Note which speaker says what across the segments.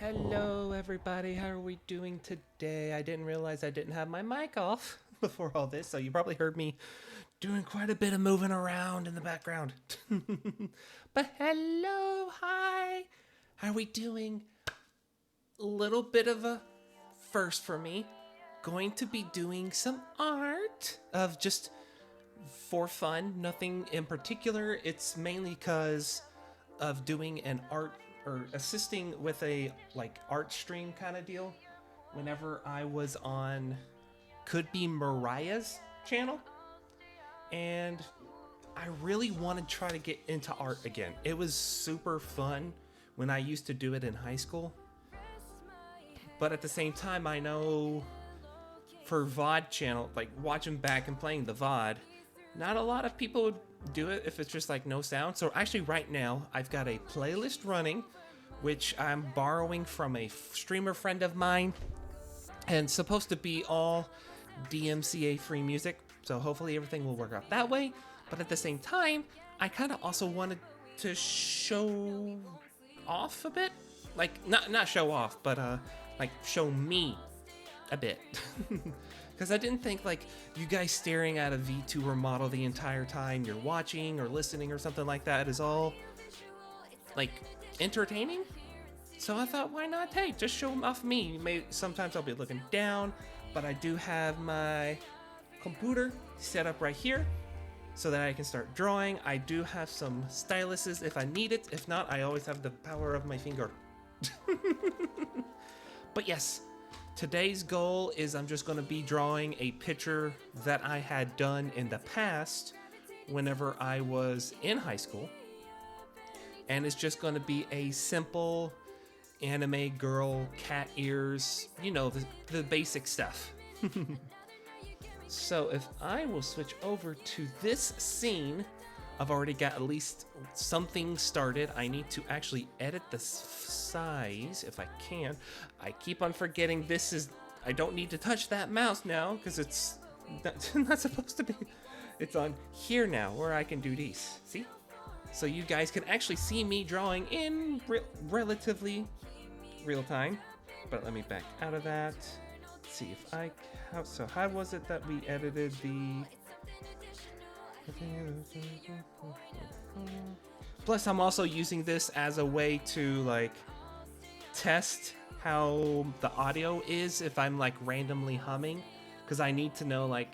Speaker 1: Hello, everybody. How are we doing today? I didn't realize I didn't have my mic off before all this, so you probably heard me doing quite a bit of moving around in the background. But hello, hi. How are we doing? A little bit of a first for me. Going to be doing some art of just for fun, nothing in particular. It's mainly because of doing an art or assisting with a like art stream kind of deal whenever I was on could be Mariah's channel, and I really want to try to get into art again. It was super fun when I used to do it in high school, but at the same time I know for VOD channel, like watching back and playing the VOD, not a lot of people would do it if it's just like no sound. So actually right now I've got a playlist running which I'm borrowing from a streamer friend of mine, and it's supposed to be all DMCA free music, so hopefully everything will work out that way. But at the same time, I kind of also wanted to show off a bit, like not show off, but like show me a bit. Because I didn't think like you guys staring at a VTuber model the entire time you're watching or listening or something like that is all like entertaining. So I thought, why not? Hey, just show off me. Maybe sometimes I'll be looking down, but I do have my computer set up right here so that I can start drawing. I do have some styluses if I need it. If not, I always have the power of my finger. But yes, today's goal is I'm just going to be drawing a picture that I had done in the past whenever I was in high school. And it's just going to be a simple anime girl, cat ears, you know, the basic stuff. So if I will switch over to this scene, I've already got at least something started. I need to actually edit the size if I can. I keep on forgetting I don't need to touch that mouse now because it's not supposed to be. It's on here now where I can do these. See? So you guys can actually see me drawing in relatively real time. But let me back out of that. Let's see if how was it that we edited the... Plus I'm also using this as a way to like test how the audio is if I'm like randomly humming, because I need to know, like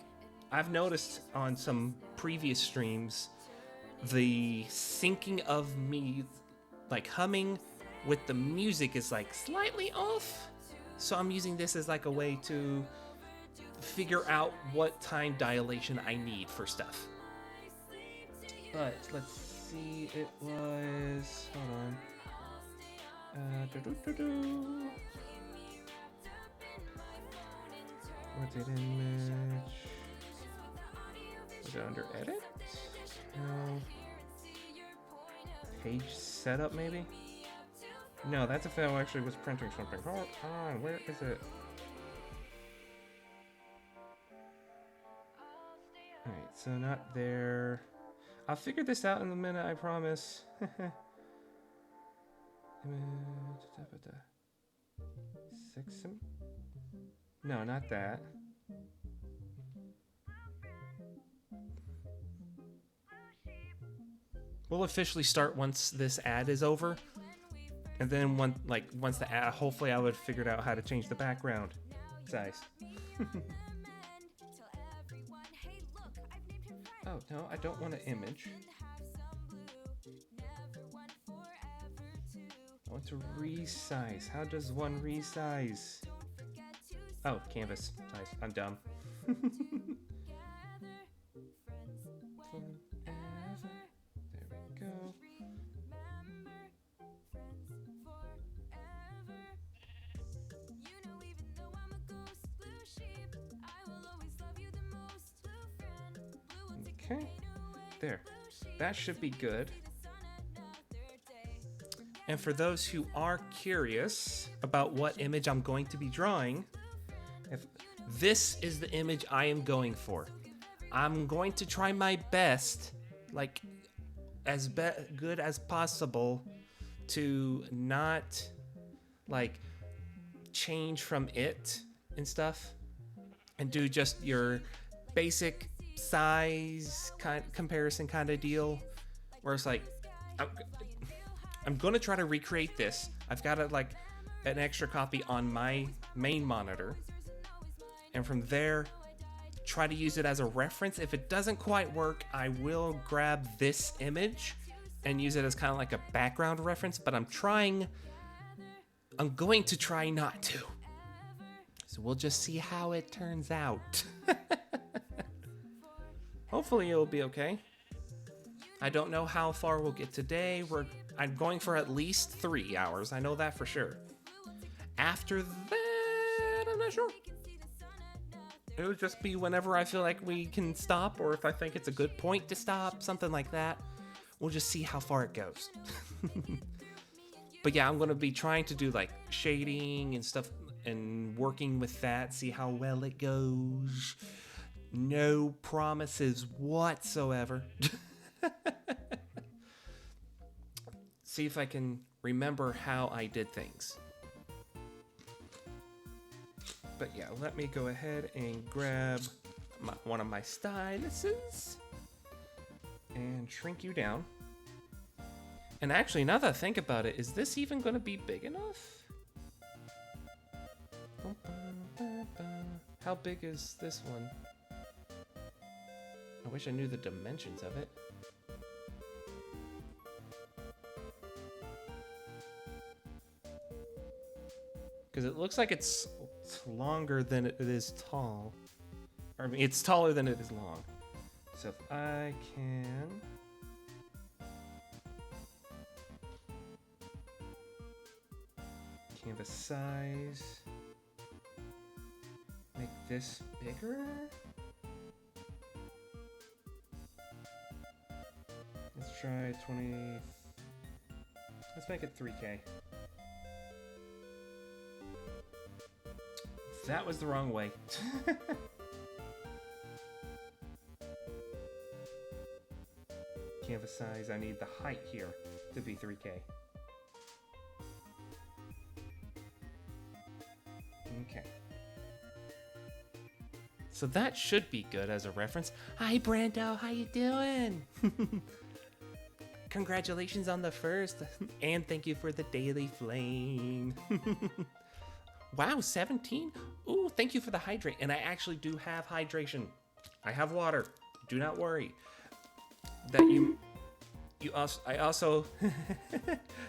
Speaker 1: I've noticed on some previous streams the syncing of me like humming with the music is like slightly off. So I'm using this as like a way to figure out what time dilation I need for stuff. But let's see, it was, hold on. What did image? Was it under edit? No. Page setup, maybe? No, that's if I actually was printing something. Hold on, where is it? Alright, so not there. I'll figure this out in a minute, I promise. Six. No, not that. We'll officially start once this ad is over, and then once the ad, hopefully I would have figured out how to change the background size. Oh no, I don't want an image. I want to resize. How does one resize? Oh, canvas size. I'm dumb. Okay, there. That should be good. And for those who are curious about what image I'm going to be drawing, if this is the image I am going for. I'm going to try my best, like as good as possible, to not like change from it and stuff, and do just your basic size comparison kind of deal, where it's like I'm gonna try to recreate this. I've got like an extra copy on my main monitor, and from there try to use it as a reference. If it doesn't quite work, I will grab this image and use it as kind of like a background reference, but I'm going to try not to. So we'll just see how it turns out. Hopefully it'll be okay. I don't know how far we'll get today. I'm going for at least 3 hours. I know that for sure. After that, I'm not sure. It would just be whenever I feel like we can stop, or if I think it's a good point to stop, something like that. We'll just see how far it goes. But yeah, I'm going to be trying to do like shading and stuff and working with that, see how well it goes. No promises whatsoever. See if I can remember how I did things. But yeah, let me go ahead and grab one of my styluses and shrink you down. And actually, now that I think about it, is this even going to be big enough? How big is this one? I wish I knew the dimensions of it. Because it looks like it's longer than it is tall. Or, I mean, it's taller than it is long. So if I can... canvas size. Make this bigger? Let's try 20... Let's make it 3K. That was the wrong way. Canvas size, I need the height here to be 3K. Okay. So that should be good as a reference. Hi Brando, how you doing? Congratulations on the first, and thank you for the daily flame. Wow, 17? Ooh, thank you for the hydrate. And I actually do have hydration. I have water. Do not worry. That I also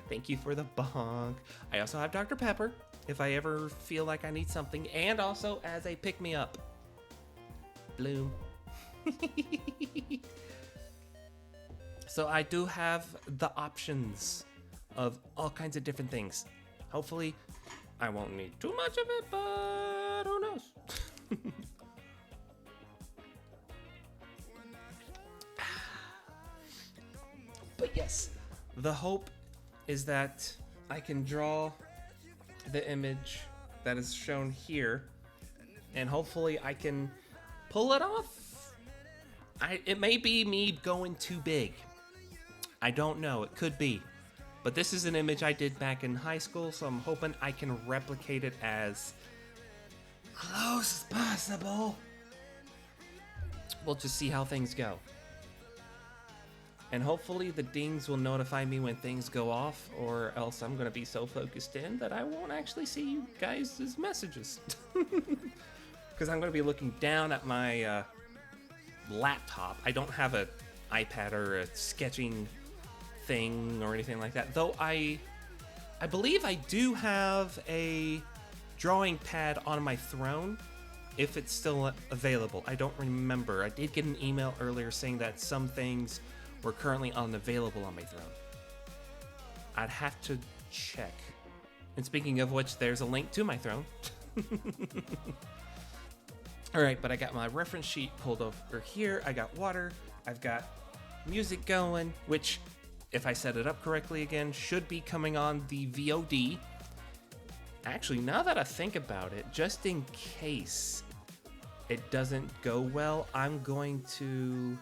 Speaker 1: thank you for the bonk. I also have Dr. Pepper if I ever feel like I need something, and also as a pick-me-up. Bloom. So I do have the options of all kinds of different things. Hopefully I won't need too much of it, but who knows? But yes, the hope is that I can draw the image that is shown here, and hopefully I can pull it off. It may be me going too big. I don't know, it could be. But this is an image I did back in high school, so I'm hoping I can replicate it as close as possible. We'll just see how things go. And hopefully the dings will notify me when things go off, or else I'm gonna be so focused in that I won't actually see you guys' messages. Because I'm gonna be looking down at my laptop. I don't have an iPad or a sketching thing or anything like that, though I believe I do have a drawing pad on my throne, if it's still available. I don't remember. I did get an email earlier saying that some things were currently unavailable on my throne. I'd have to check. And speaking of which, there's a link to my throne. Alright, but I got my reference sheet pulled over here. I got water. I've got music going, which, if I set it up correctly again, should be coming on the VOD. Actually, now that I think about it, just in case it doesn't go well, I'm going to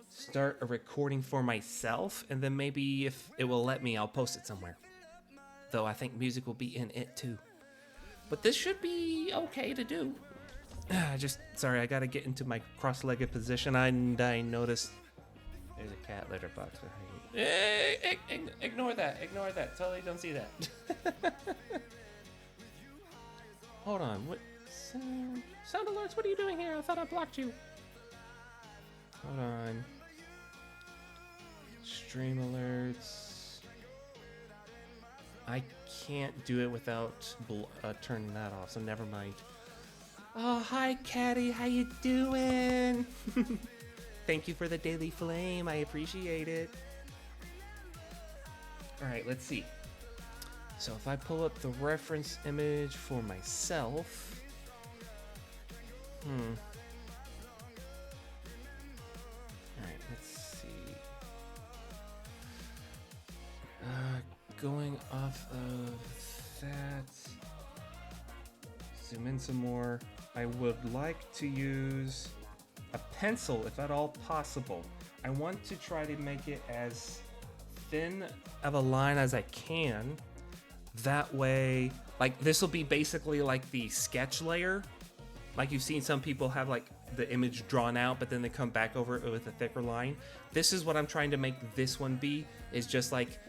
Speaker 1: start a recording for myself, and then maybe if it will let me, I'll post it somewhere. though I think music will be in it too. But this should be okay to do. Sorry, I gotta get into my cross-legged position. And I noticed there's a cat litter box behind me. Ignore that. Ignore that. Totally don't see that. Hold on. What? Sound alerts? What are you doing here? I thought I blocked you. Hold on. Stream alerts. I can't do it without turning that off, so never mind. Oh, hi, Caddy. How you doing? Thank you for the daily flame. I appreciate it. All right, let's see. So if I pull up the reference image for myself, all right, let's see. Going off of that, zoom in some more. I would like to use a pencil if at all possible. I want to try to make it as thin of a line as I can. That way, like this will be basically like the sketch layer. Like you've seen some people have like the image drawn out, but then they come back over it with a thicker line. This is what I'm trying to make this one be, is just like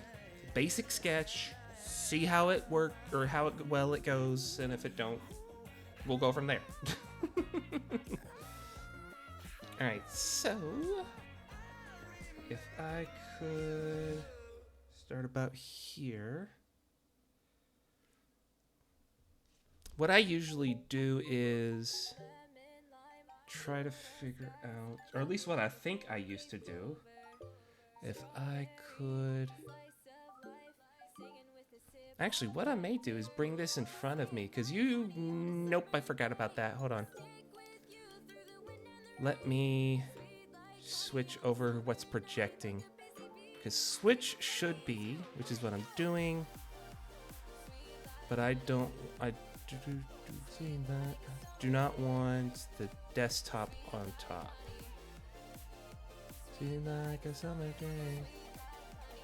Speaker 1: basic sketch, see how it works or how well it goes, and if it don't, we'll go from there. All right, so if I could start about here. What I usually do is try to figure out, or at least what I think I used to do, if I could... Actually, what I may do is bring this in front of me, because nope, I forgot about that. Hold on. Let me switch over what's projecting, because switch should be, which is what I'm doing, but I do not want the desktop on top. Seems like a summer day.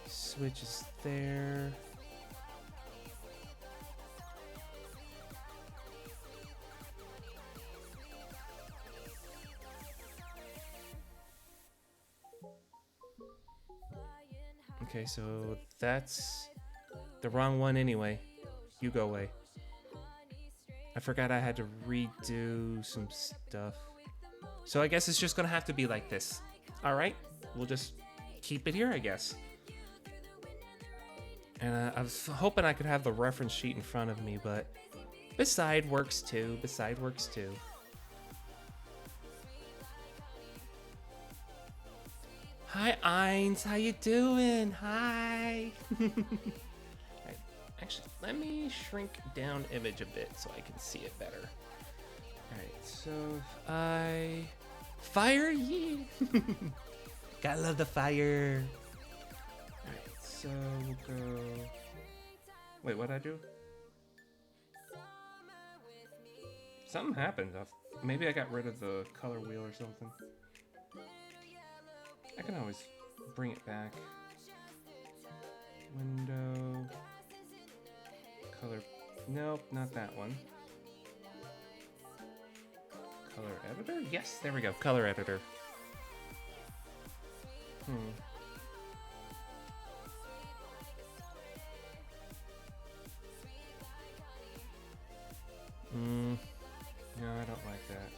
Speaker 1: Switch is there. Okay, so that's the wrong one anyway. You go away. I forgot I had to redo some stuff. So I guess it's just gonna have to be like this. All right, we'll just keep it here, I guess. And I was hoping I could have the reference sheet in front of me, but beside works too. Beside works too. Hi, Eins. How you doing? Hi. Right. Actually, let me shrink down image a bit so I can see it better. All right. So if I fire ye, gotta love the fire. All right. So we'll go. Wait, what'd I do? Something happened. Maybe I got rid of the color wheel or something. I can always bring it back. Window. Color. Nope, not that one. Color editor? Yes, there we go. Color editor. No, I don't like that.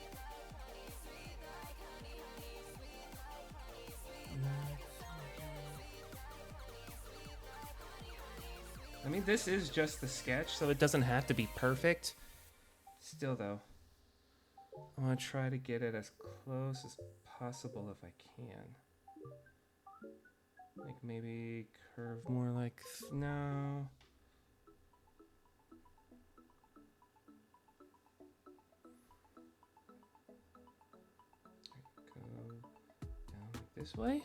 Speaker 1: I mean, this is just the sketch, so it doesn't have to be perfect. Still, though, I want to try to get it as close as possible if I can. Like, maybe curve more like... no. Go down like this way?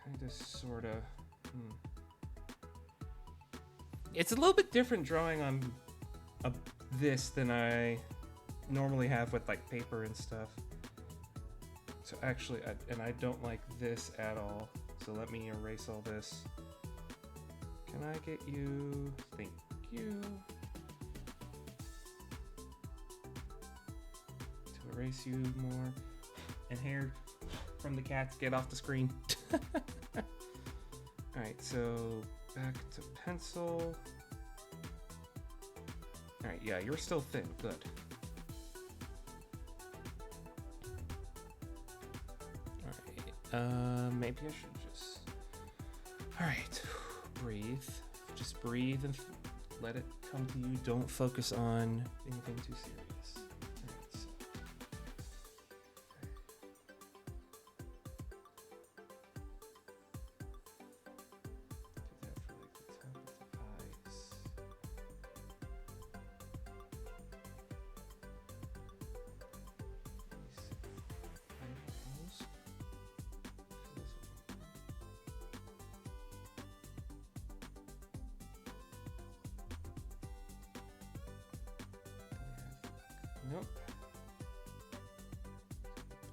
Speaker 1: Kinda, sorta. It's a little bit different drawing on this than I normally have with like paper and stuff. So actually, I don't like this at all. So let me erase all this. Can I get you? Thank you. To erase you more. And hair from the cats, get off the screen. Alright, so back to pencil. Alright, yeah, you're still thin. Good. Alright, maybe I should just... Alright, breathe. Just breathe and let it come to you. Don't focus on anything too serious. Alright, so... Nope.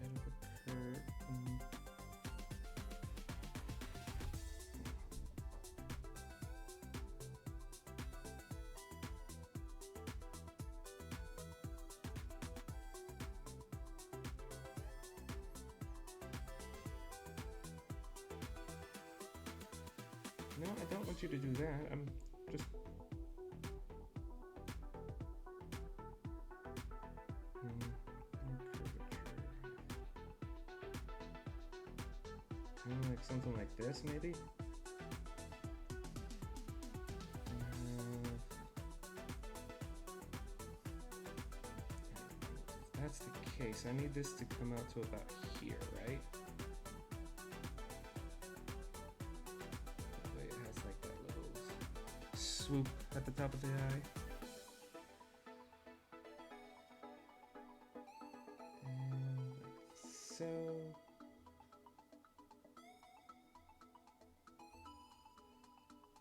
Speaker 1: Bit of a curve. No, I don't want you to do that. I'm just... like something like this, maybe? If that's the case, I need this to come out to about here, right? That way it has like that little swoop at the top of the eye. And like so.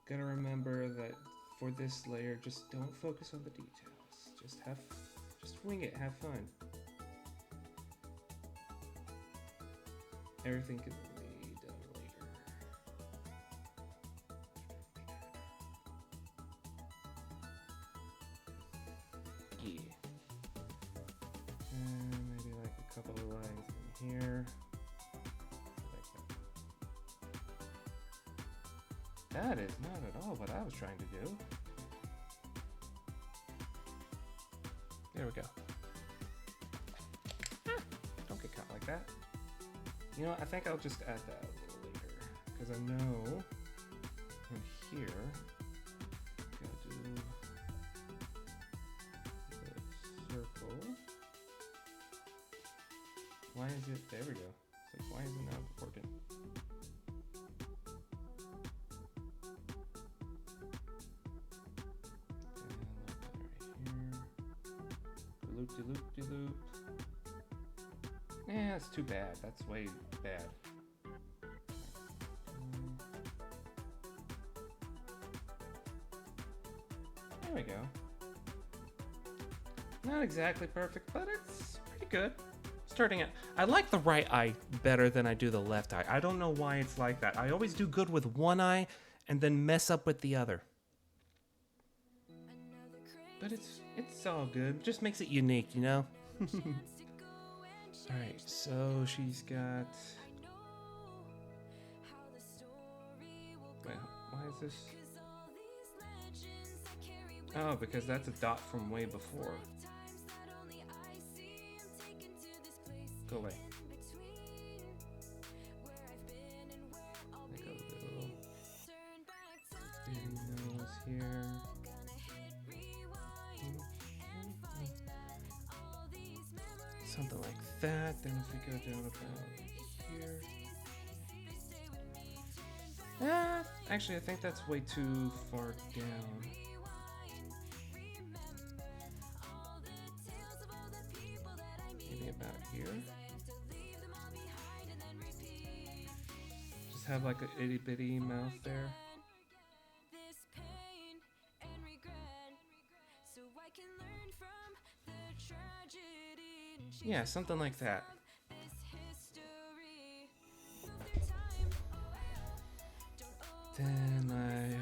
Speaker 1: Gotta remember that for this layer, just don't focus on the details. Just wing it, have fun. Everything can be done later. Yeah. And maybe like a couple of lines in here. That is not at all what I was trying to do. There we go. Don't get caught like that. You know what? I think I'll just add that a little later. Because I know from here, gotta do the circle. Why is it? There we go. It's like, why is it not working? Loop-de-loop-de-loop. Yeah, that's too bad. That's way bad. There we go. Not exactly perfect, but it's pretty good. Starting at, I like the right eye better than I do the left eye. I don't know why it's like that. I always do good with one eye and then mess up with the other. But it's all good. Just makes it unique, you know? Alright, so she's got... Wait, why is this? Oh, because that's a dot from way before. Go away. Make a little baby nose here. Something like that. Then if we go down about here. Actually, I think that's way too far down. Maybe about here. Just have like a itty bitty mouth there. Yeah, something like that. Then I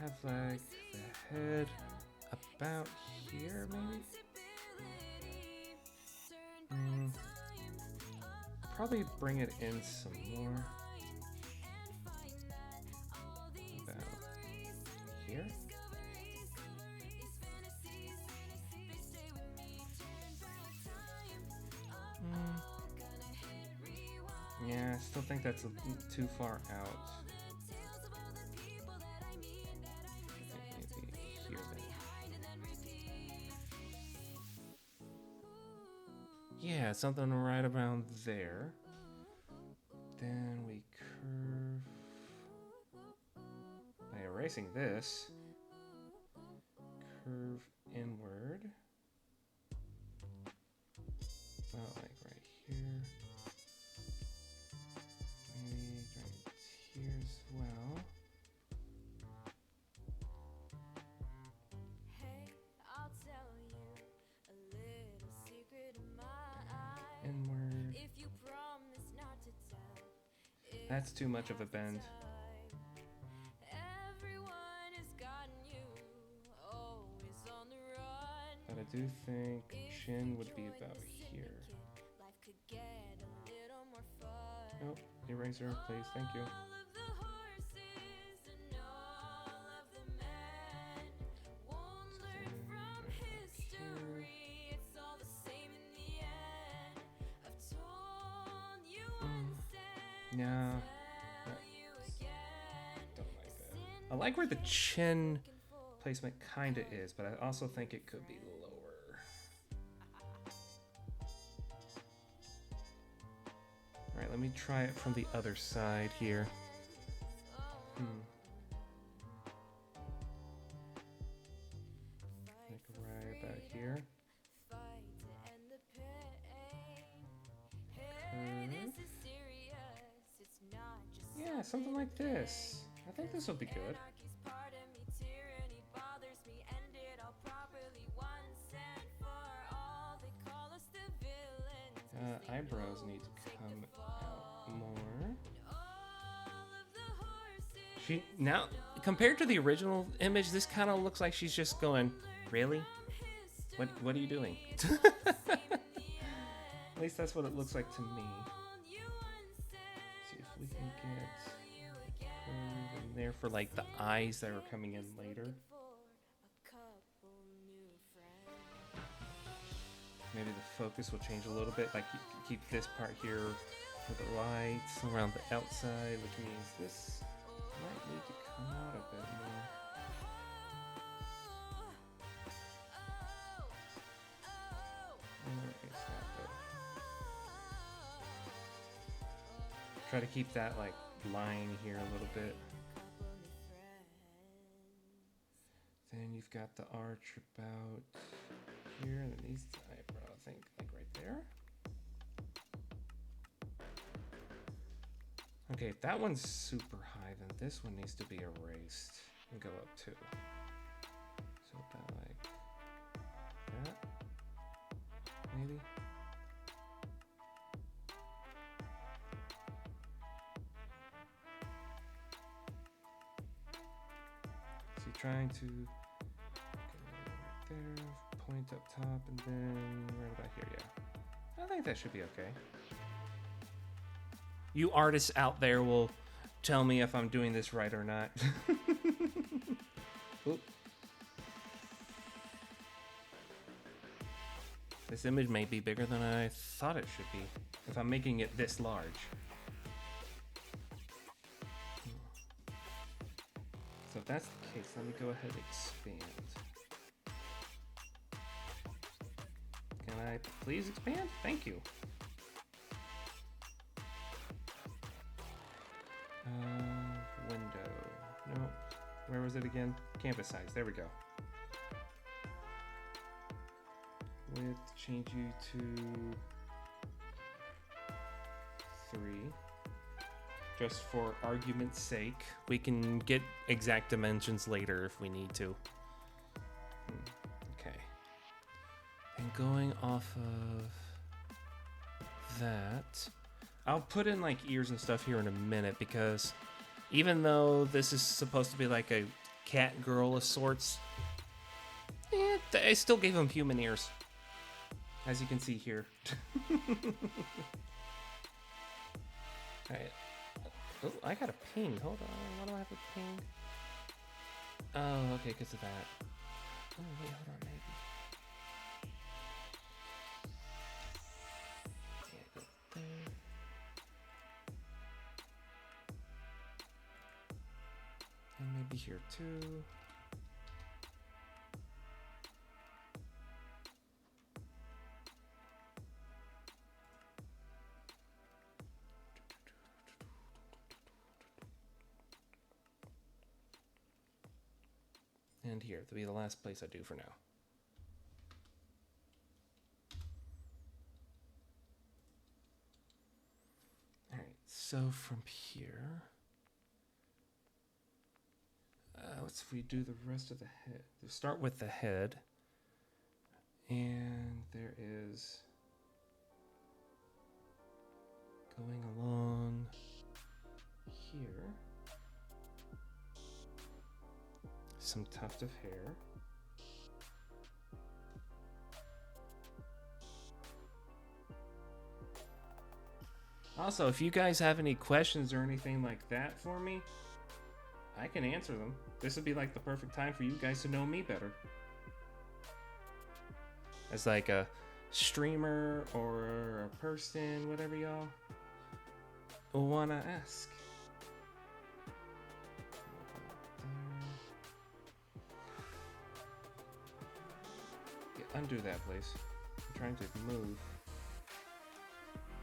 Speaker 1: have like the head about here, maybe? Probably bring it in some more. About here? Yeah, I still think that's too far out. Maybe here then. Yeah, something right around there. Then we curve by erasing this. Curve inward. About like right here. Maybe right here as well. Inward. That's too much of a bend. But I do think chin would be about here. Oh, eraser, please. Thank you. Yeah. Don't like that. I like where the chin placement kind of is, but I also think it could be lower. Alright, let me try it from the other side here. Like right about here. Curve. Yeah, something like this. I think this will be good. Eyebrows need to come out more. She now, compared to the original image, this kind of looks like she's just going, really? What are you doing? At least that's what it looks like to me. See if we can get in there for like the eyes that are coming in later. Maybe the focus will change a little bit, like keep this part here for the lights around the outside, which means this might need to come out a bit more. It's not good. Try to keep that like line here a little bit. Then you've got the arch about here, and then these eyebrow, I think, like right there. Okay, if that one's super high, then this one needs to be erased and go up too. So about like that, maybe. So you're trying to right there, point up top, and then right about here, yeah. I think that should be okay. You artists out there will tell me if I'm doing this right or not. Oop. This image may be bigger than I thought it should be, if I'm making it this large. So if that's the case, let me go ahead and expand. Can I please expand? Thank you. Window. Nope. Where was it again? Canvas size. There we go. Width, change you to 3. Just for argument's sake. We can get exact dimensions later if we need to. Okay. And going off of that, I'll put in like ears and stuff here in a minute, because even though this is supposed to be like a cat girl of sorts. I still gave him human ears, as you can see here. Alright. Oh, I got a ping. Hold on. Why do I have a ping? Oh, okay, because of that. Oh, wait, hold on, maybe. Yeah, go there. And maybe here too. And here, that'll be the last place I do for now. Alright, so from here, let's we do the rest of the head. We'll start with the head. And there is, going along here, some tuft of hair. Also, if you guys have any questions or anything like that for me, I can answer them. This would be like the perfect time for you guys to know me better. As like a streamer or a person, whatever y'all wanna ask. Undo that, please. I'm trying to move.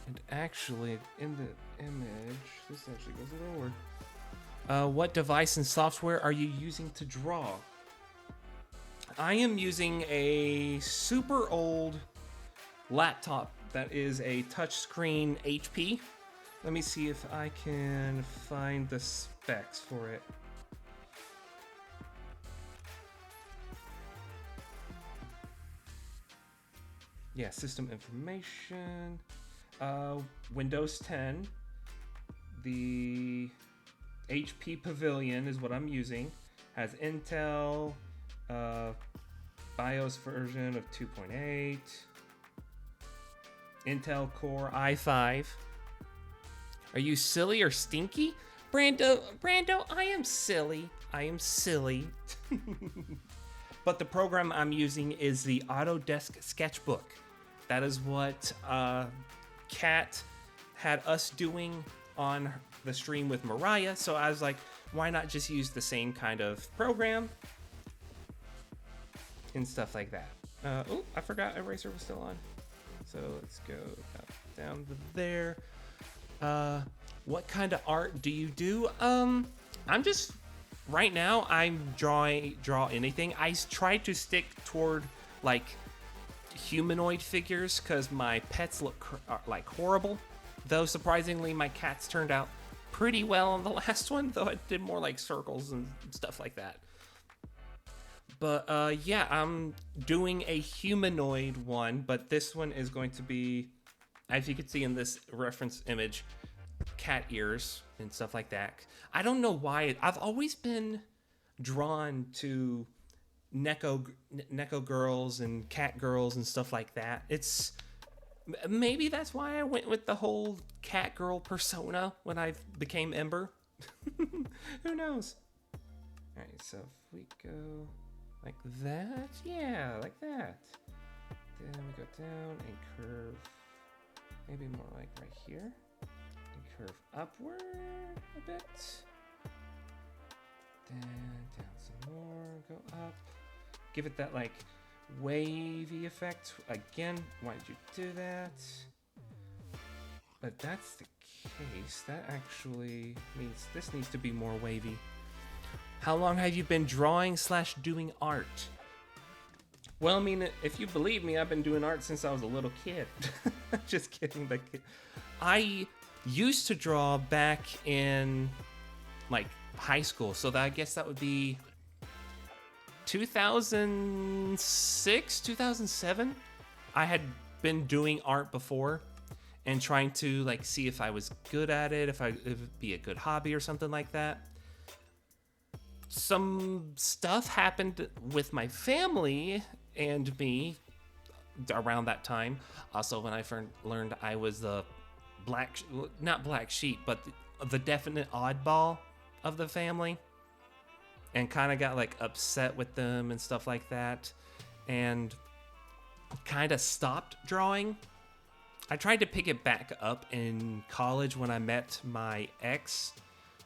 Speaker 1: And actually, in the image, this actually goes lower. What device and software are you using to draw? I am using a super old laptop that is a touchscreen HP. Let me see if I can find the specs for it. Yeah, system information. Windows 10. The HP Pavilion is what I'm using. Has Intel, BIOS version of 2.8. Intel Core i5. Are you silly or stinky? Brando, I am silly. I am silly. But the program I'm using is the Autodesk Sketchbook. That is what Kat had us doing on the stream with Mariah. So I was like, why not just use the same kind of program and stuff like that. Oh, I forgot Eraser was still on. So let's go down to there. What kind of art do you do? I'm just, right now I'm draw anything. I try to stick toward like humanoid figures because my pets look like horrible. Though surprisingly, my cats turned out pretty well on the last one, though I did more like circles and stuff like that. But yeah, I'm doing a humanoid one, but this one is going to be, as you can see in this reference image, cat ears and stuff like that. I don't know why. I've always been drawn to Neko girls and cat girls and stuff like that. It's maybe that's why I went with the whole cat girl persona when I became Ember. Who knows? All right, so if we go like that, yeah, like that. Then we go down and curve, maybe more like right here. And curve upward a bit. Then down some more, go up. Give it that like wavy effect. Again, why did you do that? But that's the case. That actually means this needs to be more wavy. How long have you been drawing / doing art? Well, I mean, if you believe me, I've been doing art since I was a little kid. Just kidding. I used to draw back in like high school, so that I guess that would be 2006, 2007. I had been doing art before and trying to like see if I was good at it, if it'd be a good hobby or something like that. some stuff happened with my family and me around that time. Also, when I learned I was the not black sheep, but the definite oddball of the family, and kind of got like upset with them and stuff like that, and kind of stopped drawing. I tried to pick it back up in college when I met my ex.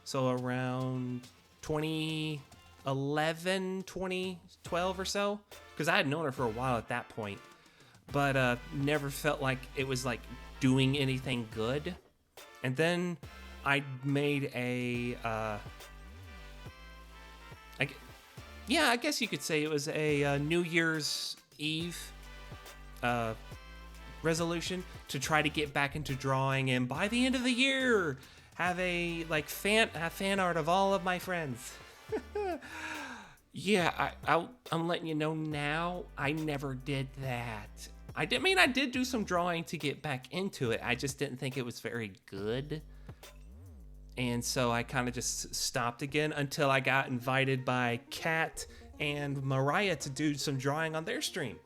Speaker 1: So around 2011, 2012 or so, because I had known her for a while at that point, but never felt like it was like doing anything good. And then I made I guess you could say it was a New Year's Eve resolution to try to get back into drawing, and by the end of the year have have fan art of all of my friends. Yeah, I'm letting you know now, I never did that. I did do some drawing to get back into it. I just didn't think it was very good. And so I kind of just stopped again until I got invited by Kat and Mariah to do some drawing on their stream.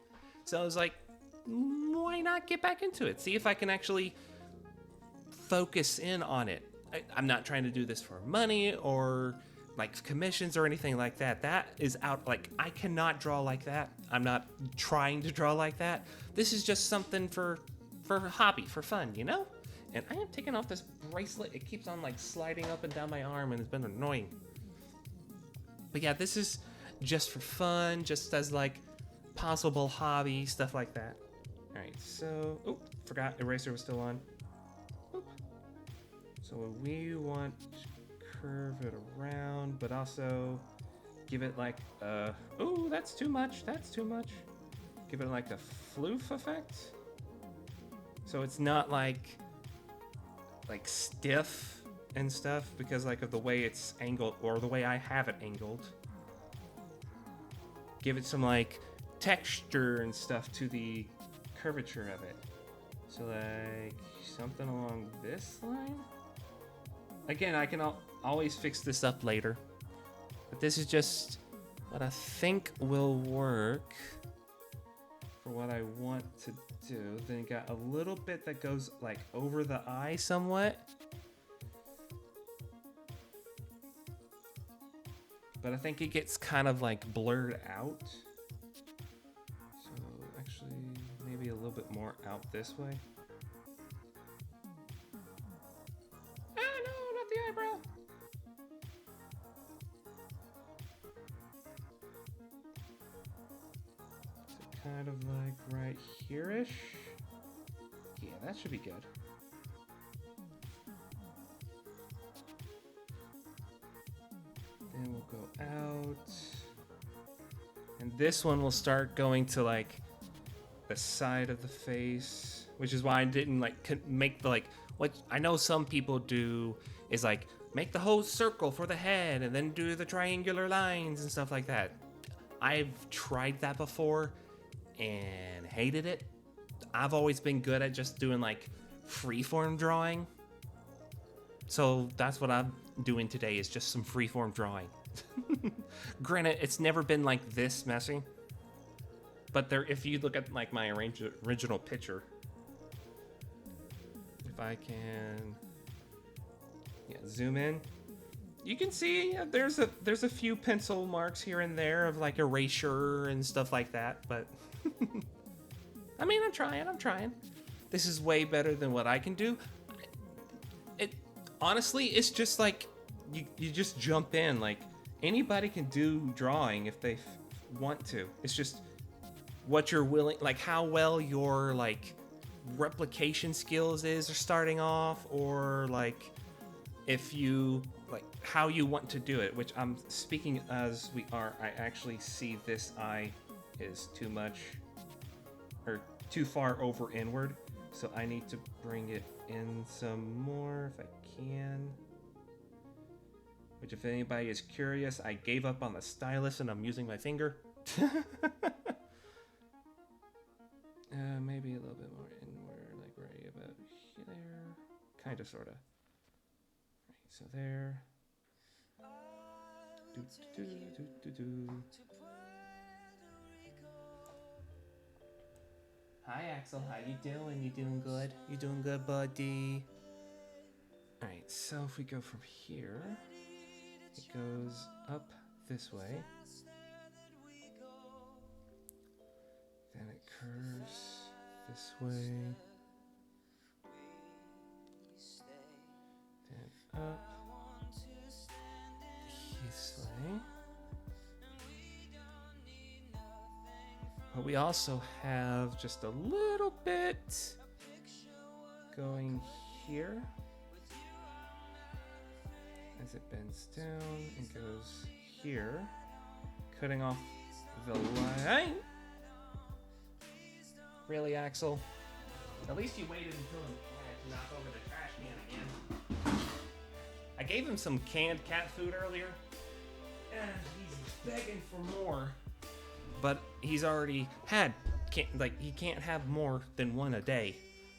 Speaker 1: So I was like, why not get back into it? See if I can actually focus in on it. I'm not trying to do this for money or like commissions or anything like that. That is out. Like, I cannot draw like that. I'm not trying to draw like that. This is just something for hobby, for fun, you know? And I am taking off this bracelet. It keeps on like sliding up and down my arm, and it's been annoying. But yeah, this is just for fun, just as like possible hobby, stuff like that. All right, so, oh, forgot eraser was still on. Oop. So we want to curve it around, but also give it like oh, that's too much, that's too much. Give it like a floof effect. So it's not like stiff and stuff, because like of the way it's angled, or the way I have it angled. Give it some like texture and stuff to the curvature of it. So like something along this line. Again, I can always fix this up later, but this is just what I think will work for what I want to do. Then got a little bit that goes like over the eye somewhat, but I think it gets kind of like blurred out. So actually maybe a little bit more out this way. Ah, no, not the eyebrow. So kind of like right here-ish. Yeah, that should be good. Then we'll go out. And this one will start going to like the side of the face, which is why I didn't like make the like, what I know some people do is like make the whole circle for the head and then do the triangular lines and stuff like that. I've tried that before and hated it. I've always been good at just doing like freeform drawing. So that's what I'm doing today, is just some freeform drawing. Granted, it's never been like this messy, but there, if you look at like my original picture, if I can, zoom in, you can see there's a few pencil marks here and there of like erasure and stuff like that. But I mean, I'm trying. This is way better than what I can do. It honestly, it's just like you just jump in. Like, anybody can do drawing if they want to. It's just what you're willing, like how well your like replication skills are starting off, or like if you like how you want to do it, which I'm speaking as we are. I actually see this eye is too much or too far over inward, so I need to bring it in some more if I can. Which, if anybody is curious, I gave up on the stylus and I'm using my finger. Maybe a little bit more inward, like right about there. Kind of, sort of. Right, so there. Hi Axel, how you doing? You doing good? You doing good, buddy? Alright, so if we go from here, it goes up this way. Then it curves this way. Then up this way. But we also have just a little bit going here as it bends down and goes here, cutting off the line. Really, Axel? At least you waited until I had to knock over the trash can again. I gave him some canned cat food earlier, and he's begging for more. But he's already had, he can't have more than one a day.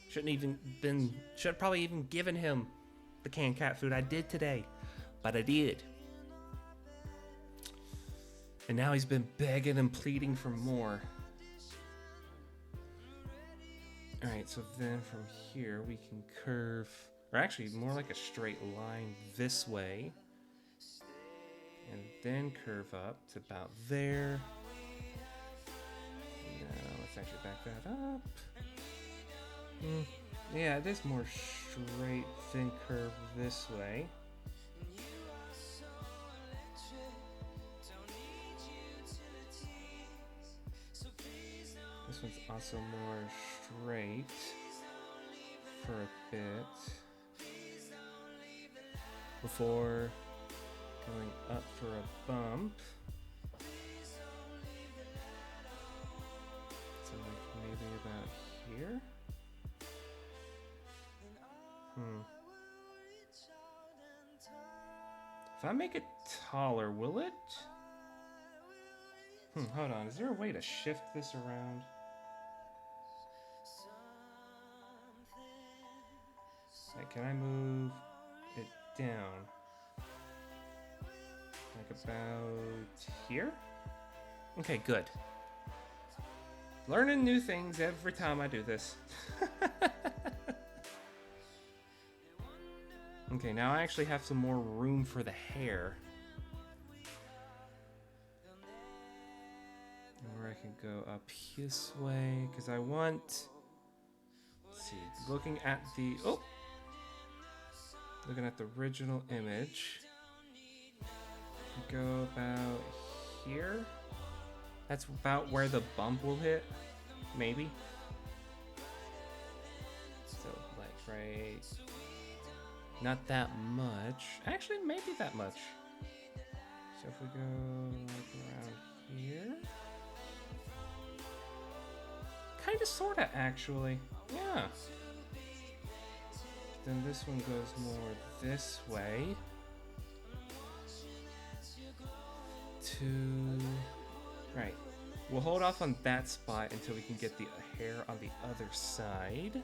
Speaker 1: Should probably even given him the canned cat food I did today, but I did. And now he's been begging and pleading for more. All right, so then from here we can curve, or actually more like a straight line this way, and then curve up to about there. Now let's actually back that up. Yeah, it is more straight, thin curve this way. This one's also more straight for a bit before going up for a bump. So like maybe about here. If I make it taller, will it? Hold on, is there a way to shift this around? Like, can I move it down? Like about here? Okay, good. Learning new things every time I do this. Okay, now I actually have some more room for the hair. Or I can go up this way, because I want... Let's see, looking at the original image. Go about here. That's about where the bump will hit, maybe. So like right, not that much. Actually, maybe that much. So if we go like around here, kind of, sorta, actually, yeah. Then this one goes more this way. Right. We'll hold off on that spot until we can get the hair on the other side.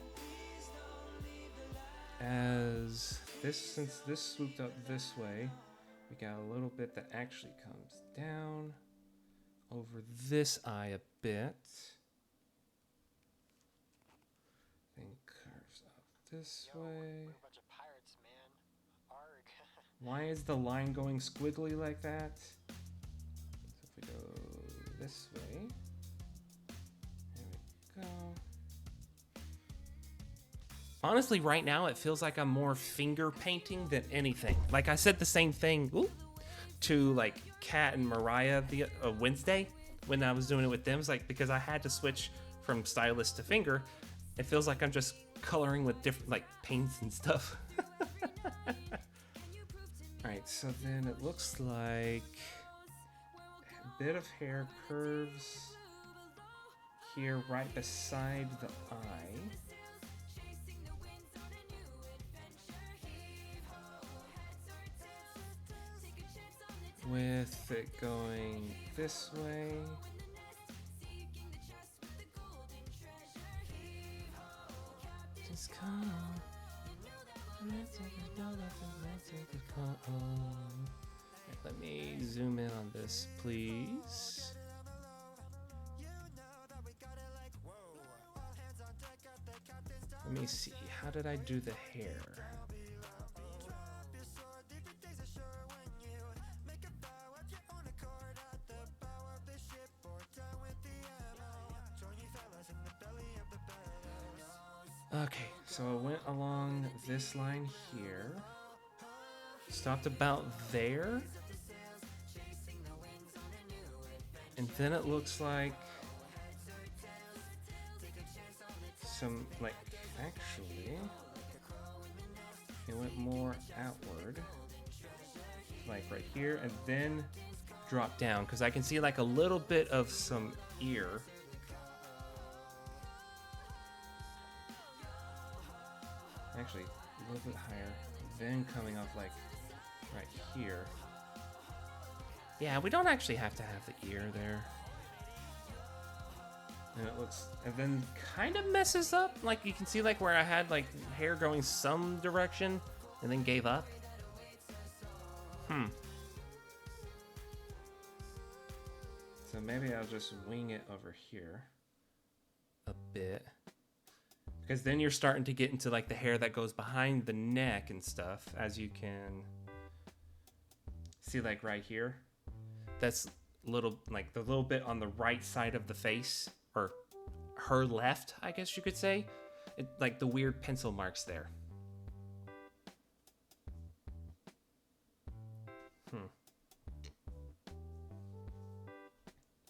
Speaker 1: Since this swooped up this way, we got a little bit that actually comes down over this eye a bit. Then curves up this way.
Speaker 2: We're a bunch of pirates, man. Arg.
Speaker 1: Why is the line going squiggly like that? So if we go this way, there we go. Honestly, right now it feels like I'm more finger painting than anything. Like I said the same thing to like Kat and Mariah the Wednesday when I was doing it with them. It's like because I had to switch from stylus to finger, it feels like I'm just coloring with different like paints and stuff. Alright, so then it looks like a bit of hair curves here right beside the eye. With it going this way. Just come on. Let's take it down, let's take it on. Let me zoom in on this, please. Let me see. How did I do the hair? Okay, so I went along this line here. Stopped about there. And then it looks like some, like, actually, it went more outward. Like right here, and then drop down, because I can see like a little bit of some ear. Actually, a little bit higher, then coming off like right here. Yeah, we don't actually have to have the ear there. And it looks, and then kind of messes up. Like you can see like where I had like hair going some direction and then gave up. So maybe I'll just wing it over here a bit. Because then you're starting to get into like the hair that goes behind the neck and stuff, as you can see like right here. That's little, like the little bit on the right side of the face, or her left, I guess you could say. Like the weird pencil marks there.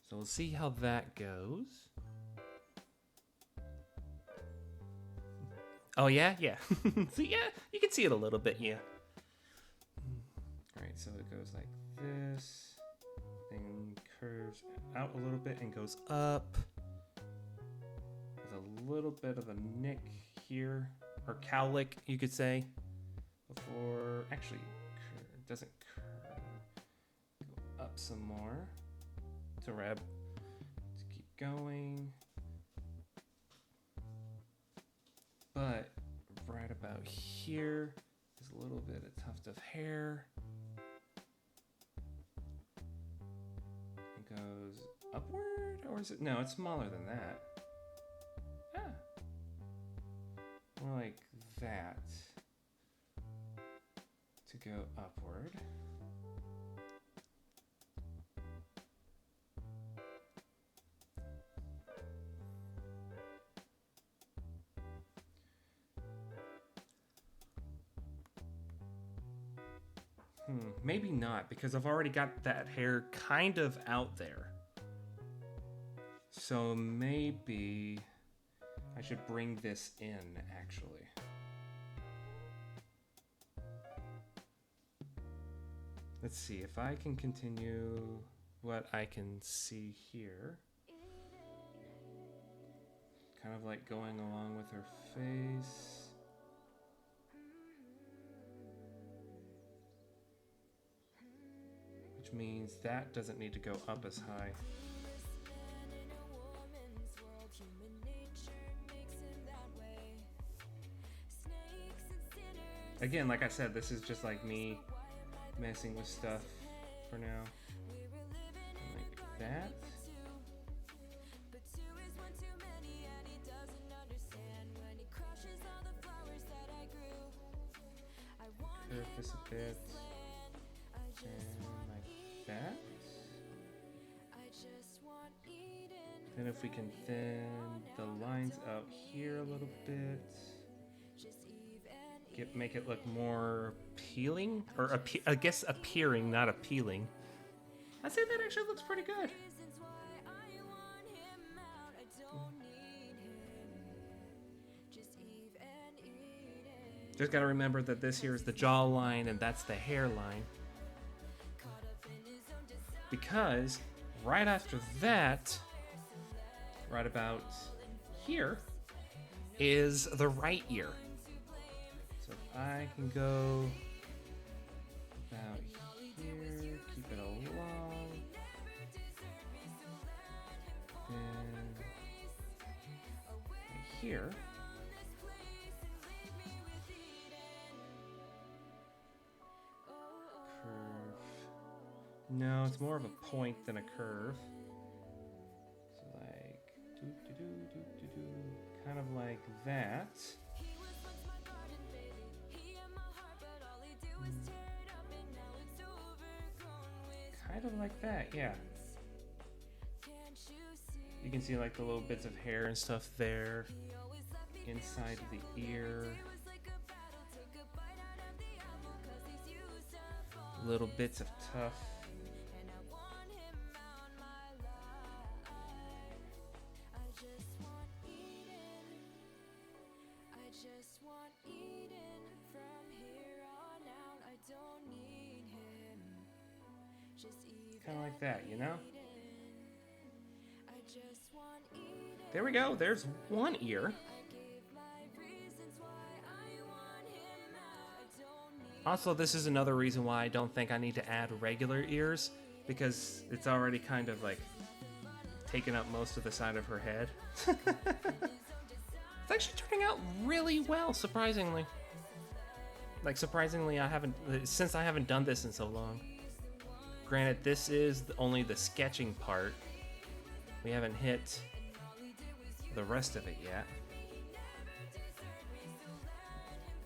Speaker 1: So we'll see how that goes. Oh yeah, yeah. So yeah, you can see it a little bit, yeah. All right, so it goes like this, then curves out a little bit and goes up. With a little bit of a nick here, or cowlick, you could say. Before, actually, it doesn't curve. Go up some more to wrap. To keep going. But right about here is a little bit of tuft of hair. It goes upward, or is it? No, it's smaller than that. More like that to go upward. Maybe not, because I've already got that hair kind of out there. So maybe I should bring this in, actually. Let's see if I can continue what I can see here. Kind of like going along with her face. Which means that doesn't need to go up as high. Again, like I said, this is just like me messing with stuff for now. Like that. Curve this a bit. And like that. Then if we can thin the lines out here a little bit. Make it look more appealing, or I guess appearing, not appealing. I'd say that actually looks pretty good. Just gotta remember that this here is the jawline and that's the hairline. Because right after that, right about here, is the right ear. So if I can go about here, keep it along, and right here. Curve No, it's more of a point than a curve. So like, kind of like that. Kind of like that, yeah. You can see like the little bits of hair and stuff there inside of the ear. Little bits of tuff. Kind of like that, you know? There we go. There's one ear. Also, this is another reason why I don't think I need to add regular ears, because it's already kind of like taking up most of the side of her head. It's actually turning out really well, surprisingly. Like, surprisingly, since I haven't done this in so long. Granted, this is only the sketching part. We haven't hit the rest of it yet.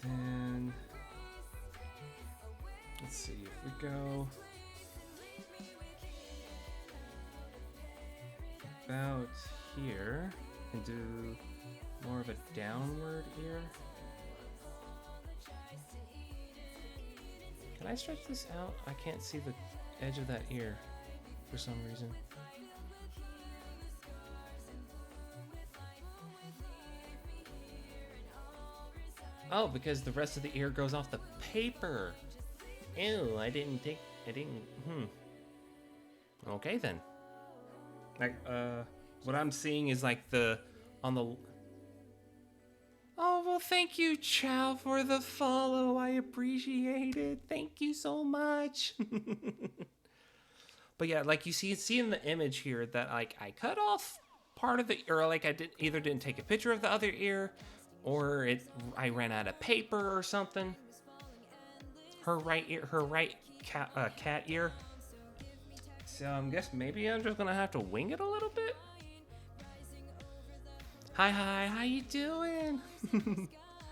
Speaker 1: And let's see if we go about here and do more of a downward ear. Can I stretch this out? I can't see the edge of that ear for some reason. Oh, because the rest of the ear goes off the paper. Ew, I didn't. Okay then. Like, what I'm seeing is like on the. Oh, well, thank you, Chow, for the follow. I appreciate it. Thank you so much. But yeah, like you see in the image here that like I cut off part of the ear, like I didn't take a picture of the other ear, or I ran out of paper or something. Her right cat ear. So I guess maybe I'm just gonna have to wing it a little bit. Hi, how you doing?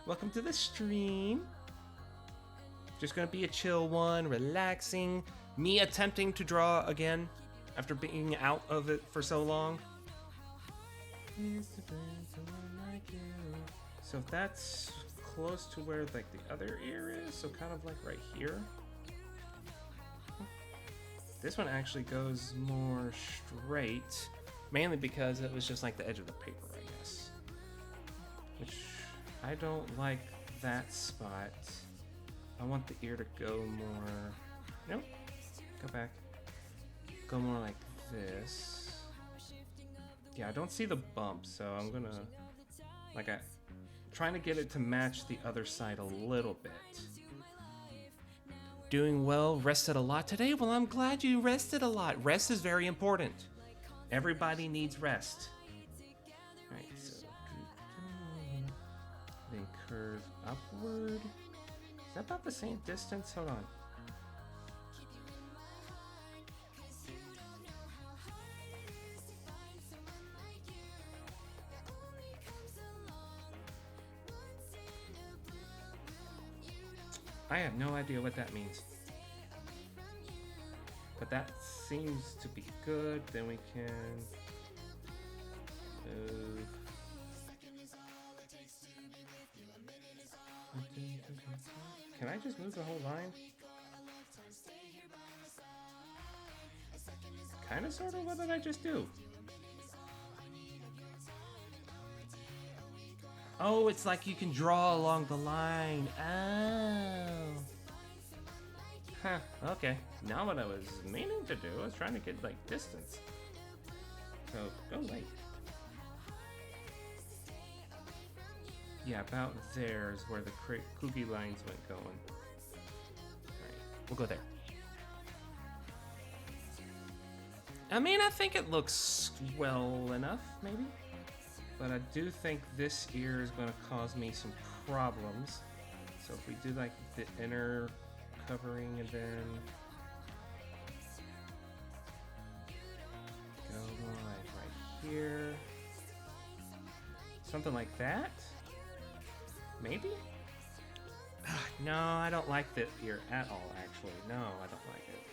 Speaker 1: Welcome to the stream. Just gonna be a chill one, relaxing. Me attempting to draw again after being out of it for so long. So that's close to where like the other ear is, so kind of like right here. This one actually goes more straight, mainly because it was just like the edge of the paper, I guess. Which I don't like that spot. I want the ear to go more. Nope. Go back. Go more like this. Yeah, I don't see the bump, so I'm gonna trying to get it to match the other side a little bit. Doing well, rested a lot today? Well, I'm glad you rested a lot. Rest is very important. Everybody needs rest. Alright, so then curve upward. Is that about the same distance? Hold on. I have no idea what that means. But that seems to be good. Then we can move. Can I just move the whole line? Kinda, sorta, what did I just do? Oh, it's like you can draw along the line. Oh. Huh, okay. Now what I was meaning to do, I was trying to get, like, distance. So, go right. Yeah, about there is where the kooky lines went going. Alright, we'll go there. I mean, I think it looks well enough, maybe? But I do think this ear is going to cause me some problems. So if we do like the inner covering and then here. Something like that? Maybe? No, I don't like the ear at all, actually. No, I don't like it.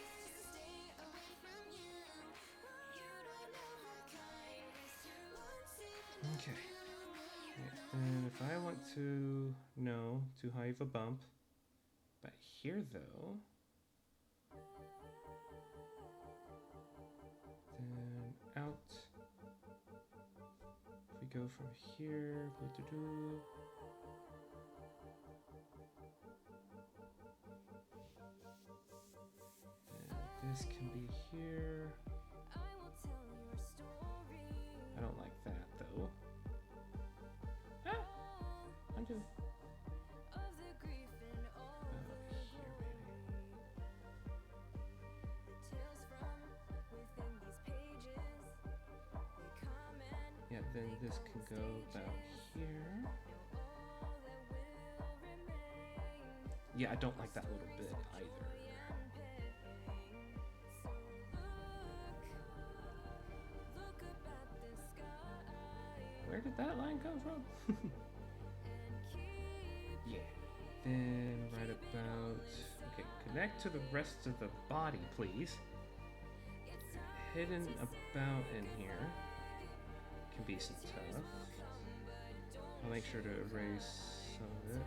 Speaker 1: Okay. And if I want to, no, too high of a bump. But here, though, then out. If we go from here, and this can be here. I don't like that, though. Ah! Undo. Yeah, then this can go about here. Yeah, I don't like that little bit either. Where did that line come from? Yeah. Then right about... Okay, connect to the rest of the body, please. Hidden about in here. Can be some tough. I'll make sure to erase some of it.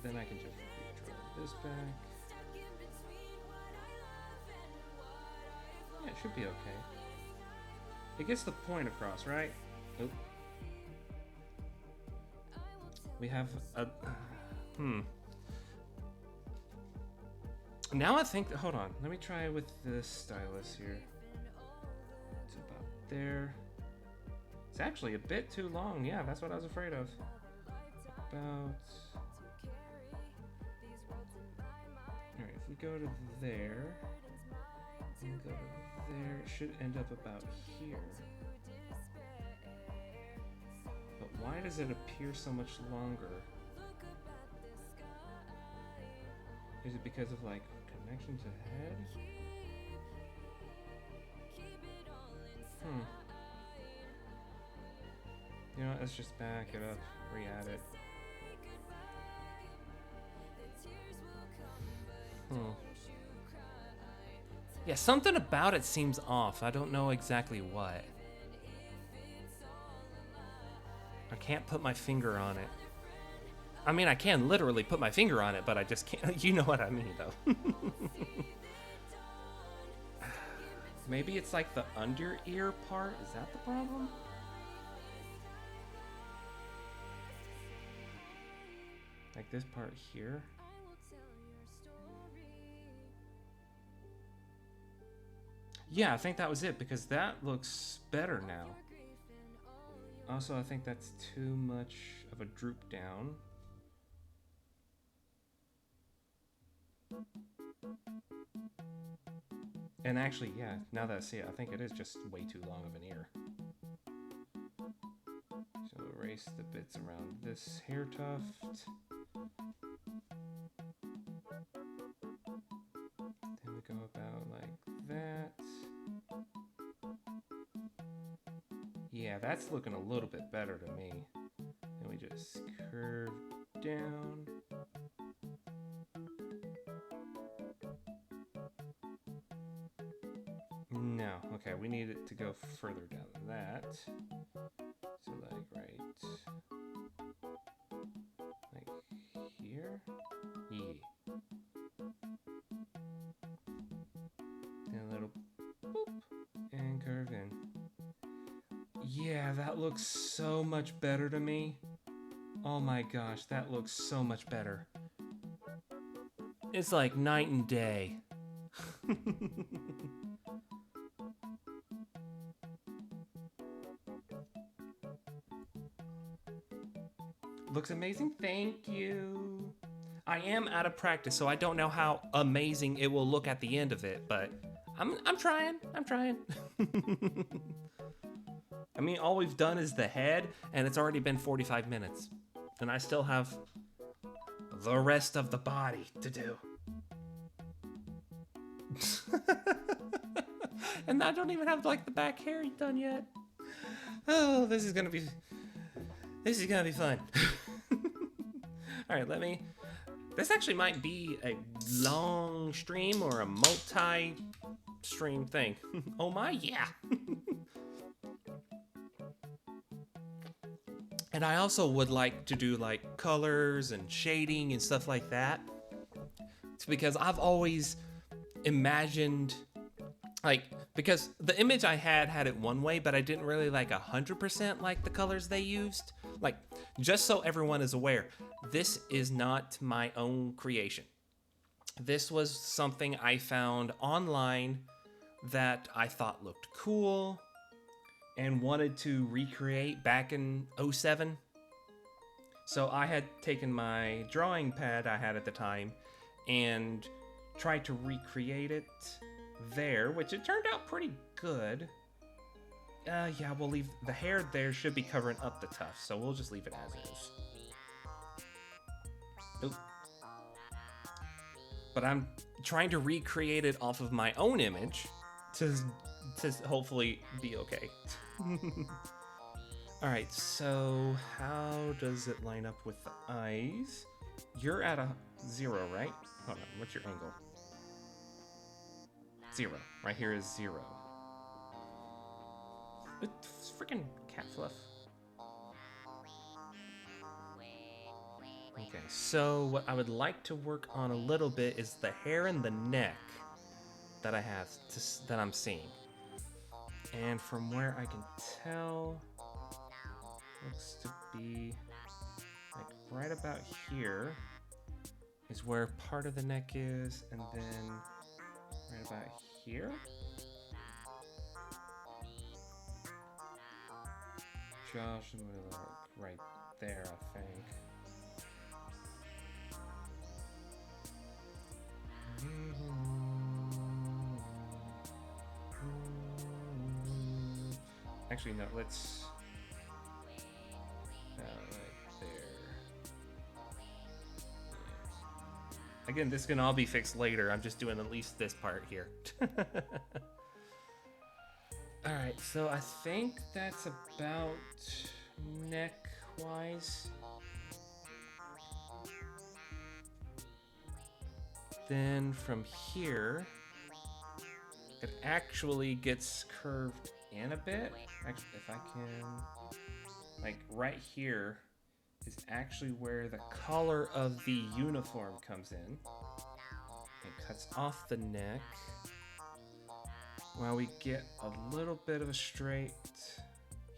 Speaker 1: Then I can just draw this back. Yeah, it should be okay. It gets the point across, right? Oop. We have a... Now I think... Hold on. Let me try with this stylus here. It's about there. It's actually a bit too long. Yeah, that's what I was afraid of. About... Alright, if we go to there... And go to there... It should end up about here. But why does it appear so much longer? Is it because of, like, connection to head? You know what, let's just back it up, re-add it. Yeah, something about it seems off. I don't know exactly what. I can't put my finger on it. I mean, I can literally put my finger on it, but I just can't. You know what I mean, though. Maybe it's like the under ear part. Is that the problem? Like this part here. Yeah, I think that was it, because that looks better now. Also, I think that's too much of a droop down. And actually, yeah, now that I see it, I think it is just way too long of an ear. So erase the bits around this hair tuft. Then we go about like that. Yeah, that's looking a little bit better to me. Then we just curve down. No, okay, we need it to go further down than that. So like like here? Yeah. And a little boop, and curve in. Yeah, that looks so much better to me. Oh my gosh, that looks so much better. It's like night and day. Looks amazing, thank you. I am out of practice, so I don't know how amazing it will look at the end of it, but I'm trying. I mean, all we've done is the head, and it's already been 45 minutes. And I still have the rest of the body to do. And I don't even have like the back hair done yet. Oh, this is gonna be fun. All right, this actually might be a long stream or a multi-stream thing. Oh my, yeah. And I also would like to do like colors and shading and stuff like that. It's because I've always imagined, like, because the image I had it one way, but I didn't really like 100% like the colors they used. Like, just so everyone is aware, this is not my own creation. This was something I found online that I thought looked cool and wanted to recreate back in 07. So I had taken my drawing pad I had at the time and tried to recreate it there, which it turned out pretty good. Yeah, we'll leave the hair there, should be covering up the tufts, so we'll just leave it as is. Oop. But I'm trying to recreate it off of my own image to hopefully be okay. Alright, so how does it line up with the eyes? You're at a 0, right? Hold on, what's your angle? 0. Right here is 0. It's freaking cat fluff. Okay, so what I would like to work on a little bit is the hair and the neck that I have, that I'm seeing. And from where I can tell, looks to be like right about here is where part of the neck is, and then right about here. Josh, I'm gonna look right there, I think. Actually, no, let's... right there. Yeah. Again, this can all be fixed later. I'm just doing at least this part here. Alright, so I think that's about neck-wise. Then from here, it actually gets curved in a bit. Actually, if I can, like right here is actually where the collar of the uniform comes in. It cuts off the neck. While we get a little bit of a straight,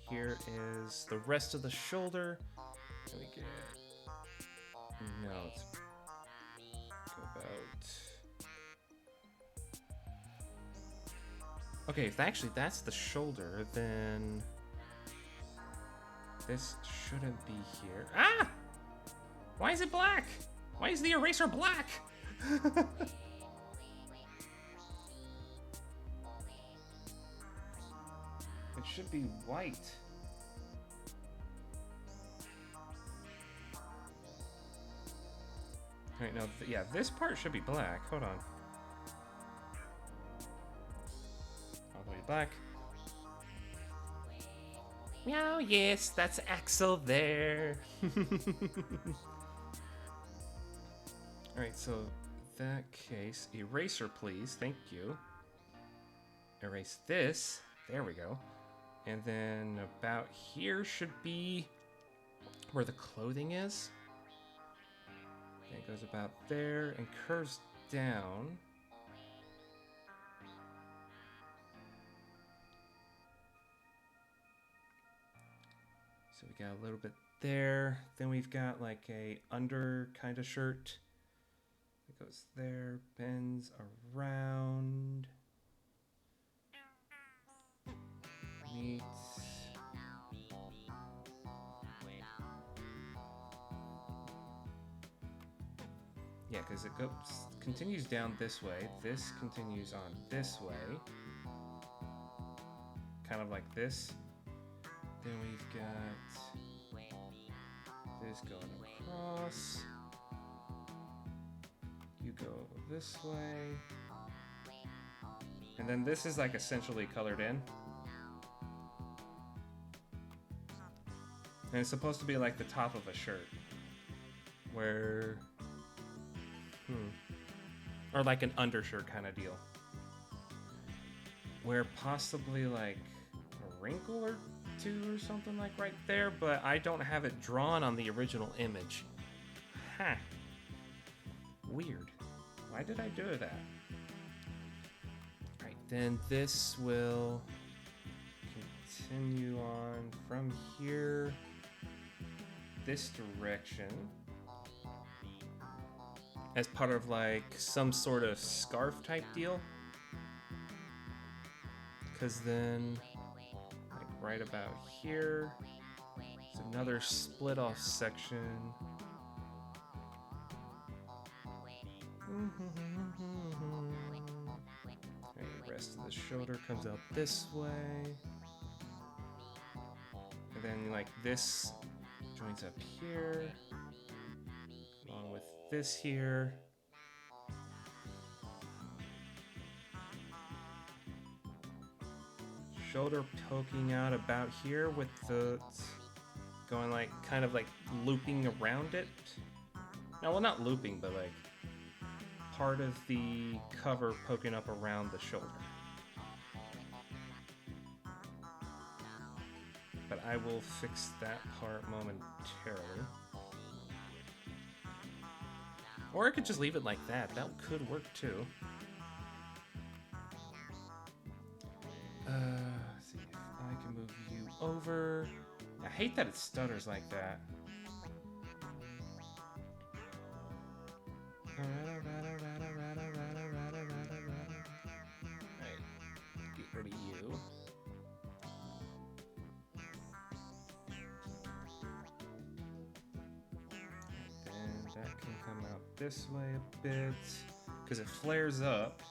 Speaker 1: here is the rest of the shoulder. And we get, no, it's about, okay, if actually that's the shoulder, then this shouldn't be here. Ah! Why is it black? Why is the eraser black? It should be white. Alright, no, yeah, this part should be black. Hold on. All the way black. Meow, yes, that's Axel there. Alright, so in that case, eraser please, thank you. Erase this, there we go. And then about here should be where the clothing is. And it goes about there and curves down. So we got a little bit there. Then we've got like a under kind of shirt. It goes there, bends around. Meets. Yeah, because it continues down this way. This continues on this way. Kind of like this. Then we've got this going across. You go this way. And then this is like essentially colored in. And it's supposed to be like the top of a shirt. Where... Or like an undershirt kind of deal. Where possibly like a wrinkle or two or something like right there, but I don't have it drawn on the original image. Huh. Weird. Why did I do that? Alright, then this will continue on from here this direction as part of like some sort of scarf type deal. Because then, like right about here, there's another split off section. Okay, the rest of the shoulder comes out this way. And then like this joins up here, along with this here. Shoulder poking out about here with the going like kind of like looping around it. No, well, not looping, but like part of the cover poking up around the shoulder. But I will fix that part momentarily. Or I could just leave it like that. That could work too. Let's see if I can move you over. I hate that it stutters like that. Alright, get rid of you. And that can come out this way a bit, because it flares up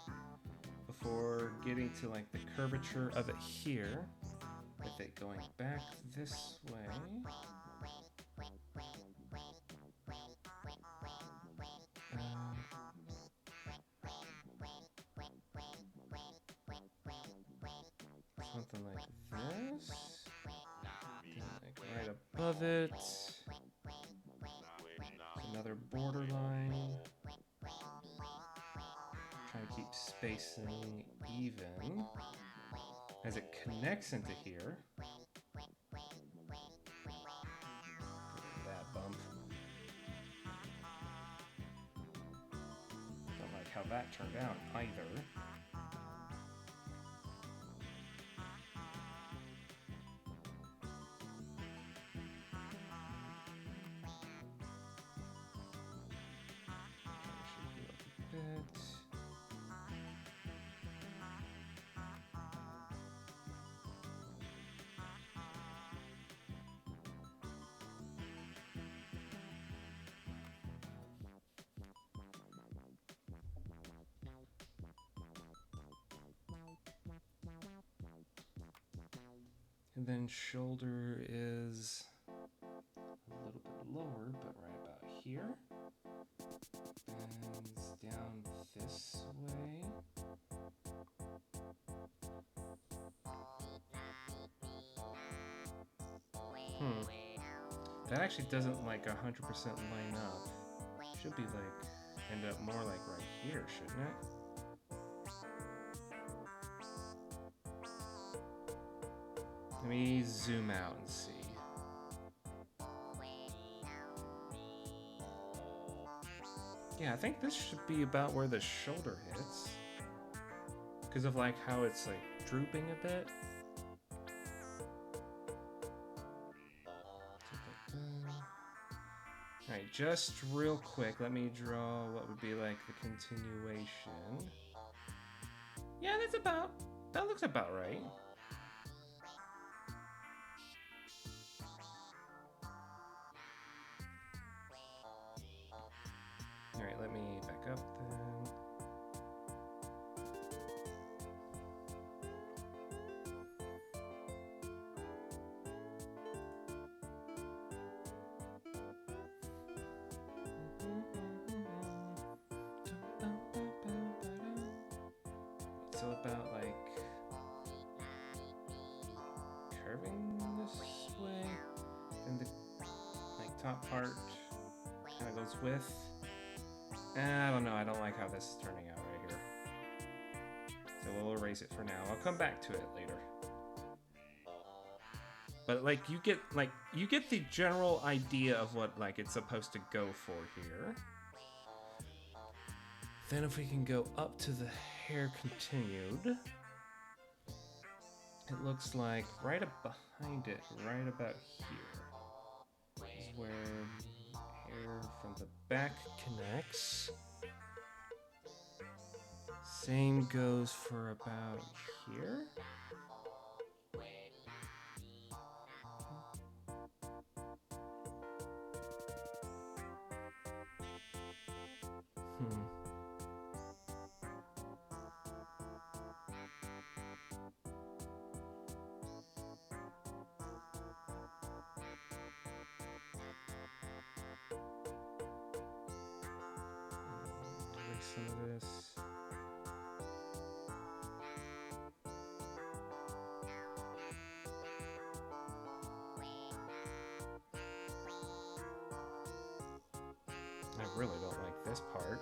Speaker 1: before getting to like the curvature of it here, with it going back this way. Something like this. Then like right above it. Another borderline. Trying to keep spacing even as it connects into here. That bump. Don't like how that turned out either. And then shoulder is a little bit lower, but right about here. Bends down this way. That actually doesn't like 100% line up. Should be like, end up more like right here, shouldn't it? Let me zoom out and see. Yeah, I think this should be about where the shoulder hits. Because of like how it's like drooping a bit. Alright, just real quick, let me draw what would be like the continuation. Yeah, that looks about right. Alright, let me back up then. still about like curving this way, and the like top part kind of goes with. I don't know. I don't like how this is turning out right here. So we'll erase it for now. I'll come back to it later. But like you get the general idea of what like it's supposed to go for here. Then if we can go up to the hair continued, it looks like right up behind it, right about here, is where hair from the back connects. Same goes for about here. Some of this. I really don't like this part.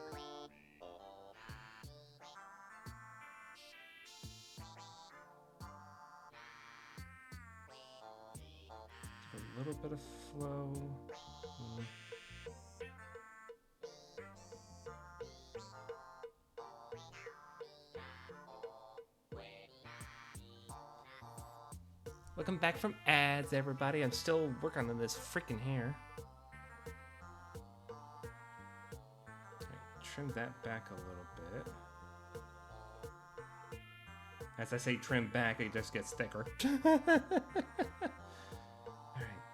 Speaker 1: A little bit of flow. Welcome back from ads, everybody. I'm still working on this freaking hair. Right, trim that back a little bit. As I say trim back, it just gets thicker. Alright,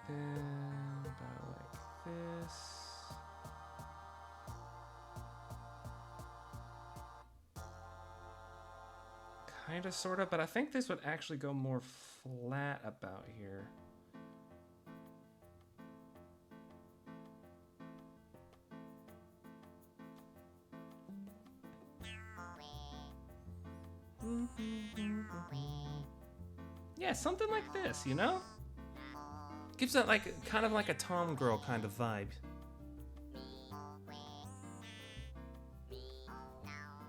Speaker 1: then about like this. Kinda, sorta, but I think this would actually go more flat about here. Yeah, something like this, you know? Gives it like kind of like a Tom Girl kind of vibe.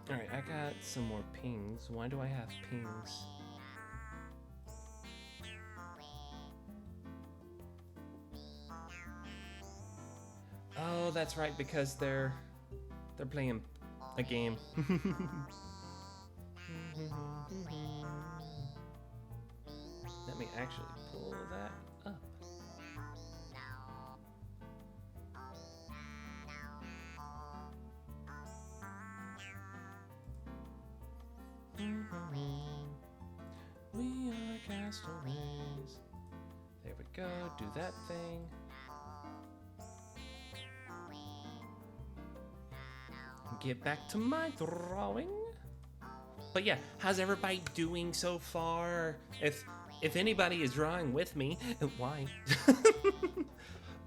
Speaker 1: Alright, I got some more pings. Why do I have pings? Oh, that's right, because they're playing a game. Let me actually pull that up. We are castaways. There we go, do that thing. Get back to my drawing. But yeah, how's everybody doing so far? If anybody is drawing with me, why?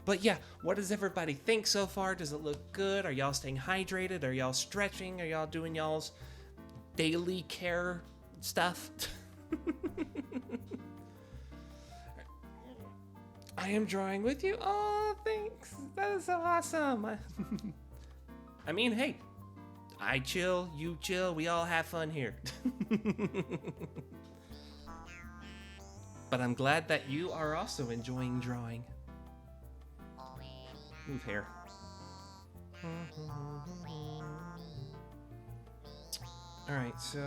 Speaker 1: But yeah, what does everybody think so far? Does it look good? Are y'all staying hydrated? Are y'all stretching? Are y'all doing y'all's daily care stuff? I am drawing with you. Oh, thanks. That is so awesome. I mean, hey, I chill, you chill, we all have fun here. But I'm glad that you are also enjoying drawing. Move hair. Alright, so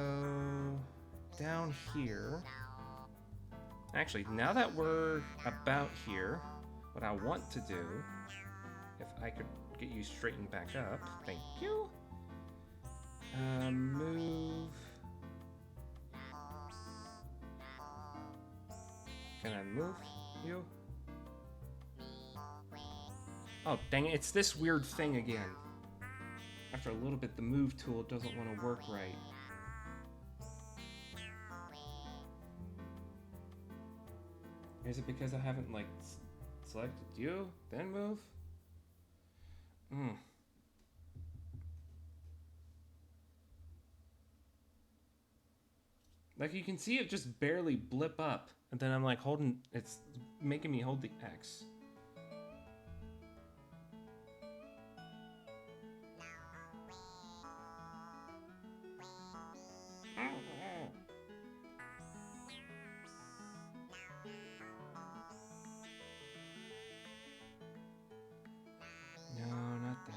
Speaker 1: down here. Actually, now that we're about here, what I want to do, if I could get you straightened back up, thank you. Move. Can I move you? Oh, dang it, it's this weird thing again. After a little bit, the move tool doesn't want to work right. Is it because I haven't, like, selected you, then move? Like you can see it just barely blip up. And then I'm like holding, it's making me hold the X. No, not that.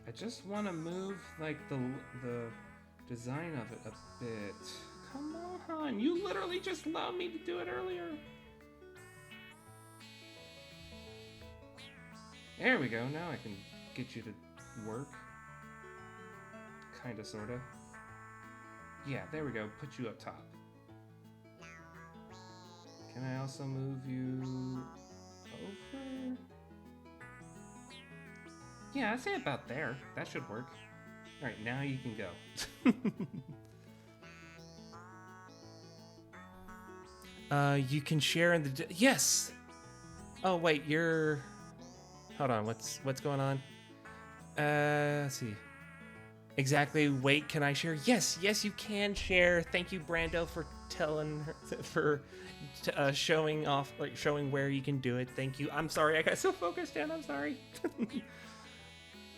Speaker 1: I just want to move like the design of it a bit. Come on, you literally just allowed me to do it earlier. There we go. Now I can get you to work. Kinda, sorta. Yeah, there we go. Put you up top. Can I also move you over? Yeah, I'd say about there. That should work. Alright, now you can go. You can share in the... Yes! Oh, wait, you're... Hold on, what's going on? Let's see. Exactly, wait, can I share? Yes, you can share. Thank you, Brando, for telling her, for showing off, like, showing where you can do it. Thank you. I'm sorry, I got so focused in, I'm sorry.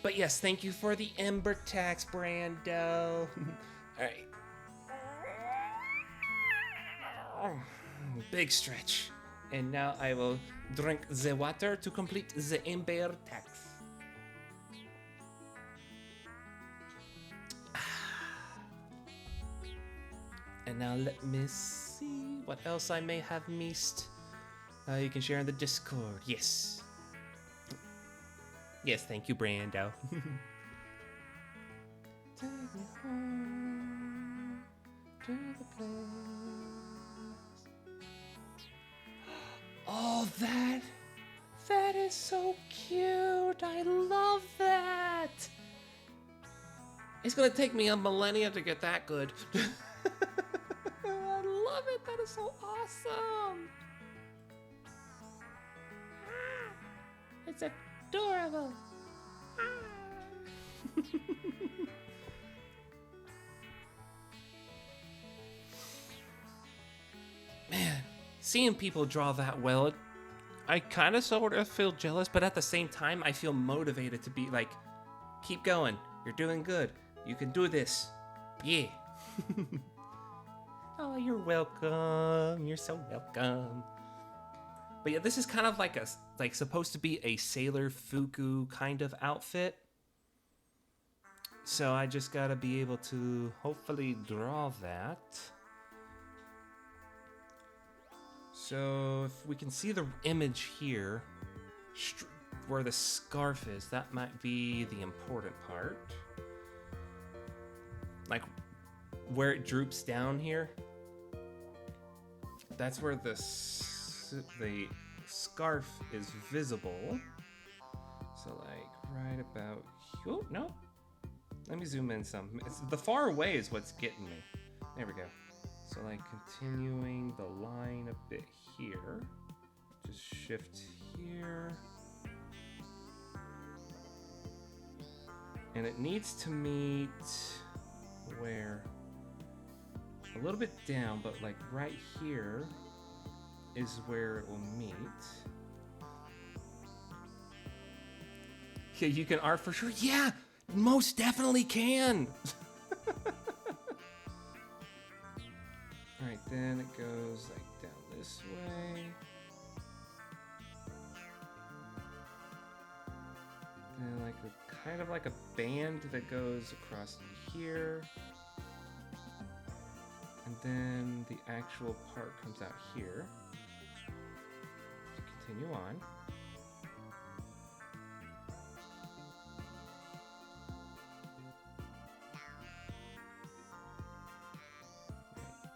Speaker 1: But yes, thank you for the Ember Tax, Brando. Alright. Big stretch. And now I will drink the water to complete the Ember Tax. And now let me see what else I may have missed. You can share in the Discord. Yes. Yes, thank you, Brando. Take me home to the place. Oh, that is so cute. I love that. It's gonna take me a millennia to get that good. I love it. That is so awesome. It's adorable. Man, seeing people draw that well, I kind of sort of feel jealous, but at the same time, I feel motivated to be like, keep going. You're doing good. You can do this. Yeah. Oh, you're welcome. You're so welcome. But yeah, this is kind of like supposed to be a Sailor Fuku kind of outfit. So I just gotta be able to hopefully draw that. So if we can see the image here, where the scarf is, that might be the important part. Like where it droops down here. That's where the scarf is visible. So like right about here. Oh, no. Let me zoom in some. The far away is what's getting me. There we go. So like continuing the line a bit here. Just shift here. And it needs to meet where? A little bit down, but like right here is where it will meet. Yeah, you can art for sure. Yeah, most definitely can. All right, then it goes like down this way. And like kind of like a band that goes across here. And then the actual part comes out here. Continue on.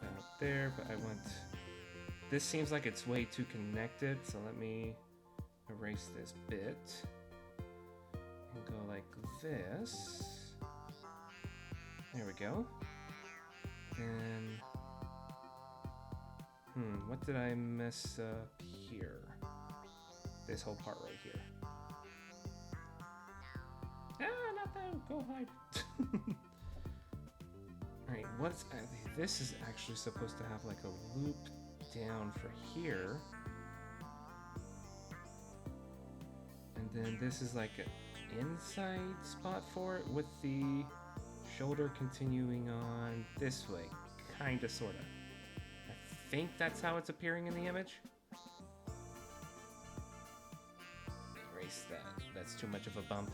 Speaker 1: About there, but I want... This seems like it's way too connected, so let me erase this bit. And go like this. There we go. Then, what did I mess up here? This whole part right here. Ah, not that. Go hide. Alright, what's... this is actually supposed to have like a loop down for here. And then this is like an inside spot for it with the shoulder continuing on this way. Kinda, sorta. I think that's how it's appearing in the image. Erase that. That's too much of a bump.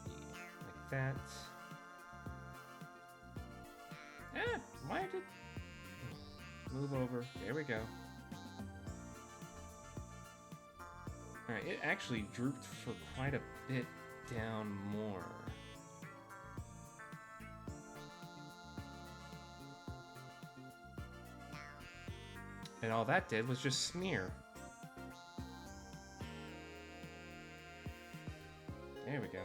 Speaker 1: Like that. Ah! Why did... Move over. There we go. Alright, it actually drooped for quite a bit down more. And all that did was just smear. There we go.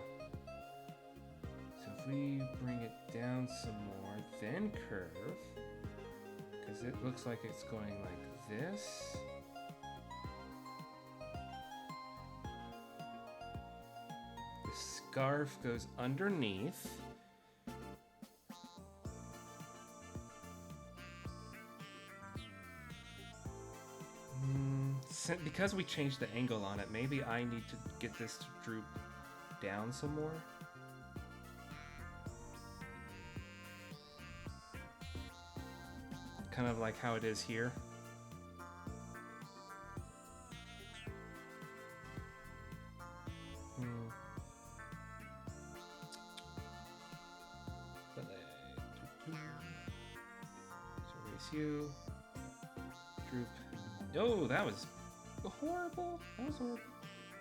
Speaker 1: So if we bring it down some more, then curve, because it looks like it's going like this. The scarf goes underneath. Because we changed the angle on it, maybe I need to get this to droop down some more. Kind of like how it is here. So erase you. Droop. Oh, that was horrible. That was horrible.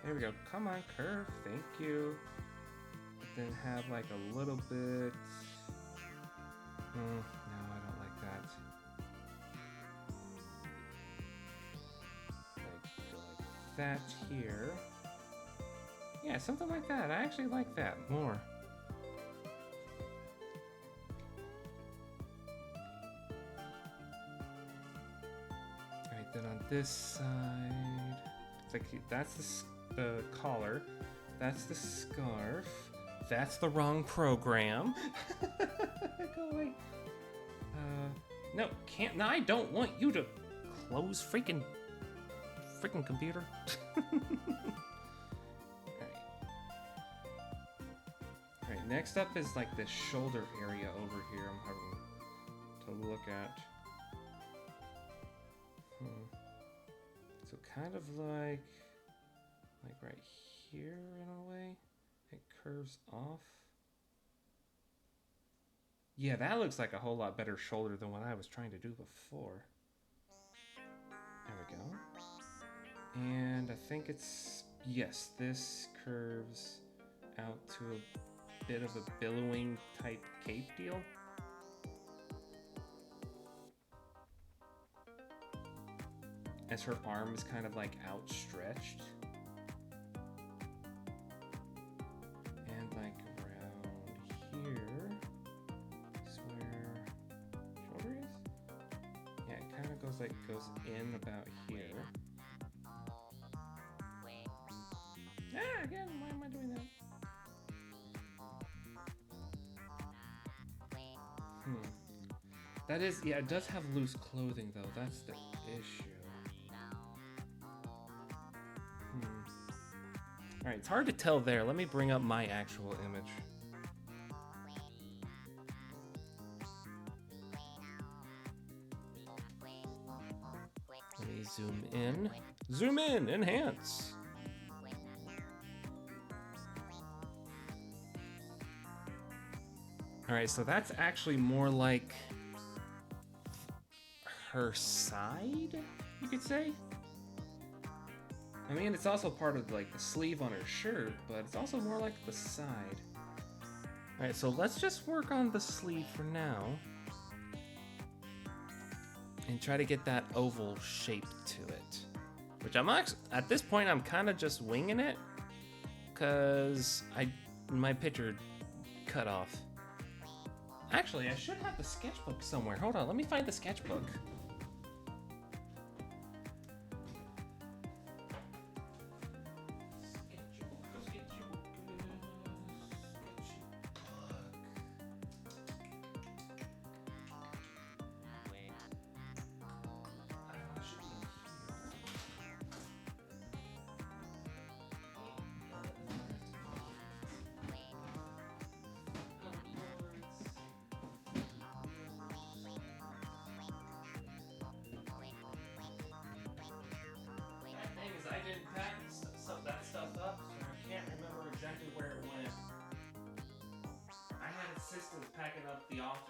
Speaker 1: There we go. Come on, curve. Thank you. But then have like a little bit. No, I don't like that. Like go like that here. Yeah, something like that. I actually like that more. Then on this side, it's like that's the collar, that's the scarf, that's the wrong program. Go away. No, can't. No, I don't want you to close freaking computer. All right, next up is like this shoulder area over here. I'm having to look at. So kind of like right here in a way, it curves off. Yeah, that looks like a whole lot better shoulder than what I was trying to do before. There we go. And I think it's, yes, this curves out to a bit of a billowing type cape deal. As her arm is kind of like outstretched. And like around here is where shoulder is? Yeah, it kind of goes in about here. Ah, again, why am I doing that? That is, yeah, it does have loose clothing though, that's the issue. Alright, it's hard to tell there. Let me bring up my actual image. Let me zoom in. Zoom in! Enhance! Alright, so that's actually more like her side, you could say? I mean, it's also part of like the sleeve on her shirt, but it's also more like the side. Alright, so let's just work on the sleeve for now. And try to get that oval shape to it. Which I'm actually, at this point, I'm kind of just winging it. Because my picture cut off. Actually, I should have the sketchbook somewhere. Hold on, let me find the sketchbook.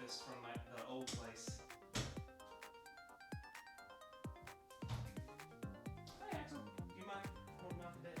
Speaker 1: office from the old place. Hi, Axel. Do you mind holding off a bit?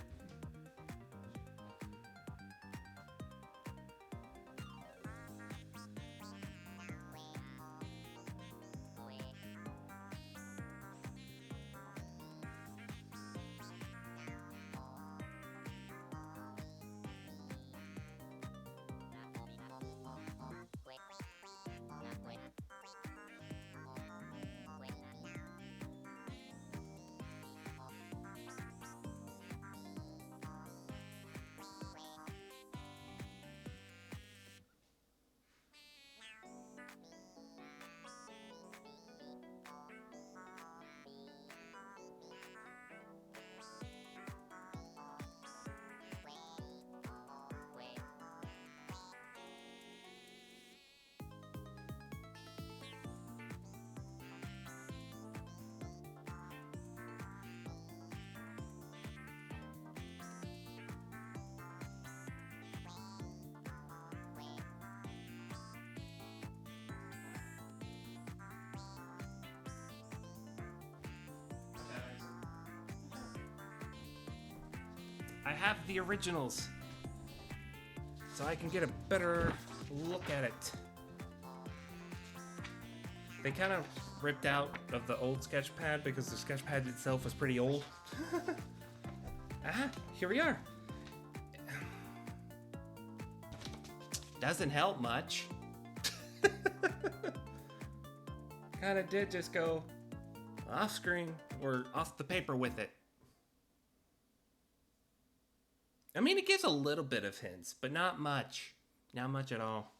Speaker 1: I have the originals, so I can get a better look at it. They kind of ripped out of the old Sketchpad because the Sketchpad itself was pretty old. Here we are. Doesn't help much. Kind of did just go off screen or off the paper with it. I mean, it gives a little bit of hints, but not much. Not much at all.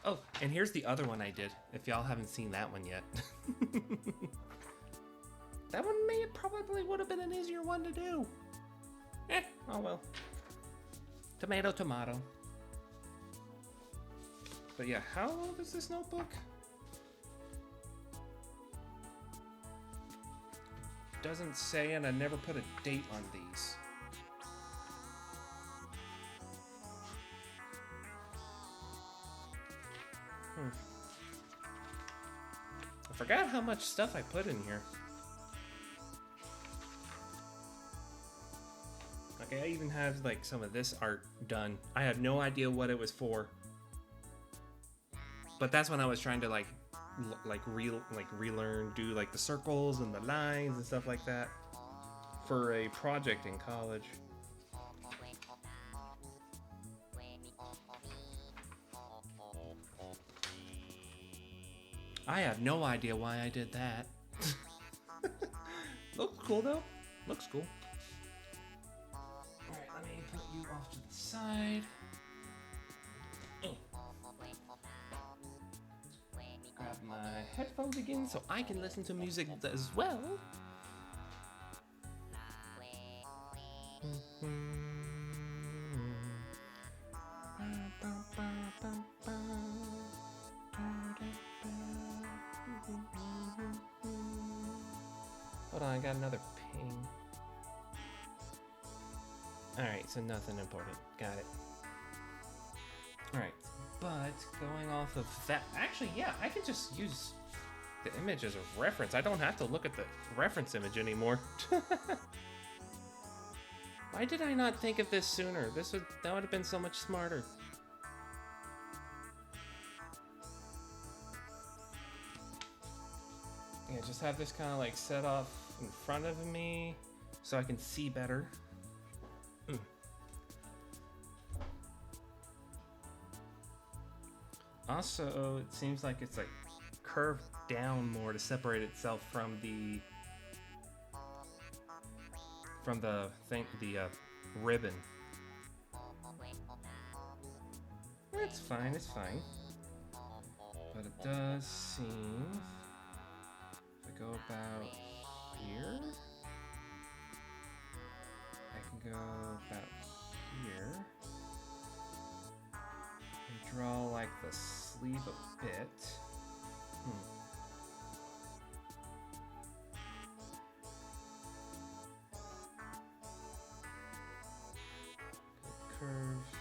Speaker 1: Oh, and here's the other one I did, if y'all haven't seen that one yet. That one probably would have been an easier one to do. Oh well. Tomato, tomato. But yeah, how old is this notebook? Doesn't say, and I never put a date on these. I forgot how much stuff I put in here. Okay, I even have like some of this art done. I had no idea what it was for. But that's when I was trying to relearn, do like the circles and the lines and stuff like that for a project in college. I have no idea why I did that. Looks cool though. Looks cool. Alright, let me put you off to the side. Grab my headphones again so I can listen to music as well. Hold on, I got another ping. Alright, so nothing important. Got it. Alright, but going off of that... Actually, yeah, I can just use the image as a reference. I don't have to look at the reference image anymore. Why did I not think of this sooner? That would have been so much smarter. Yeah, just have this kind of like set off in front of me so I can see better. Also, it seems like it's like curved down more to separate itself from the ribbon. It's fine, it's fine. But it does seem, if I go about here, I can go about here and draw like the sleeve a bit. Curves.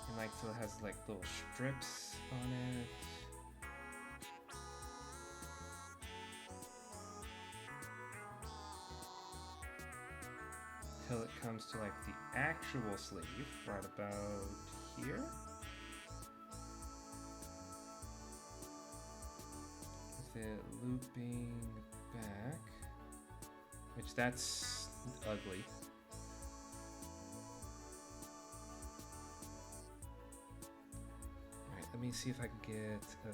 Speaker 1: And like, so it has like little strips on it. Till it comes to like the actual sleeve, right about here. With it looping back, which that's ugly. Alright, let me see if I can get a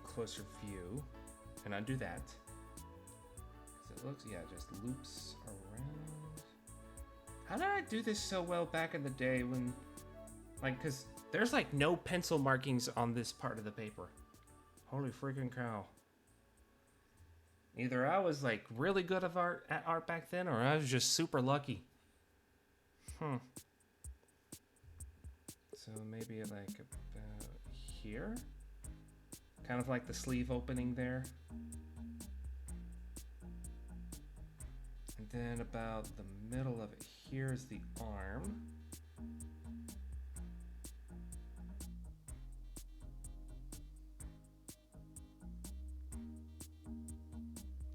Speaker 1: closer view and undo that. 'Cause it looks, yeah, it just loops around. How did I do this so well back in the day when, like, cause there's like no pencil markings on this part of the paper. Holy freaking cow. Either I was like really good at art back then, or I was just super lucky. So maybe like about here? Kind of like the sleeve opening there. And then about the middle of it, here's the arm.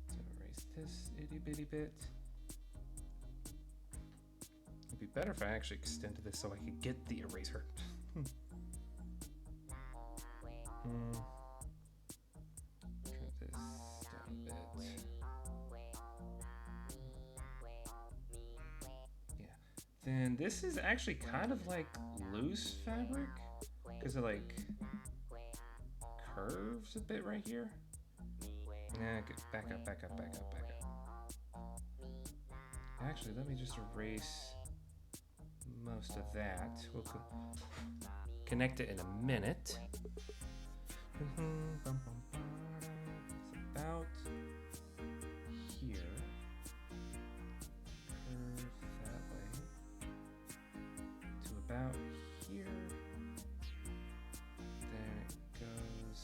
Speaker 1: So erase this itty bitty bit. It'd be better if I actually extended this so I could get the eraser. Trim this down a bit. Then this is actually kind of like loose fabric because it like curves a bit right here. Nah, back up. Actually, let me just erase most of that. We'll connect it in a minute. It's about here. About here, then it goes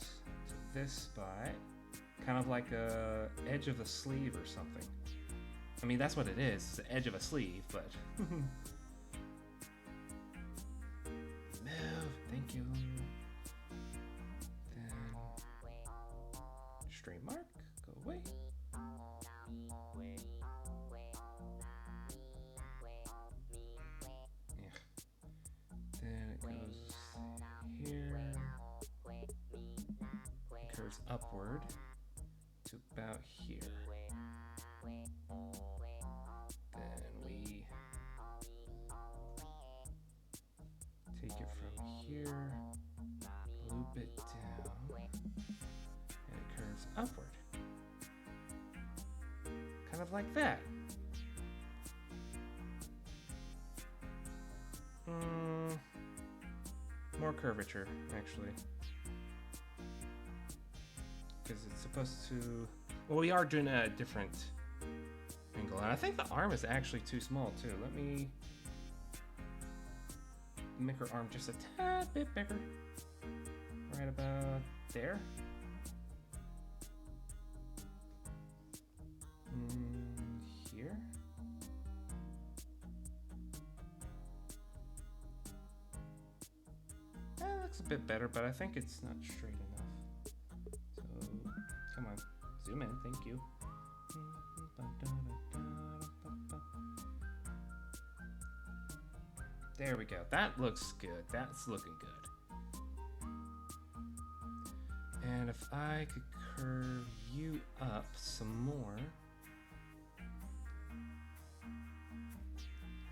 Speaker 1: to this spot, kind of like a edge of the sleeve or something. I mean, that's what it is, it's the edge of a sleeve, but move, thank you. Then stray mark, go away. Upward to about here. Then we take it from here, loop it down, and it curves upward. Kind of like that. More curvature, actually. Because it's supposed to... Well, we are doing a different angle. And I think the arm is actually too small, too. Let me make her arm just a tad bit bigger. Right about there. Here. That looks a bit better, but I think it's not straight enough. Come on, zoom in, thank you. There we go, that looks good, that's looking good. And if I could curve you up some more,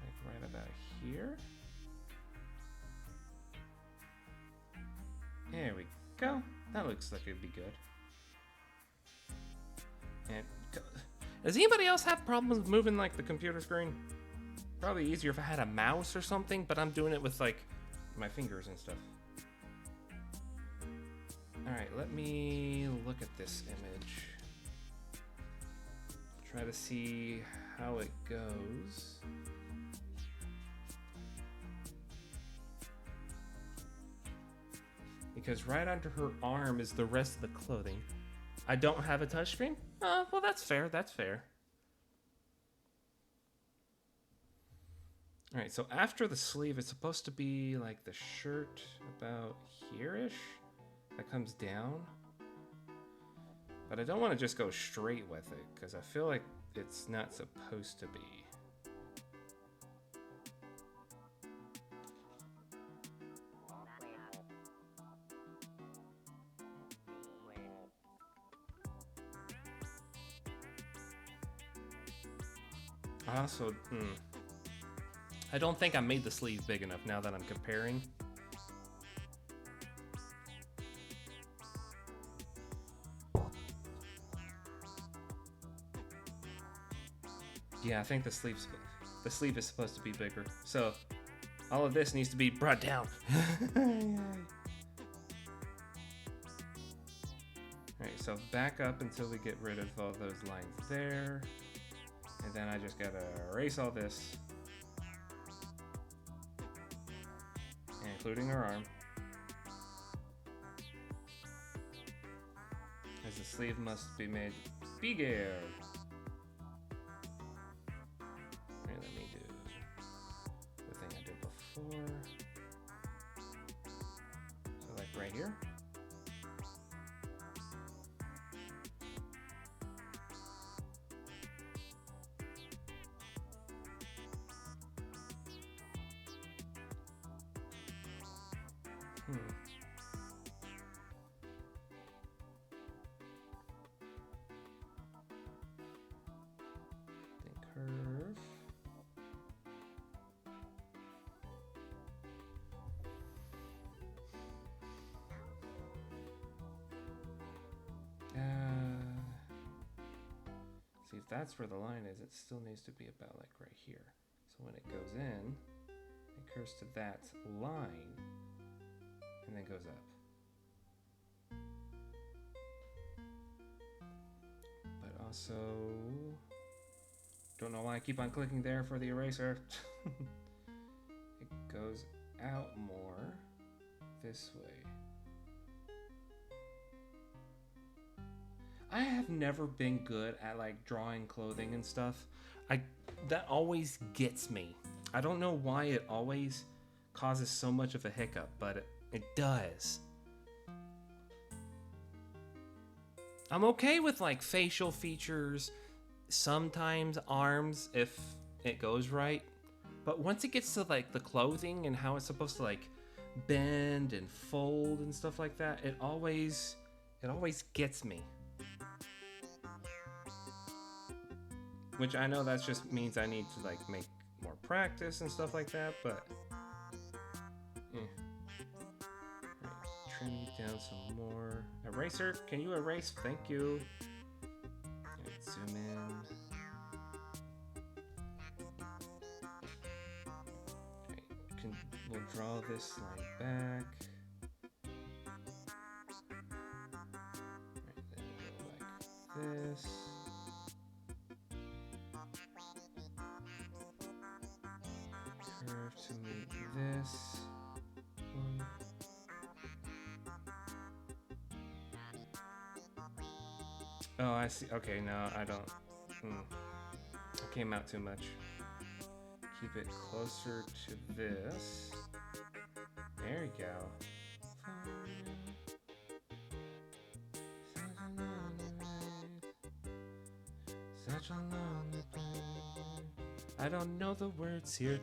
Speaker 1: like right about here. There we go, that looks like it'd be good. And does anybody else have problems moving like the computer screen? Probably easier if I had a mouse or something, but I'm doing it with like my fingers and stuff. Alright, let me look at this image. Try to see how it goes. Because right under her arm is the rest of the clothing. I don't have a touchscreen? Well, that's fair, that's fair. Alright, so after the sleeve, it's supposed to be like the shirt about here-ish. that comes down. But I don't want to just go straight with it, because I feel like it's not supposed to be. I also, I don't think I made the sleeve big enough now that I'm comparing. Yeah, I think the sleeve is supposed to be bigger. So all of this needs to be brought down. Alright, so back up until we get rid of all those lines there. And then I just gotta erase all this, including her arm, as the sleeve must be made bigger. Let me do the thing I did before. So like right here. Then curve. See, if that's where the line is, it still needs to be about like right here. So when it goes in, it curves to that line and then goes up. But also, don't know why I keep on clicking there for the eraser. It goes out more this way. I have never been good at like drawing clothing and stuff. That always gets me. I don't know why it always causes so much of a hiccup, but it does. I'm okay with like facial features, sometimes arms if it goes right, but once it gets to like the clothing and how it's supposed to like bend and fold and stuff like that, it always gets me. Which I know that just means I need to like make more practice and stuff like that, but right, trim down some more. Eraser, can you erase? Thank you. Right, zoom in. Okay, we'll draw this line back. Right, then we'll go like this. Curve to meet this one. Oh, I see. Okay, no, I don't. It came out too much. Keep it closer to this. There you go. Such a lonely place. I don't know the words here.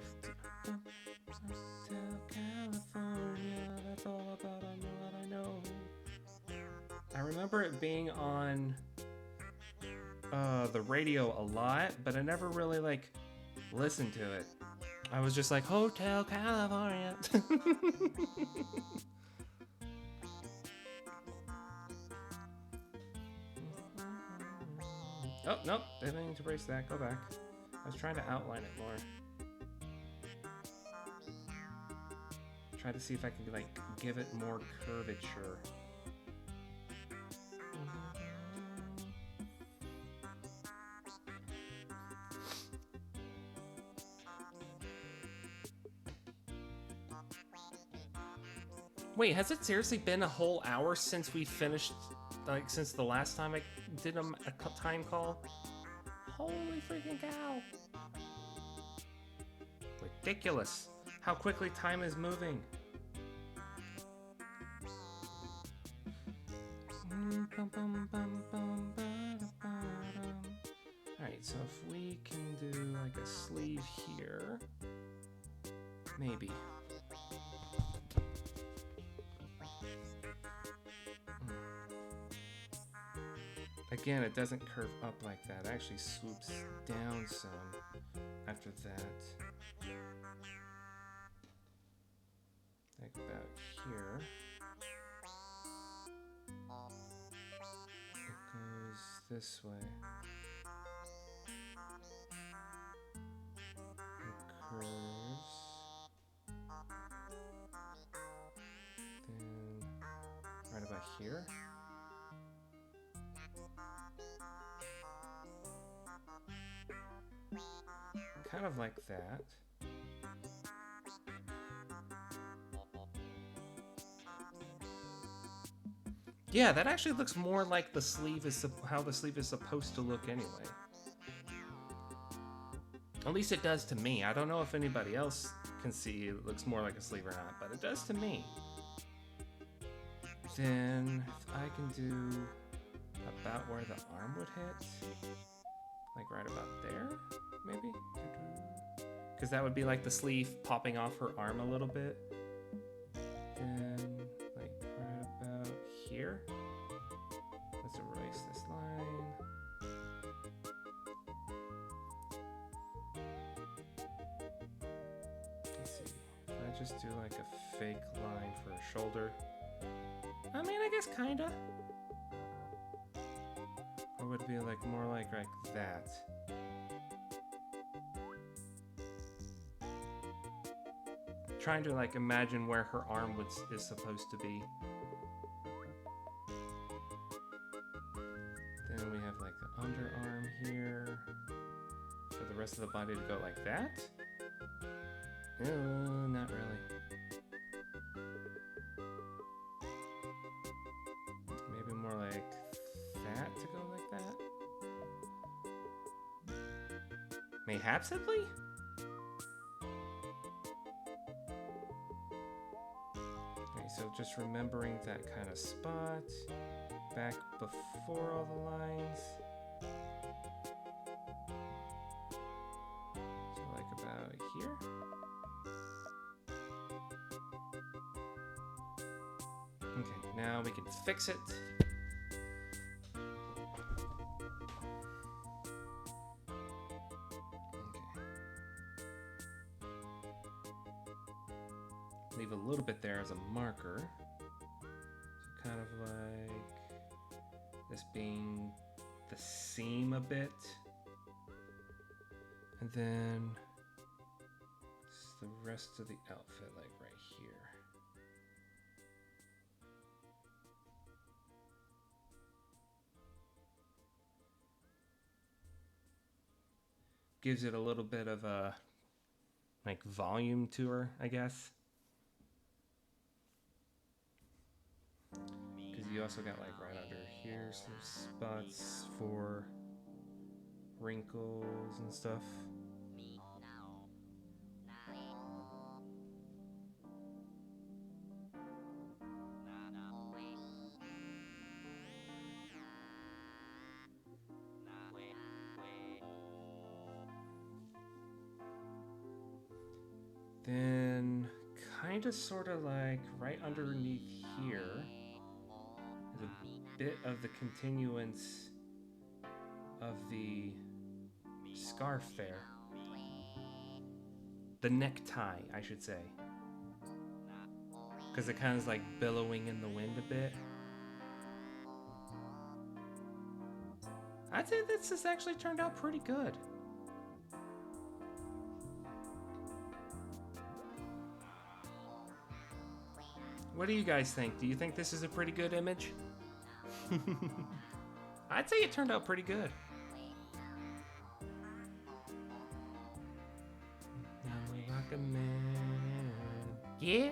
Speaker 1: California, that's all about what I know. I remember it being on the radio a lot, but I never really like listened to it. I was just like, Hotel California. Oh, nope, didn't need to erase that, go back. I was trying to outline it more. Try to see if I can like give it more curvature. Wait, has it seriously been a whole hour since we finished, like since the last time I did a time call? Holy freaking cow. Ridiculous. How quickly time is moving. Alright, so if we can do like a sleeve here, maybe. Again, it doesn't curve up like that. It actually swoops down some after that. Like about here. It goes this way. It curves. Then right about here. Kind of like that. Yeah, that actually looks more like the sleeve is how the sleeve is supposed to look anyway. At least it does to me. I don't know if anybody else can see it looks more like a sleeve or not, but it does to me. Then if I can do about where the arm would hit, like right about there, maybe? Because that would be like the sleeve popping off her arm a little bit. Then like right about here. Let's erase this line. Let's see. If I just do like a fake line for a shoulder. I mean, I guess kinda. Or would it be like more like that? Trying to like imagine where her arm is supposed to be. Then we have like the underarm here. For the rest of the body to go like that? Not really. Maybe more like that to go like that? Mayhapsedly? Okay, so just remembering that kind of spot. Back before all the lines. So like about here. Okay, now we can fix it. Leave a little bit there as a marker. So kind of like this being the seam a bit. And then the rest of the outfit like right here. Gives it a little bit of a like volume to her, I guess. Because you also got like right under here some spots for wrinkles and stuff. Then kind of sort of like right underneath here is a bit of the continuance of the scarf there. The necktie, I should say. Because it kind of is like billowing in the wind a bit. I'd say this has actually turned out pretty good. What do you guys think? Do you think this is a pretty good image? I'd say it turned out pretty good. Yeah? Yeah.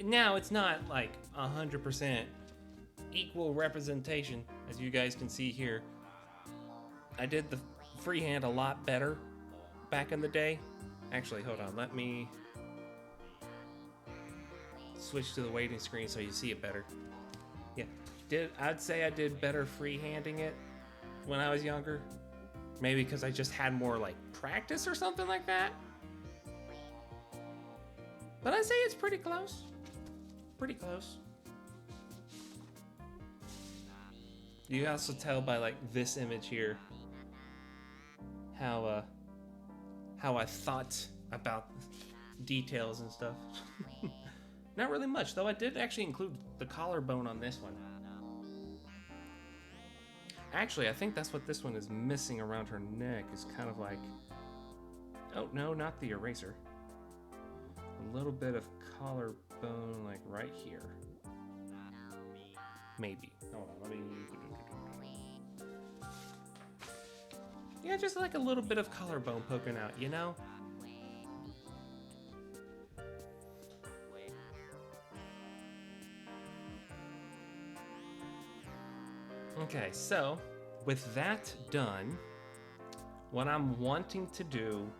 Speaker 1: Now, it's not like 100% equal representation, as you guys can see here. I did the freehand a lot better back in the day. Actually, hold on, let me switch to the waiting screen so you see it better. Yeah, I'd say I did better freehanding it when I was younger. Maybe because I just had more like practice or something like that. But I'd say it's pretty close. Pretty close. You can also tell by like this image here how I thought about details and stuff. Not really much, though I did actually include the collarbone on this one. Actually, I think that's what this one is missing around her neck, is kind of like... Oh, no, not the eraser. A little bit of collarbone, like right here. Maybe. Hold on, let me... Yeah, just like a little bit of collarbone poking out, you know? Okay, so with that done, what I'm wanting to do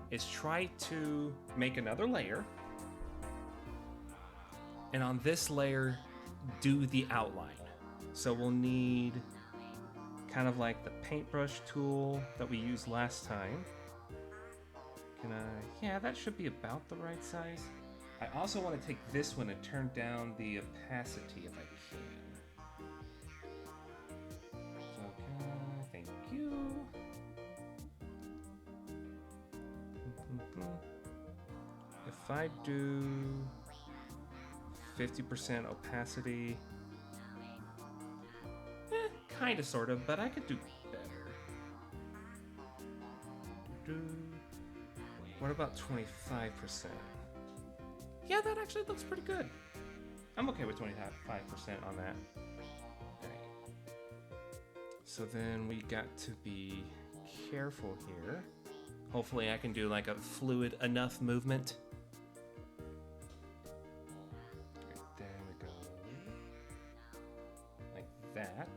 Speaker 1: is try to make another layer, and on this layer do the outline. So we'll need kind of like the paintbrush tool that we used last time. Yeah, that should be about the right size. I also want to take this one and turn down the opacity if I can. Thank you. If I do 50% opacity, kind of, sort of, but I could do better. What about 25%? Yeah, that actually looks pretty good. I'm okay with 25% on that. So then we got to be careful here. Hopefully I can do like a fluid enough movement. Right, there we go. Like that.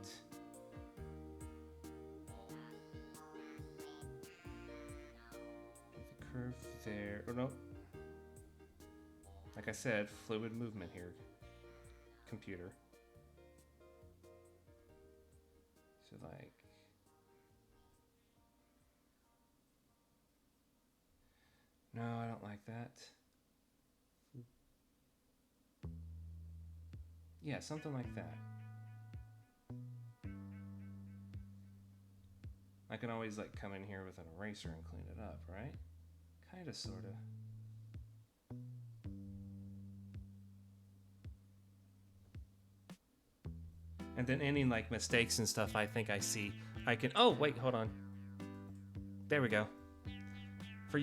Speaker 1: Do the curve there. Oh no. Like I said, fluid movement here. Computer. So like, no, I don't like that. Yeah, something like that. I can always like come in here with an eraser and clean it up, right? Kinda, sorta. And then any like mistakes and stuff I think I see, I can, oh wait, hold on. There we go. For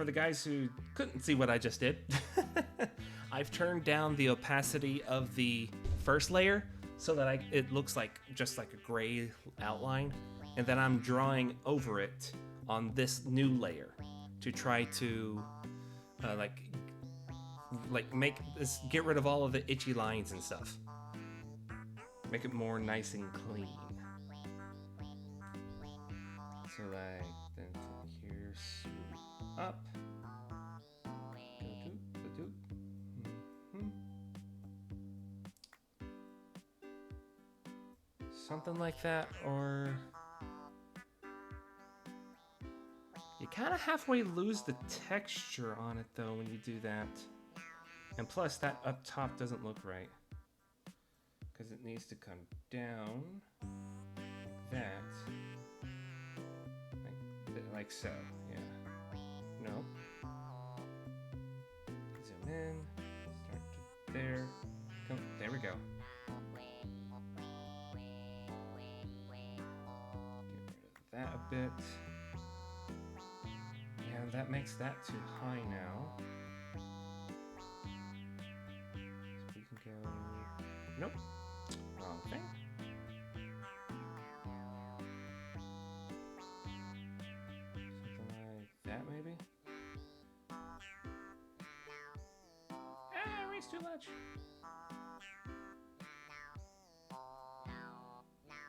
Speaker 1: the guys who couldn't see what I just did, I've turned down the opacity of the first layer so that it looks like just like a gray outline, and then I'm drawing over it on this new layer to try to like make this, get rid of all of the itchy lines and stuff. Make it more nice and clean. So like, then from here, swoop up. Something like that, or... You kind of halfway lose the texture on it though when you do that. And plus that up top doesn't look right, because it needs to come down like that, like so, yeah. No. Zoom in, start to there, come, there we go. Get rid of that a bit. Yeah, that makes that too high now. So we can go, nope. Wrong thing. Something like that, maybe? Ah, erase too much.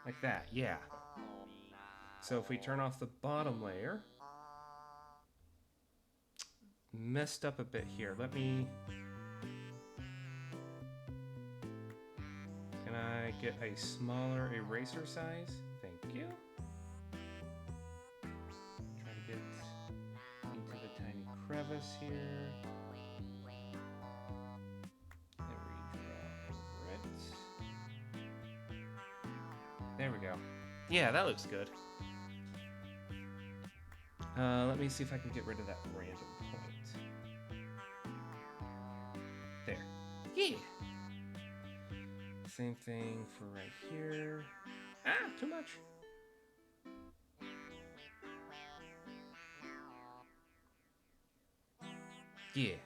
Speaker 1: Like that, yeah. So if we turn off the bottom layer, messed up a bit here. Let me get a smaller eraser size? Thank you. Try to get into the tiny crevice here. And redraw over it. There we go. Yeah, that looks good. Let me see if I can get rid of that random point. There. Yeah. Same thing for right here. Ah, too much. Yeah.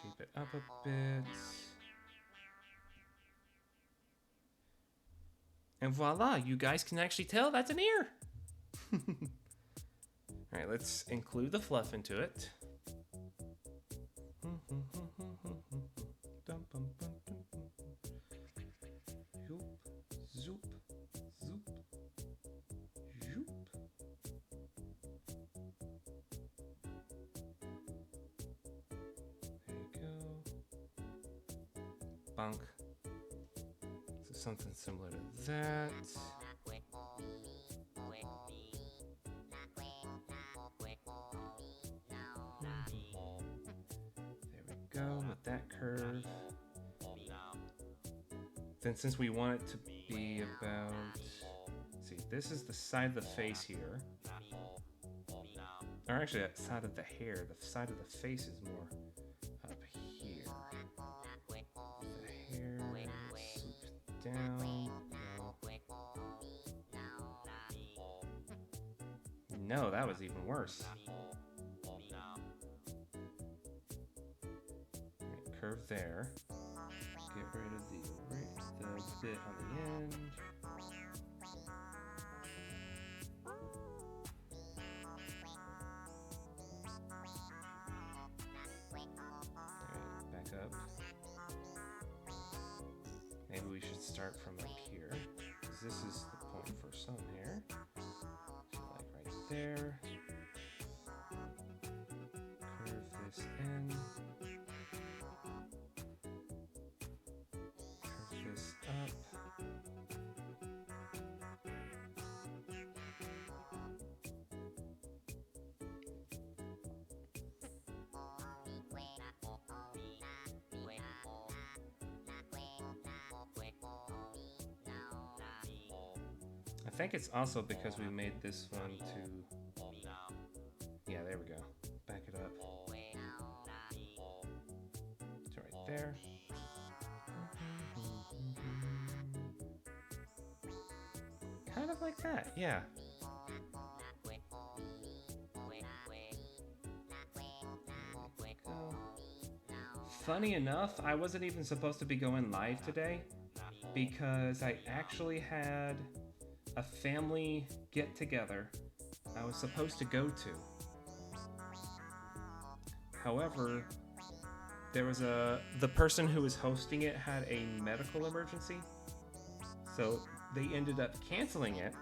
Speaker 1: Shape it up a bit. And voila, you guys can actually tell that's an ear. Alright, let's include the fluff into it. Zoop, zoop, zoop, zoop. There you go. Bunk. So something similar to that. With that curve. Then since we want it to be about, let's see, this is the side of the face here. Or actually that side of the hair. The side of the face is more up here. The hair swoops down. No, that was even worse. Curve there. Get rid of the bit on the end. Alright, back up. Maybe we should start from up here, because this is the point for some hair. So like right there. Curve this in. Up. I think it's also because we made this one to, yeah, there we go. Back it up. So right there. Kind of like that, yeah. Funny enough, I wasn't even supposed to be going live today because I actually had a family get-together I was supposed to go to. However, there was the person who was hosting it had a medical emergency, so they ended up canceling it,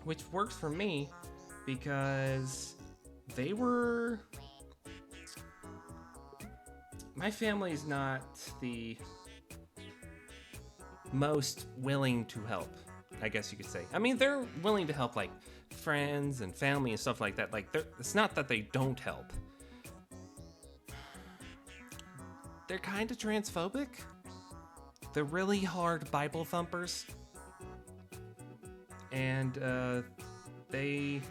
Speaker 1: which worked for me because my family's not the most willing to help, I guess you could say. I mean, they're willing to help like friends and family and stuff like that. Like, it's not that they don't help. They're kind of transphobic. They're really hard Bible thumpers. And they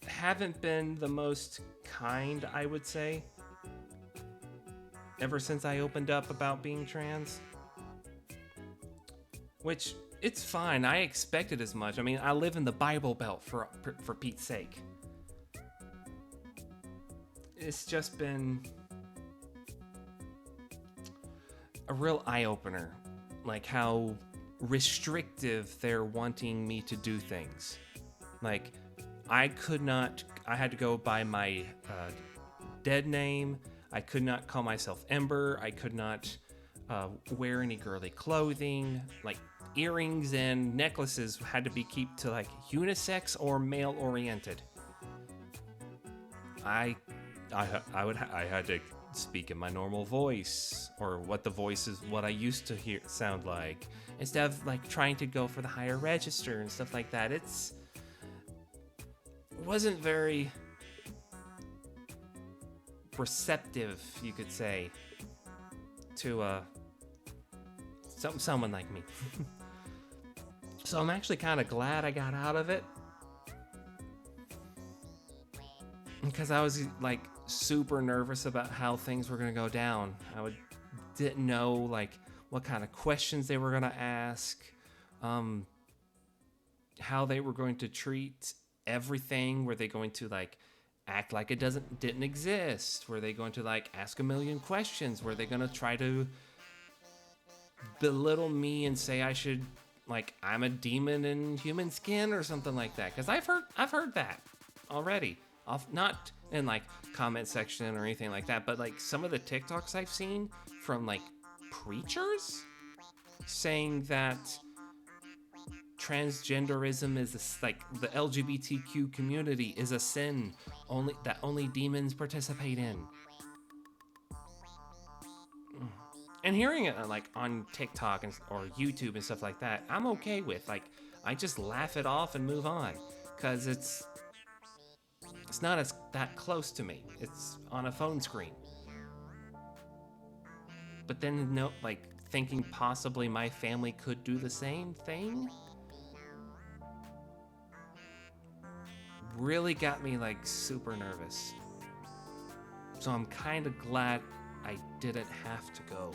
Speaker 1: haven't been the most kind, I would say, ever since I opened up about being trans. Which, it's fine. I expected as much. I mean, I live in the Bible Belt, for Pete's sake. It's just been a real eye-opener, like how restrictive they're wanting me to do things. Like, I had to go by my dead name. I could not call myself Ember. I could not wear any girly clothing. Like, earrings and necklaces had to be kept to like unisex or male oriented. I had to speak in my normal voice, or what the voice is, what I used to hear sound like, instead of like trying to go for the higher register and stuff like that. It wasn't very receptive, you could say, to someone like me. So I'm actually kind of glad I got out of it, because I was like super nervous about how things were going to go down. Didn't know like what kind of questions they were going to ask, how they were going to treat everything. Were they going to like act like it didn't exist? Were they going to like ask a million questions? Were they going to try to belittle me and say I should, like, I'm a demon in human skin or something like that? Because I've heard that already. Not in like comment section or anything like that, but like some of the TikToks I've seen from like preachers saying that transgenderism is like the LGBTQ community is a sin only demons participate in. And hearing it like on TikTok or YouTube and stuff like that, I'm okay with. Like, I just laugh it off and move on, because it's not that close to me. It's on a phone screen. But then, no, like, thinking possibly my family could do the same thing really got me like super nervous. So I'm kind of glad I didn't have to go.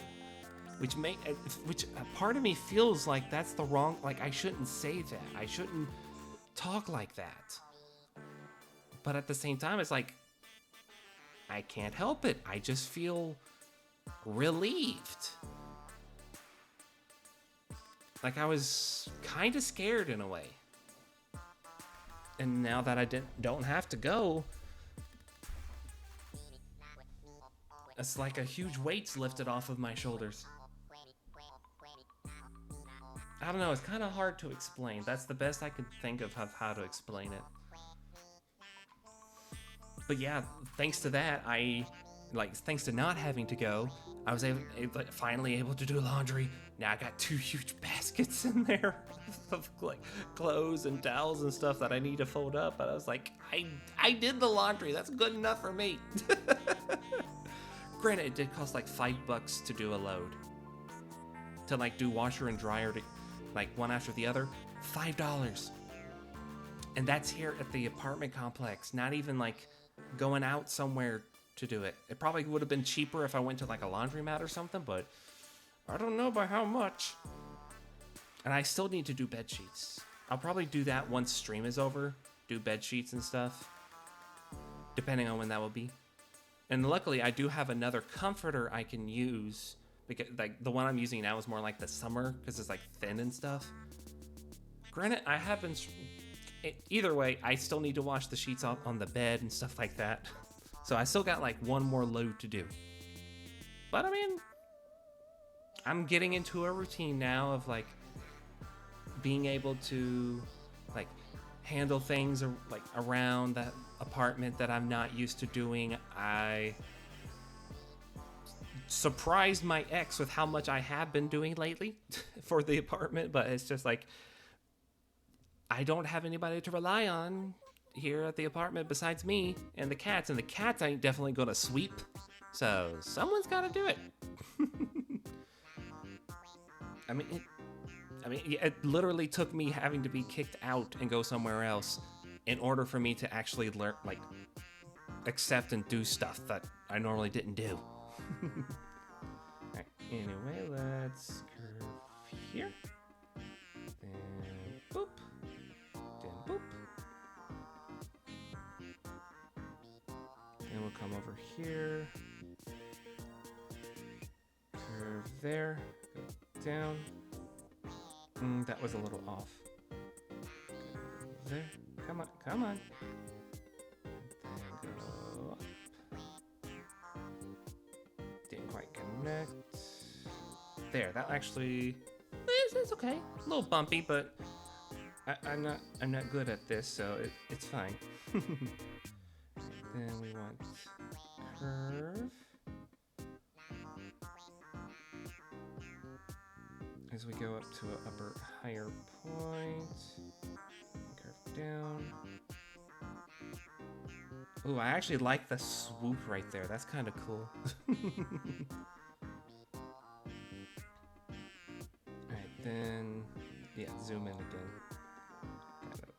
Speaker 1: Which a part of me feels like that's the wrong, like I shouldn't say that. I shouldn't talk like that. But at the same time, it's like, I can't help it. I just feel relieved. Like I was kind of scared in a way. And now that I don't have to go, it's like a huge weight's lifted off of my shoulders. I don't know, it's kind of hard to explain. That's the best I could think of how to explain it. But yeah, thanks to that, thanks to not having to go, I was finally able to do laundry. Now I got 2 huge baskets in there of like clothes and towels and stuff that I need to fold up. But I was like, I did the laundry. That's good enough for me. Granted, it did cost like $5 to do a load. To like do washer and dryer, like one after the other, $5. And that's here at the apartment complex. Not even like going out somewhere to do it. It probably would have been cheaper if I went to like a laundromat or something, but I don't know by how much. And I still need to do bed sheets. I'll probably do that once stream is over. Do bed sheets and stuff, depending on when that will be. And luckily, I do have another comforter I can use, because like the one I'm using now is more like the summer, because it's like thin and stuff. Granted, I have been. Either way, I still need to wash the sheets on the bed and stuff like that. So I still got like one more load to do. But I mean, I'm getting into a routine now of like being able to like handle things like around that apartment that I'm not used to doing. I surprised my ex with how much I have been doing lately for the apartment, but it's just like I don't have anybody to rely on here at the apartment besides me and the cats ain't definitely gonna sweep, so someone's gotta do it. I mean, it literally took me having to be kicked out and go somewhere else in order for me to actually learn, like, accept and do stuff that I normally didn't do. Alright, anyway, let's curve here. Then boop. Then boop. And we'll come over here. Curve there. Go down. That was a little off. There. Come on, come on. Then go up. Didn't quite connect. There, that actually it's okay. A little bumpy, but I'm not good at this, so it's fine. Then we want curve. as we go up to an higher point. Curve down. Ooh, I actually like the swoop right there. That's kind of cool. Alright, then, yeah, zoom in again. Got a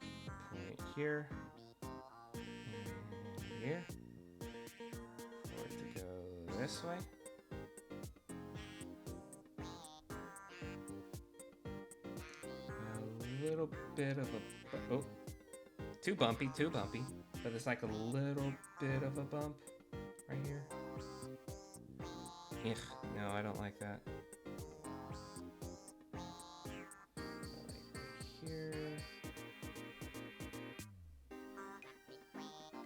Speaker 1: point here. And here. For it to go this way. A little bit of a... Oh, too bumpy, but it's like a little bit of a bump right here. Ugh, no, I don't like that. Right here.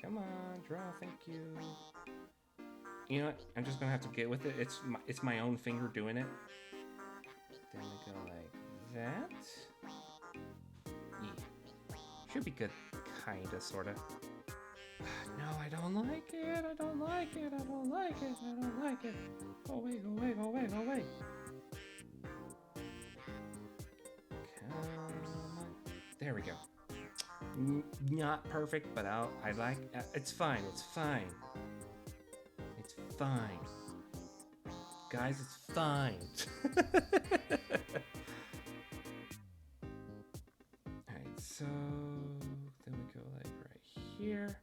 Speaker 1: Come on, draw, thank you. You know what? I'm just gonna have to get with it. It's my own finger doing it. Then we go like that. Yeah. Should be good, kinda, sorta. No, I don't like it. I don't like it. I don't like it. I don't like it. Go away, go away, go away, go away. Come on. There we go. Not perfect, but I like it's fine. It's fine. It's fine. Guys, it's fine. Alright, so then we go like right here.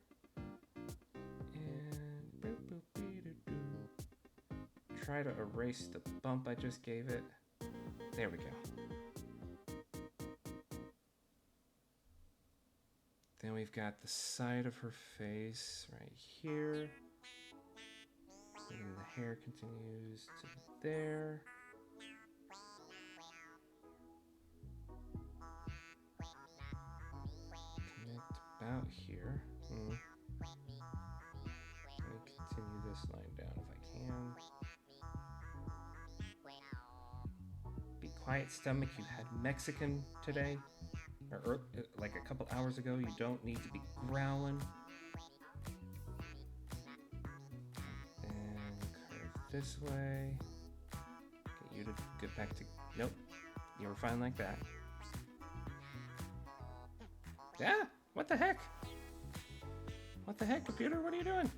Speaker 1: Try to erase the bump I just gave it. There we go. Then we've got the side of her face right here. And the hair continues to there. Connect about here. Let me continue this line down if I can. Be quiet, stomach. You had Mexican today, or like a couple hours ago. You don't need to be growling. And curve this way. Get you to get back to. Nope, you were fine like that. Yeah. What the heck? What the heck, computer? What are you doing?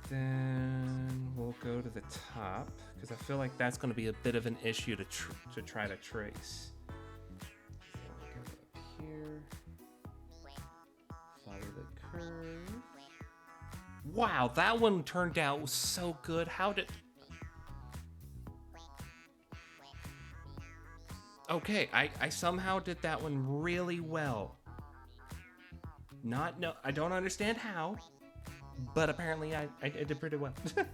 Speaker 1: Then we'll go to the top because I feel like that's going to be a bit of an issue to try to trace. So we'll go up here, follow the curve. Wow, that one turned out so good. How did? Okay, I somehow did that one really well. I don't understand how. But apparently I did pretty well. Right,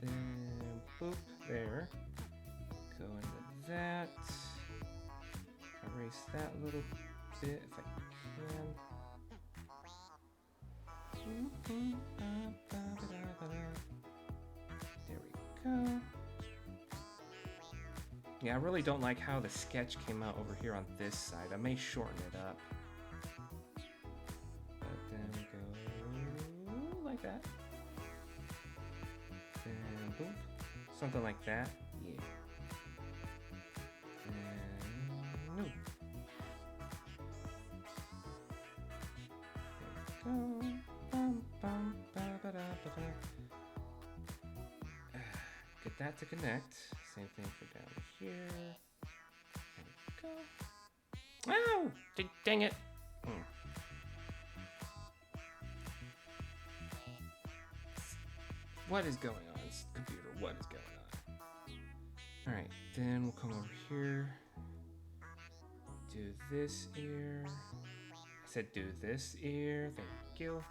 Speaker 1: then boop, there. Go into that. Erase that little bit if I can. There we go. Yeah, I really don't like how the sketch came out over here on this side. I may shorten it up. That. And boom. Something like that. Yeah. And no. There we go. Bum, bum, ba, ba, da, ba, da. Get that to connect. Same thing for down here. There we go. Ow! Dang it. What is going on, computer? What is going on? Alright, then we'll come over here. Do this ear. I said do this ear. Thank you.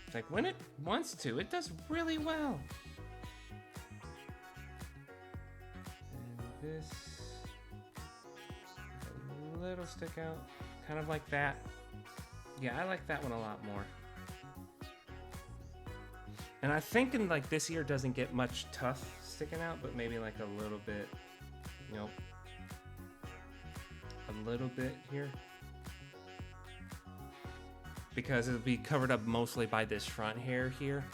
Speaker 1: It's like when it wants to, it does really well. And this. A little stick out. Kind of like that. Yeah, I like that one a lot more. And I'm thinking like this ear doesn't get much tuft sticking out, but maybe like a little bit, you know, a little bit here. because it'll be covered up mostly by this front hair here.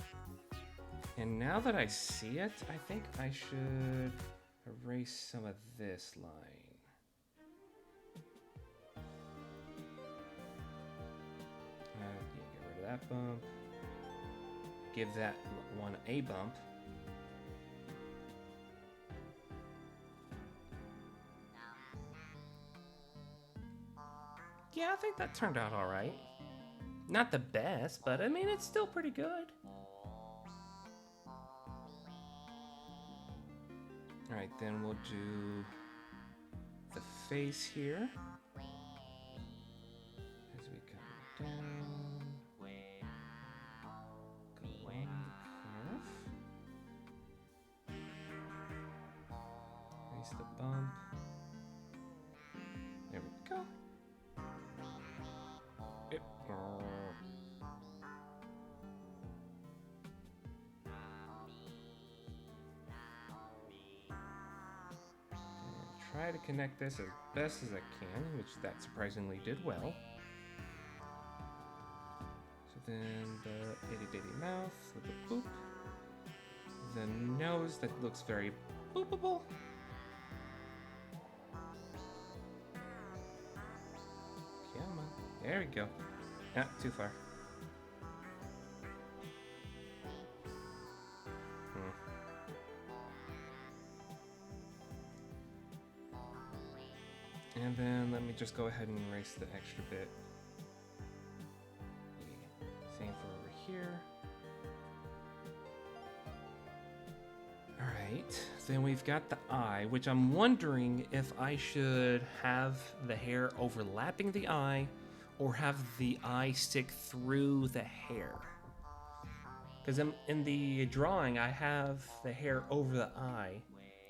Speaker 1: And now that I see it, I think I should erase some of this line. Yeah, get rid of that bump. Give that one a bump. Yeah, I think that turned out all right. Not the best, but I mean, it's still pretty good. All right, then we'll do the face here. As we come down, go along the curve. Raise the bump. There we go. Try to connect this as best as I can, which that surprisingly did well. So then the itty bitty mouth with the boop. The nose that looks very boopable. Come on. There we go. Ah, too far. And then let me just go ahead and erase the extra bit. Same for over here. Alright, then we've got the eye, which I'm wondering if I should have the hair overlapping the eye or have the eye stick through the hair. Because in the drawing, I have the hair over the eye,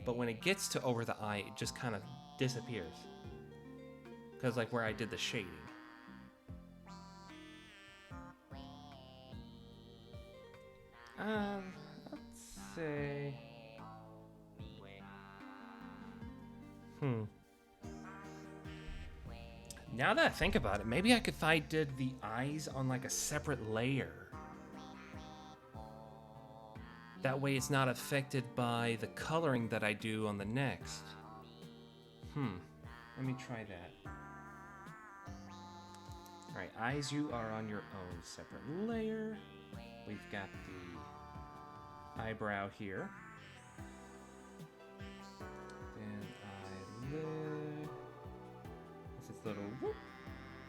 Speaker 1: but when it gets to over the eye, it just kind of disappears. Because like where I did the shading. Let's say... Now that I think about it, maybe if I did the eyes on like a separate layer. That way it's not affected by the coloring that I do on the next. Let me try that. Alright, eyes, you are on your own separate layer. We've got the eyebrow here. Then eyelid. It's this little whoop.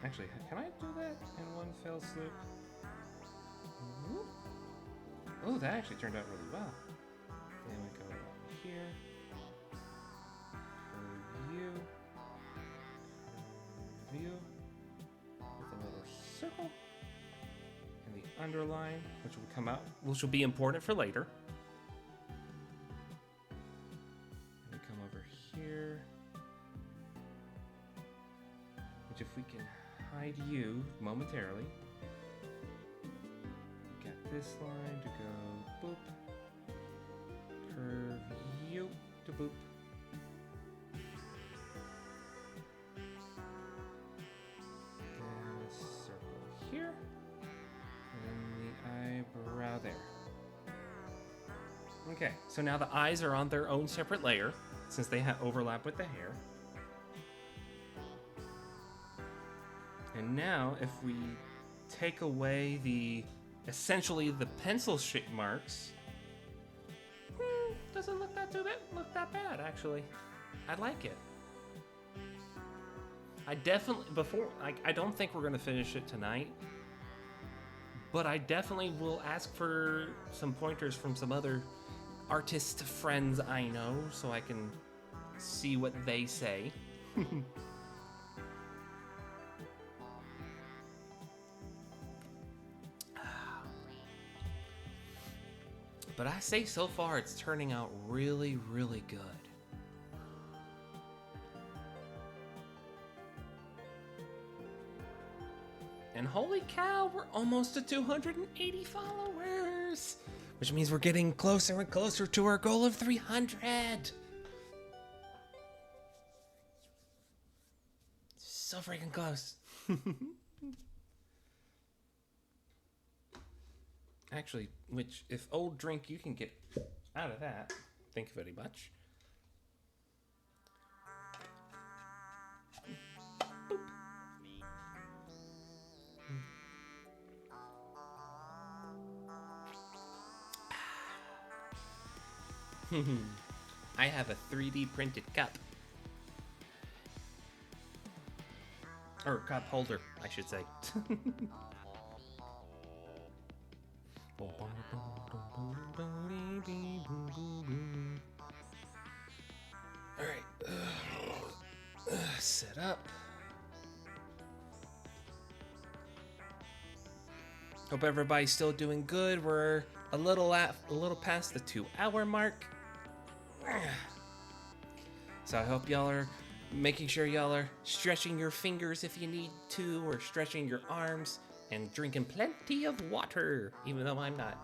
Speaker 1: Actually, can I do that in one fell swoop? Whoop. Oh, that actually turned out really well. Then we go over here. Curve you. Curve you. With a little circle. And the underline, which will come out, which will be important for later. And we come over here. Which if we can hide you momentarily. We got this line to go boop. Curve you to boop. Then a circle here. And the eyebrow there. Okay, so now the eyes are on their own separate layer, since they overlap with the hair. And now, if we take away essentially the pencil shape marks, doesn't look that bad, actually. I like it. I don't think we're gonna finish it tonight, but I definitely will ask for some pointers from some other artist friends I know, so I can see what they say. But I say so far it's turning out really, really good. And holy cow, we're almost to 280 followers! Which means we're getting closer and closer to our goal of 300! So freaking close. Actually, which, if old drink you can get out of that, thank you very much. I have a 3D printed cup. Or cup holder, I should say. Alright. Set up. Hope everybody's still doing good. We're a little past the 2-hour mark. So I hope y'all are making sure y'all are stretching your fingers if you need to, or stretching your arms, and drinking plenty of water, even though I'm not.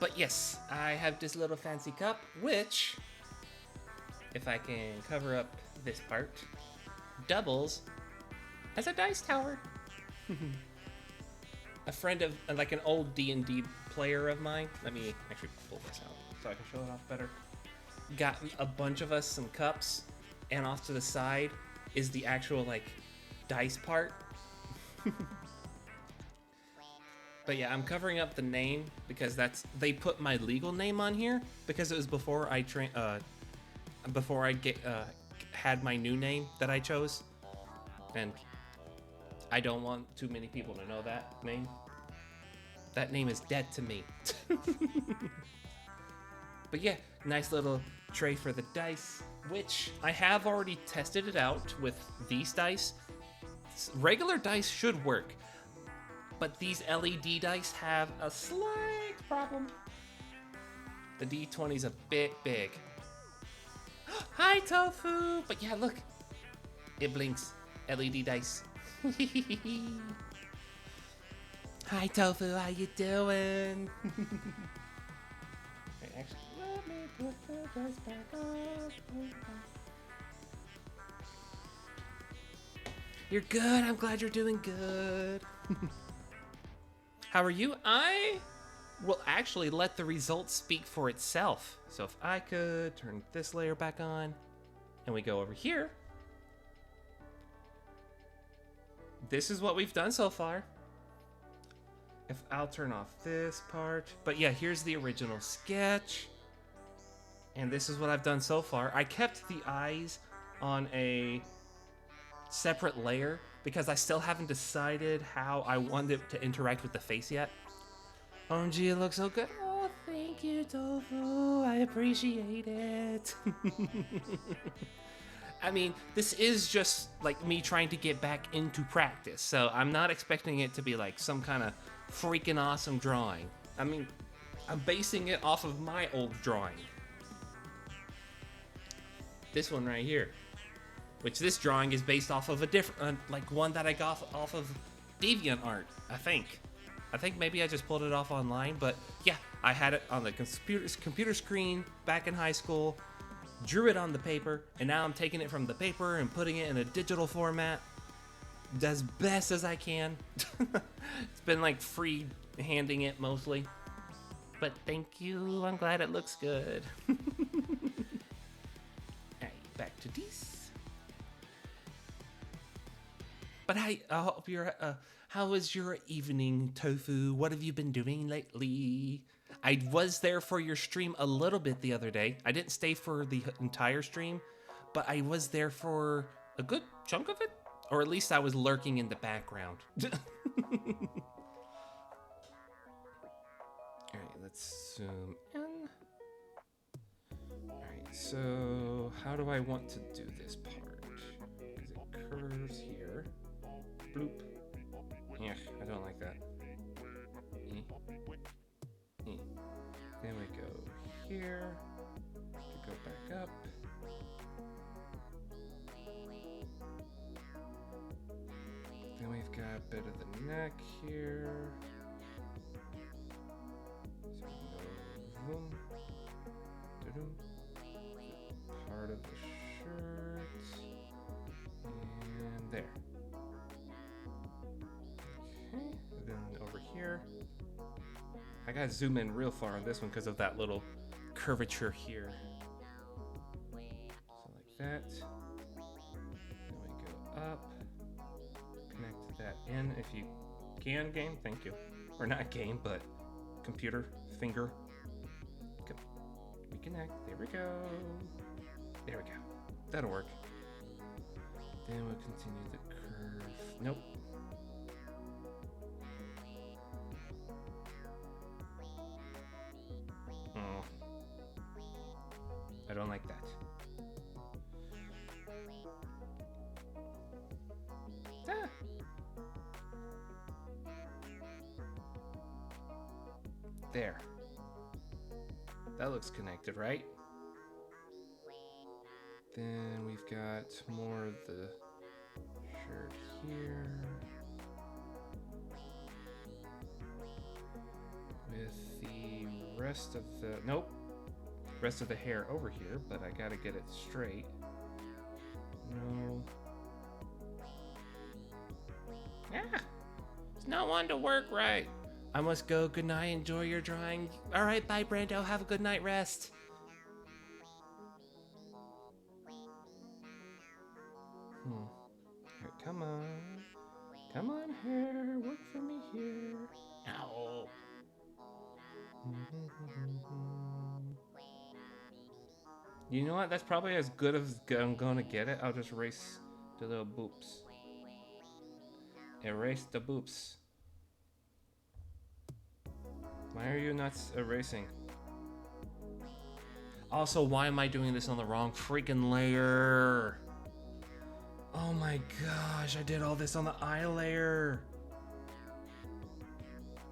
Speaker 1: But yes, I have this little fancy cup, which, if I can cover up this part, doubles as a dice tower. A friend of, like, an old D&D player of mine, let me actually pull this out so I can show it off better, got a bunch of us some cups, and off to the side is the actual, like, dice part. But yeah, I'm covering up the name because they put my legal name on here because it was before I had my new name that I chose, and I don't want too many people to know that name. That name is dead to me. But yeah, nice little tray for the dice, which I have already tested it out with these dice. Regular dice should work, but these LED dice have a slight problem. The D20 is a bit big. Hi, Tofu! But yeah, look. It blinks. LED dice. Hi, Tofu. How you doing? Wait, actually, let me put the dice back up. You're good. I'm glad you're doing good. How are you? I will actually let the results speak for itself. So if I could turn this layer back on, and we go over here. This is what we've done so far. If I'll turn off this part. But yeah, here's the original sketch. And this is what I've done so far. I kept the eyes on a separate layer because I still haven't decided how I want it to interact with the face yet. OMG, it looks so good. Oh, thank you, Tofu. I appreciate it. I mean, this is just like me trying to get back into practice, so I'm not expecting it to be like some kind of freaking awesome drawing. I mean, I'm basing it off of my old drawing. This one right here. Which this drawing is based off of a different, like one that I got off of DeviantArt, I think. I think maybe I just pulled it off online, but yeah, I had it on the computer screen back in high school, drew it on the paper, and now I'm taking it from the paper and putting it in a digital format as best as I can. It's been like free handing it mostly, but thank you. I'm glad it looks good. Alright, back to this. But I hope you're, how was your evening, Tofu? What have you been doing lately? I was there for your stream a little bit the other day. I didn't stay for the entire stream, but I was there for a good chunk of it. Or at least I was lurking in the background. Alright, let's zoom in. Alright, so how do I want to do this part? Because it curves here. Bloop. Yeah, I don't like that. Then we go here. To go back up. Then we've got a bit of the neck here. So we go boom. Da-doom. Part of the shirt. And there. Okay. I gotta zoom in real far on this one because of that little curvature here. So like that. Then we go up. Connect that in if you can, game. Thank you. Or not game, but computer, finger. Reconnect. There we go. There we go. That'll work. Then we'll continue the curve. Nope. Oh. I don't like that. Ah. There. That looks connected, right? Then we've got more of the shirt here. With the rest of the, nope. Rest of the hair over here, but I gotta get it straight. No. Ah! It's not wanting to work right. I must go. Good night. Enjoy your drawing. All right, bye, Brando. Have a good night rest. Right, come on. Come on, hair. Work for me here. Ow. You know what? That's probably as good as I'm gonna get it. I'll just erase the little boops. Erase the boops. Why are you not erasing? Also, why am I doing this on the wrong freaking layer? Oh my gosh, I did all this on the eye layer.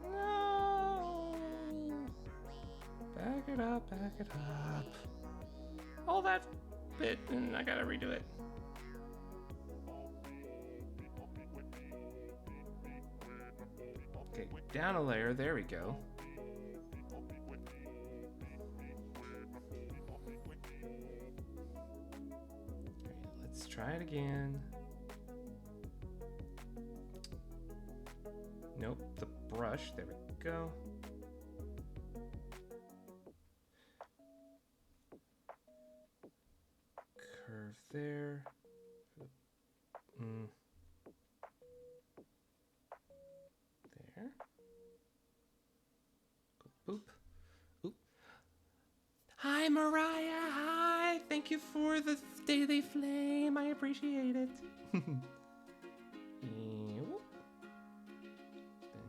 Speaker 1: No. Back it up, back it up. All that bit, and I gotta redo it. Okay, down a layer, there we go. Let's try it again. Nope, the brush, there we go. Curve there. There. Boop. Oop. Hi, Mariah. Hi. Thank you for the daily flame. I appreciate it. Then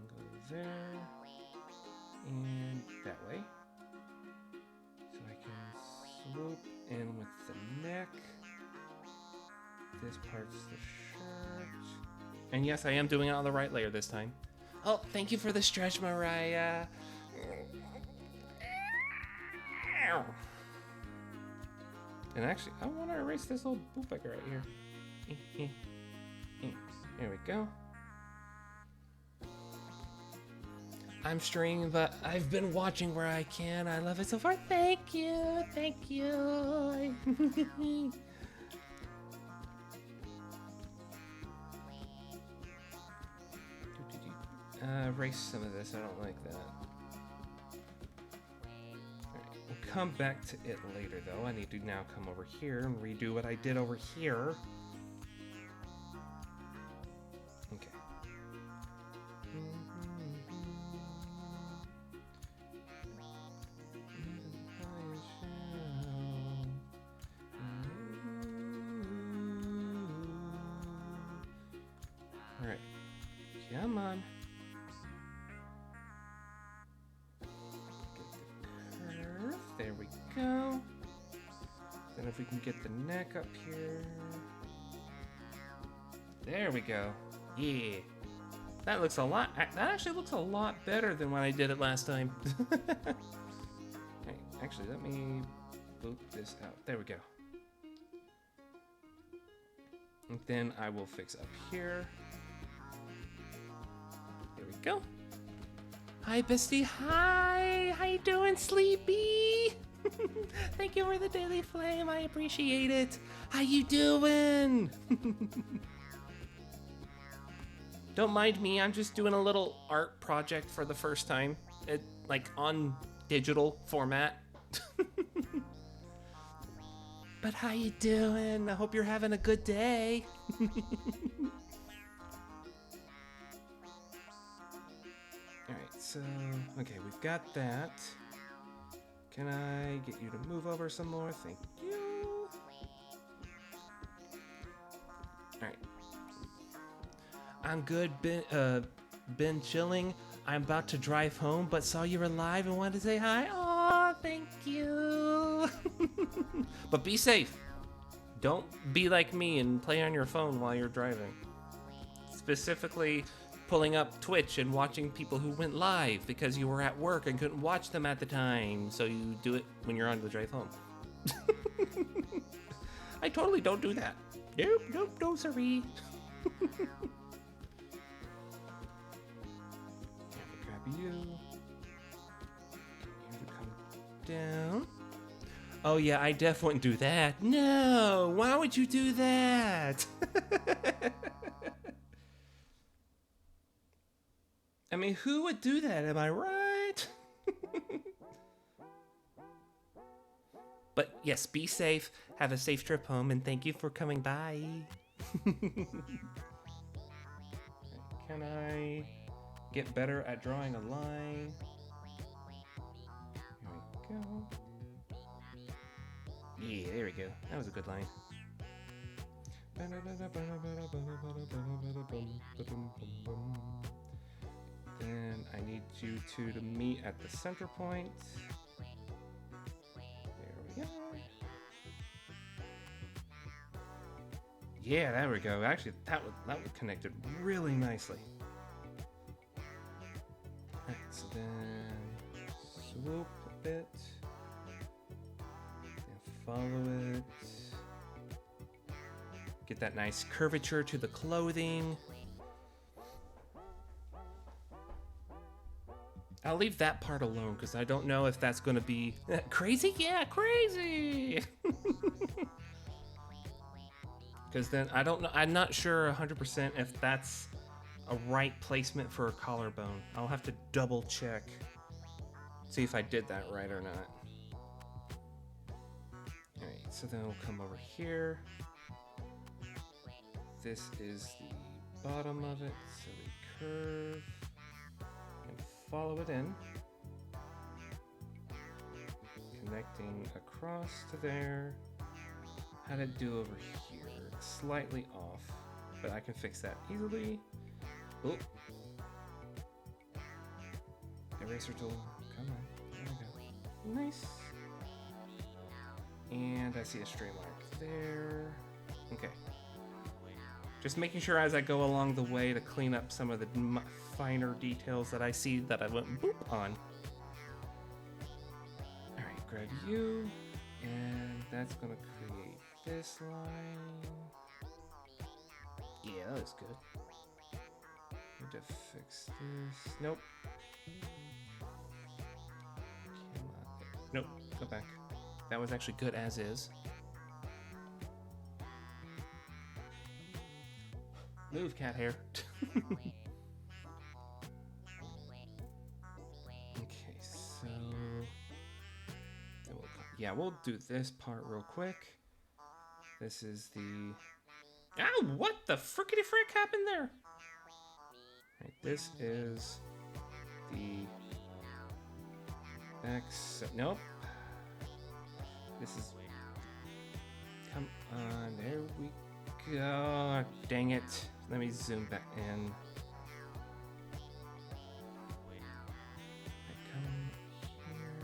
Speaker 1: go there. And that way. So I can swoop in with the neck. This part's the shirt. And yes, I am doing it on the right layer this time. Oh, thank you for the stretch, Mariah. And actually, I want to erase this little bootlegger right here. There we go. I'm streaming, but I've been watching where I can. I love it so far. Thank you. Thank you. Erase some of this. I don't like that. Alright, we'll come back to it later, though. I need to now come over here and redo what I did over here. Okay. Alright. Come on. There we go. Then if we can get the neck up here. There we go. Yeah. That looks a lot, that actually looks a lot better than when I did it last time. Hey, actually, let me boop this out. There we go. And then I will fix up here. There we go. Hi, bestie. Hi. How you doing, Sleepy? Thank you for the daily flame. I appreciate it. How you doing? Don't mind me. I'm just doing a little art project for the first time. like on digital format. But how you doing? I hope you're having a good day. Alright, so, okay, we've got that. Can I get you to move over some more? Thank you. Alright. I'm good, been chilling. I'm about to drive home, but saw you were live and wanted to say hi. Aw, thank you. But be safe. Don't be like me and play on your phone while you're driving. Specifically, pulling up Twitch and watching people who went live because you were at work and couldn't watch them at the time. So you do it when you're on the drive home. I totally don't do that. Nope, no, siree. Grab you. Get you to come down. Oh yeah, I definitely wouldn't do that. No, why would you do that? I mean, who would do that? Am I right? But yes, be safe. Have a safe trip home, and thank you for coming by. Can I get better at drawing a line? Here we go. Yeah, there we go. That was a good line. Then I need you two to meet at the center point. There we go. Yeah, there we go. Actually, that would connected really nicely. Alright, so then swoop a bit. Follow it. Get that nice curvature to the clothing. I'll leave that part alone because I don't know if that's going to be crazy. Yeah, crazy. Because then I don't know. I'm not sure 100% if that's a right placement for a collarbone. I'll have to double check. See if I did that right or not. Alright, so then we'll come over here. This is the bottom of it, so we curve and follow it in. Connecting across to there. How'd it do over here? It's slightly off, but I can fix that easily. Oh. Eraser tool, come on, there we go. Nice. And I see a stray mark there. Okay. Just making sure as I go along the way to clean up some of the finer details that I see that I went boop on. Alright, grab you. And that's gonna create this line. Yeah, that looks good. Need to fix this. Nope. Nope, go back. That was actually good as is. Move, cat hair. Okay, so we'll do this part real quick. This is the. Ow! What the frickety frick happened there? Right, this is the back. Nope. This is. Come on, there we go. Dang it. Let me zoom back in. I come here.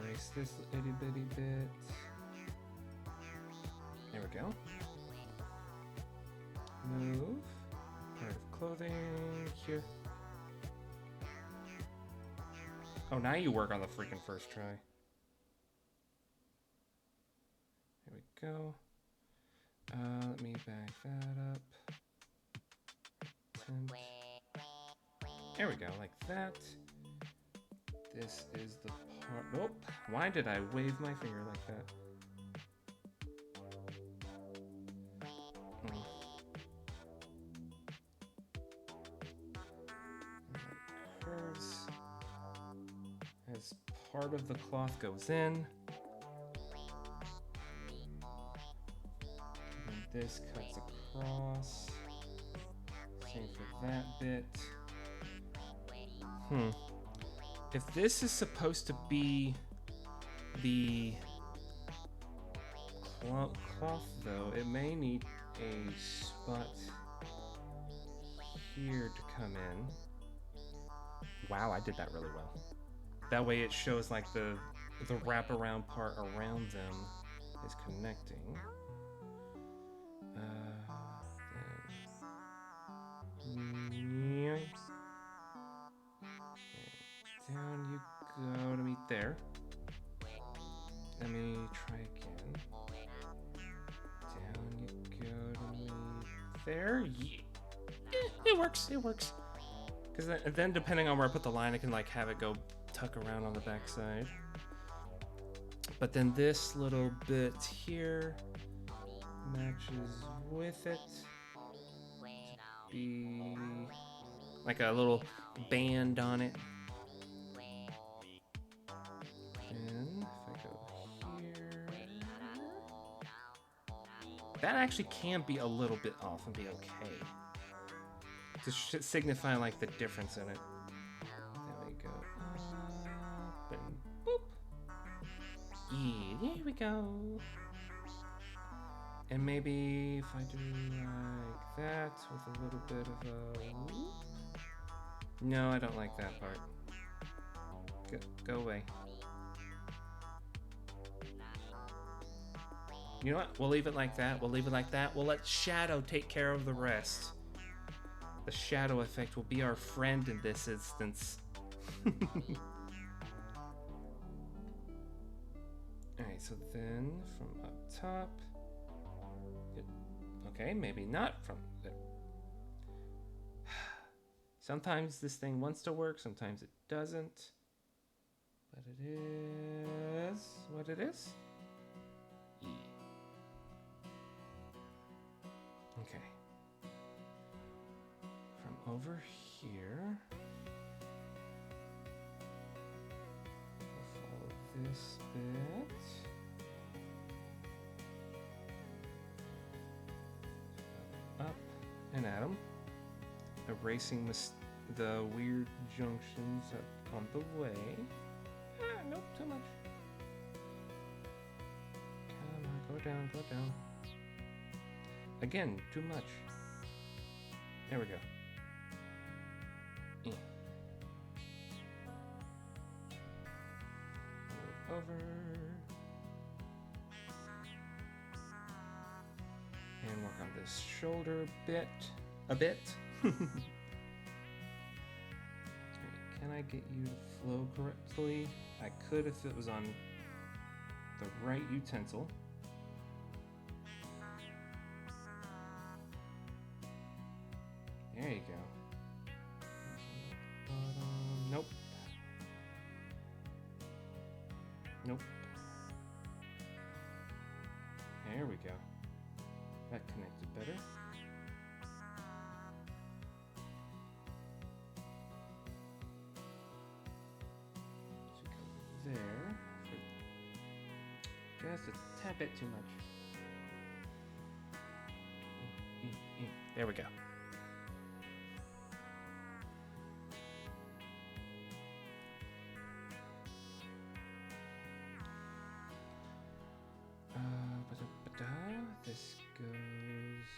Speaker 1: Erase this itty bitty bit. There we go. Move. Part of clothing here. Oh, now you work on the freaking first try. There we go. Let me back that up. There we go, like that. This is the part. Nope. Why did I wave my finger like that? part of the cloth goes in. And this cuts across. Same for that bit. If this is supposed to be the cloth, though, it may need a spot here to come in. Wow, I did that really well. That way it shows like the wraparound part around them is connecting. Down you go to meet there. Let me try again. Down you go to meet there. Yeah. It works. It works. Because then, depending on where I put the line, I can like have it go tuck around on the backside. But then this little bit here matches with it. Be like a little band on it. And if I go here, that actually can be a little bit off and be okay. To signify like the difference in it. There we go. Up and boop. Yeah, there we go. And maybe if I do like that with a little bit of a whoop. No, I don't like that part. Go away. You know what? We'll leave it like that. We'll leave it like that. We'll let shadow take care of the rest. The shadow effect will be our friend in this instance. Alright, so then from up top. Okay, maybe not from there. Sometimes this thing wants to work, sometimes it doesn't. But it is what it is. Yeah. Okay. From over here, we'll follow this bit. Up and at 'em. Erasing the weird junctions on the way. Nope, too much. Come on, go down, go down. Again, too much. There we go. Move over. And work on this shoulder a bit. Can I get you to flow correctly? I could if it was on the right utensil. There you go. Nope. Nope. There we go. That connected better. So go there. Just a tad bit too much. There we go. This goes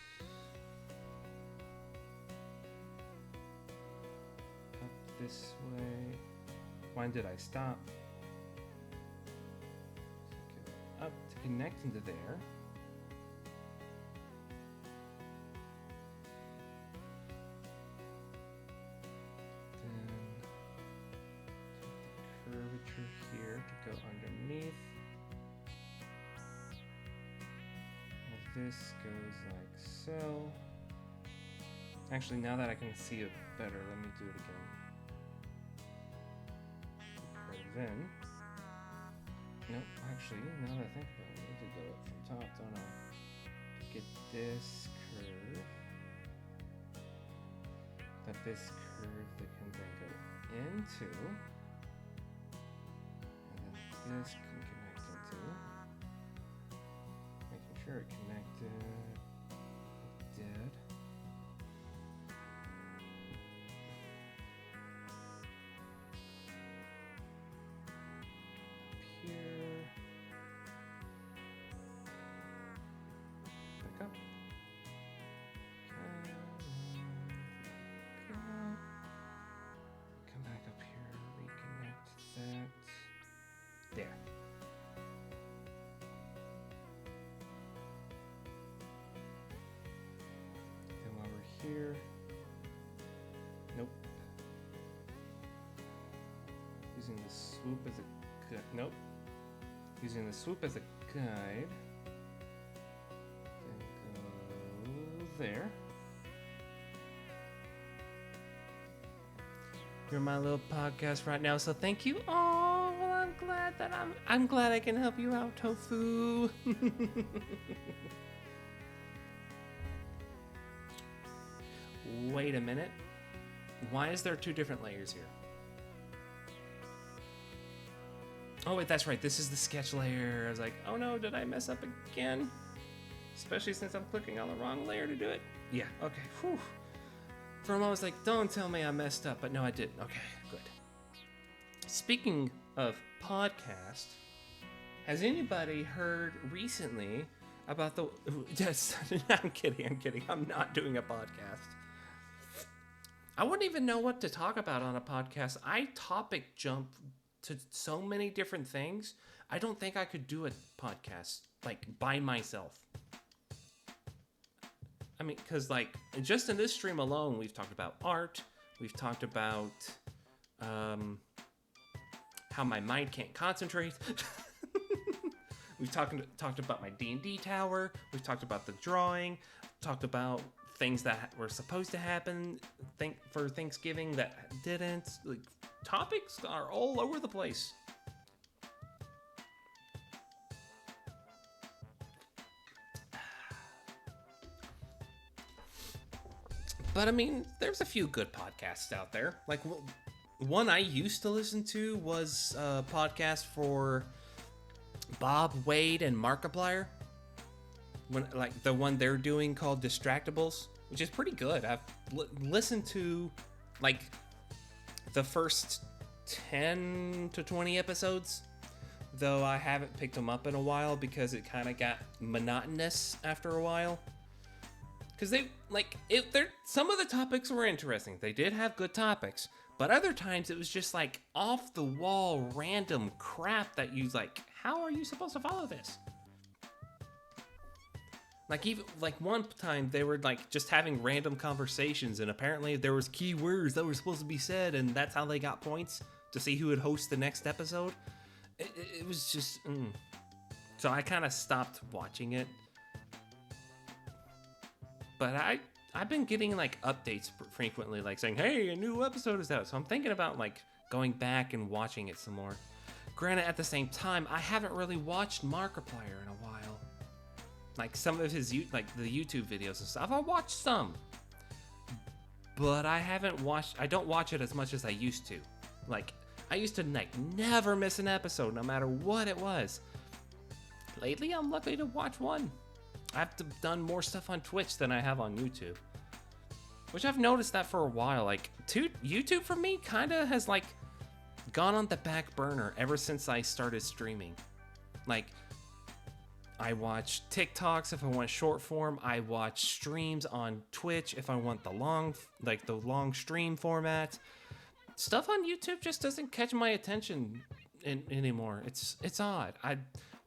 Speaker 1: up this way. When did I stop? Go up to connect into there. Then take the curvature here to go underneath. This goes like so. Actually, now that I can see it better, let me do it again. Curve in. Nope, actually, now that I think about it, I need to go up from top, don't I? To get this curve. This curve that can then go into. this can connect into. Making sure it connected. It did. Here. Back up. Come back up here. Reconnect that. There. Come over here. Nope. Using the swoop as a guide. Nope. Using the swoop as a guide. Then go there. You're my little podcast right now, so thank you. Oh, well, I'm glad I can help you out, Tofu. Wait a minute. Why is there two different layers here? Oh wait, that's right. This is the sketch layer. I was like, oh no, did I mess up again? Especially since I'm clicking on the wrong layer to do it. Yeah, okay. Whew. For a moment, I was like, don't tell me I messed up, but no, I didn't. Okay, good. Speaking of podcast, has anybody heard recently about the... Yes, I'm kidding. I'm not doing a podcast. I wouldn't even know what to talk about on a podcast. I topic jump to so many different things. I don't think I could do a podcast, like, by myself. I mean, because, like, just in this stream alone, we've talked about art. We've talked about how my mind can't concentrate. We've talked about my D&D tower. We've talked about the drawing. Talked about things that were supposed to happen for Thanksgiving that didn't. Like, topics are all over the place. But I mean, there's a few good podcasts out there. Like, one I used to listen to was a podcast for Bob Wade and Markiplier. Like the one they're doing called Distractables, which is pretty good. I've listened to like the first 10 to 20 episodes, though I haven't picked them up in a while because it kind of got monotonous after a while. Because some of the topics were interesting. They did have good topics, but other times it was just like off the wall random crap that you like, how are you supposed to follow this? Like, even like one time they were like just having random conversations, and apparently there was key words that were supposed to be said, and that's how they got points to see who would host the next episode. It was just so I kind of stopped watching it. But I've been getting like updates frequently, like saying, hey, a new episode is out. So I'm thinking about like going back and watching it some more. Granted, at the same time, I haven't really watched Markiplier in a while. Like some of his like the YouTube videos and stuff, I watched some. But I don't watch it as much as I used to. Like, I used to like never miss an episode, no matter what it was. Lately, I'm lucky to watch one. I've done more stuff on Twitch than I have on YouTube. Which I've noticed that for a while. Like, YouTube for me kind of has, like, gone on the back burner ever since I started streaming. Like, I watch TikToks if I want short form. I watch streams on Twitch if I want the long stream format. Stuff on YouTube just doesn't catch my attention anymore. It's odd. I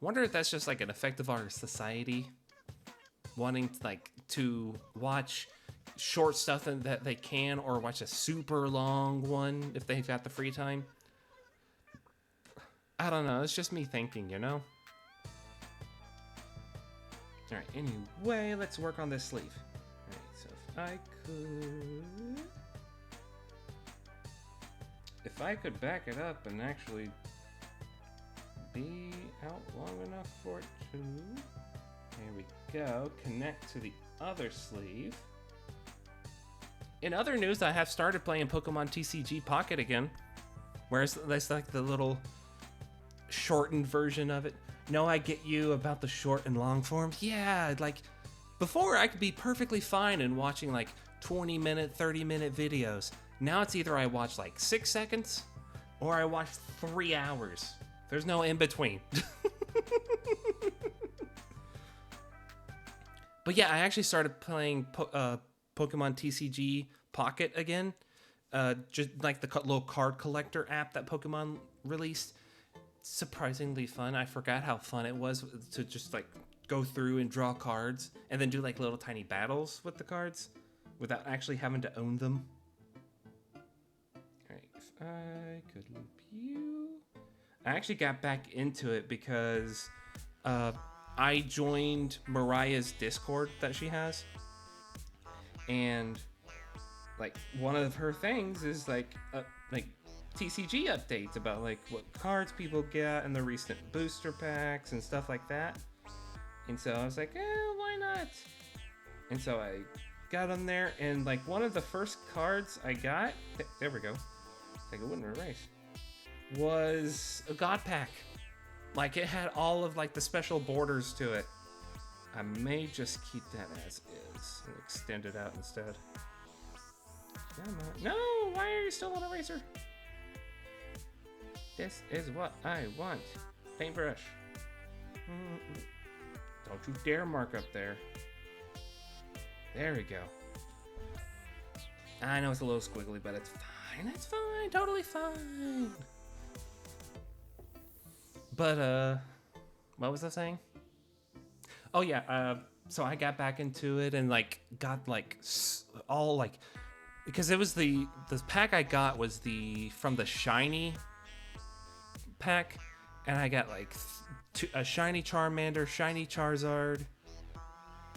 Speaker 1: wonder if that's just, like, an effect of our society. Wanting to watch short stuff that they can, or watch a super long one if they've got the free time. I don't know. It's just me thinking, you know? Alright, anyway, let's work on this sleeve. Alright, so if I could back it up and actually be out long enough for it to... Here we go. Connect to the other sleeve. In other news, I have started playing Pokemon TCG Pocket again. Whereas that's like the little shortened version of it. No, I get you about the short and long forms. Yeah, like before I could be perfectly fine in watching like 20-minute, 30-minute videos. Now it's either I watch like 6 seconds or I watch 3 hours. There's no in between. But yeah, I actually started playing Pokemon TCG Pocket again. Just like the little card collector app that Pokemon released. Surprisingly fun. I forgot how fun it was to just like go through and draw cards and then do like little tiny battles with the cards without actually having to own them. Alright, if I could loop you. I actually got back into it because I joined Mariah's Discord that she has. And like one of her things is like TCG updates about like what cards people get and the recent booster packs and stuff like that. And so I was like, why not? And so I got on there, and like one of the first cards I got, there we go, like it wouldn't erase, was a God pack. Like it had all of like the special borders to it. I may just keep that as is and extend it out instead. No, why are you still on eraser? This is what I want. Paintbrush. Don't you dare mark up there. There we go. I know it's a little squiggly, but it's fine. It's fine. Totally fine. But, what was I saying? Oh, yeah. So I got back into it and, like, got, like, all, like, because it was the pack I got was from the shiny pack, and I got like a shiny Charmander, shiny Charizard,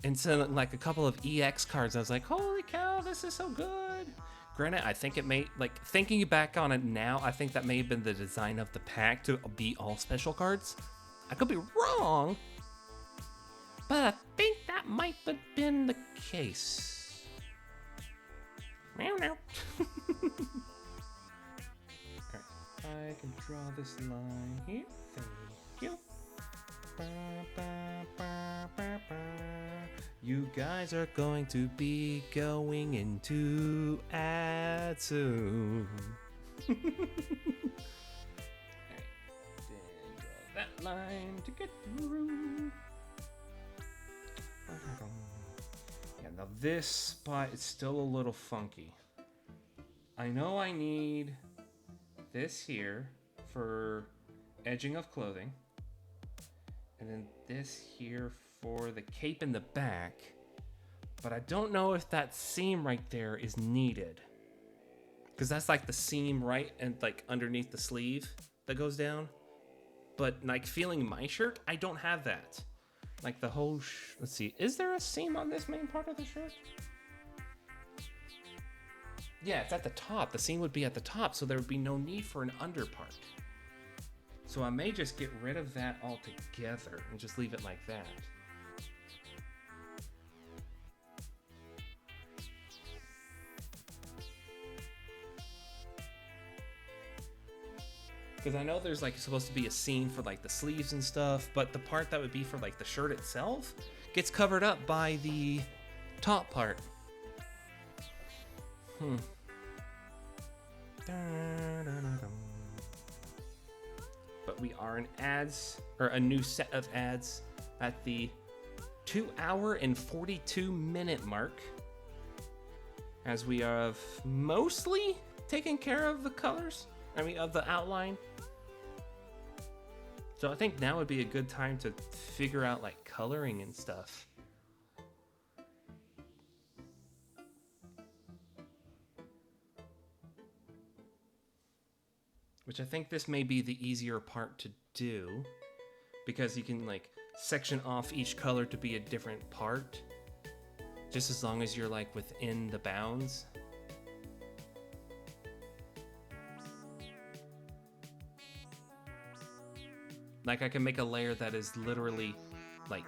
Speaker 1: and so like a couple of EX cards. I was like, holy cow, this is so good. Granted, I think it may, like, thinking back on it now, I think that may have been the design of the pack to be all special cards. I could be wrong, but I think that might have been the case. Meow meow. I can draw this line here. Thank you. Ba, ba, ba, ba, ba. You guys are going to be going into ad soon. Alright, then draw that line to get through. Yeah, now this spot is still a little funky. I know I need this here for edging of clothing, and then this here for the cape in the back, but I don't know if that seam right there is needed, because that's like the seam right and like underneath the sleeve that goes down. But like feeling my shirt, I don't have that. Like the whole let's see, is there a seam on this main part of the shirt? Yeah, it's at the top. The seam would be at the top, so there would be no need for an under part. So I may just get rid of that altogether and just leave it like that. Because I know there's like supposed to be a seam for like the sleeves and stuff, but the part that would be for like the shirt itself gets covered up by the top part. But we are in ads, or a new set of ads at the 2-hour and 42-minute mark, as we have mostly taken care of the colors, of the outline. So I think now would be a good time to figure out like coloring and stuff. Which I think this may be the easier part to do, because you can like section off each color to be a different part, just as long as you're like within the bounds. Like I can make a layer that is literally like,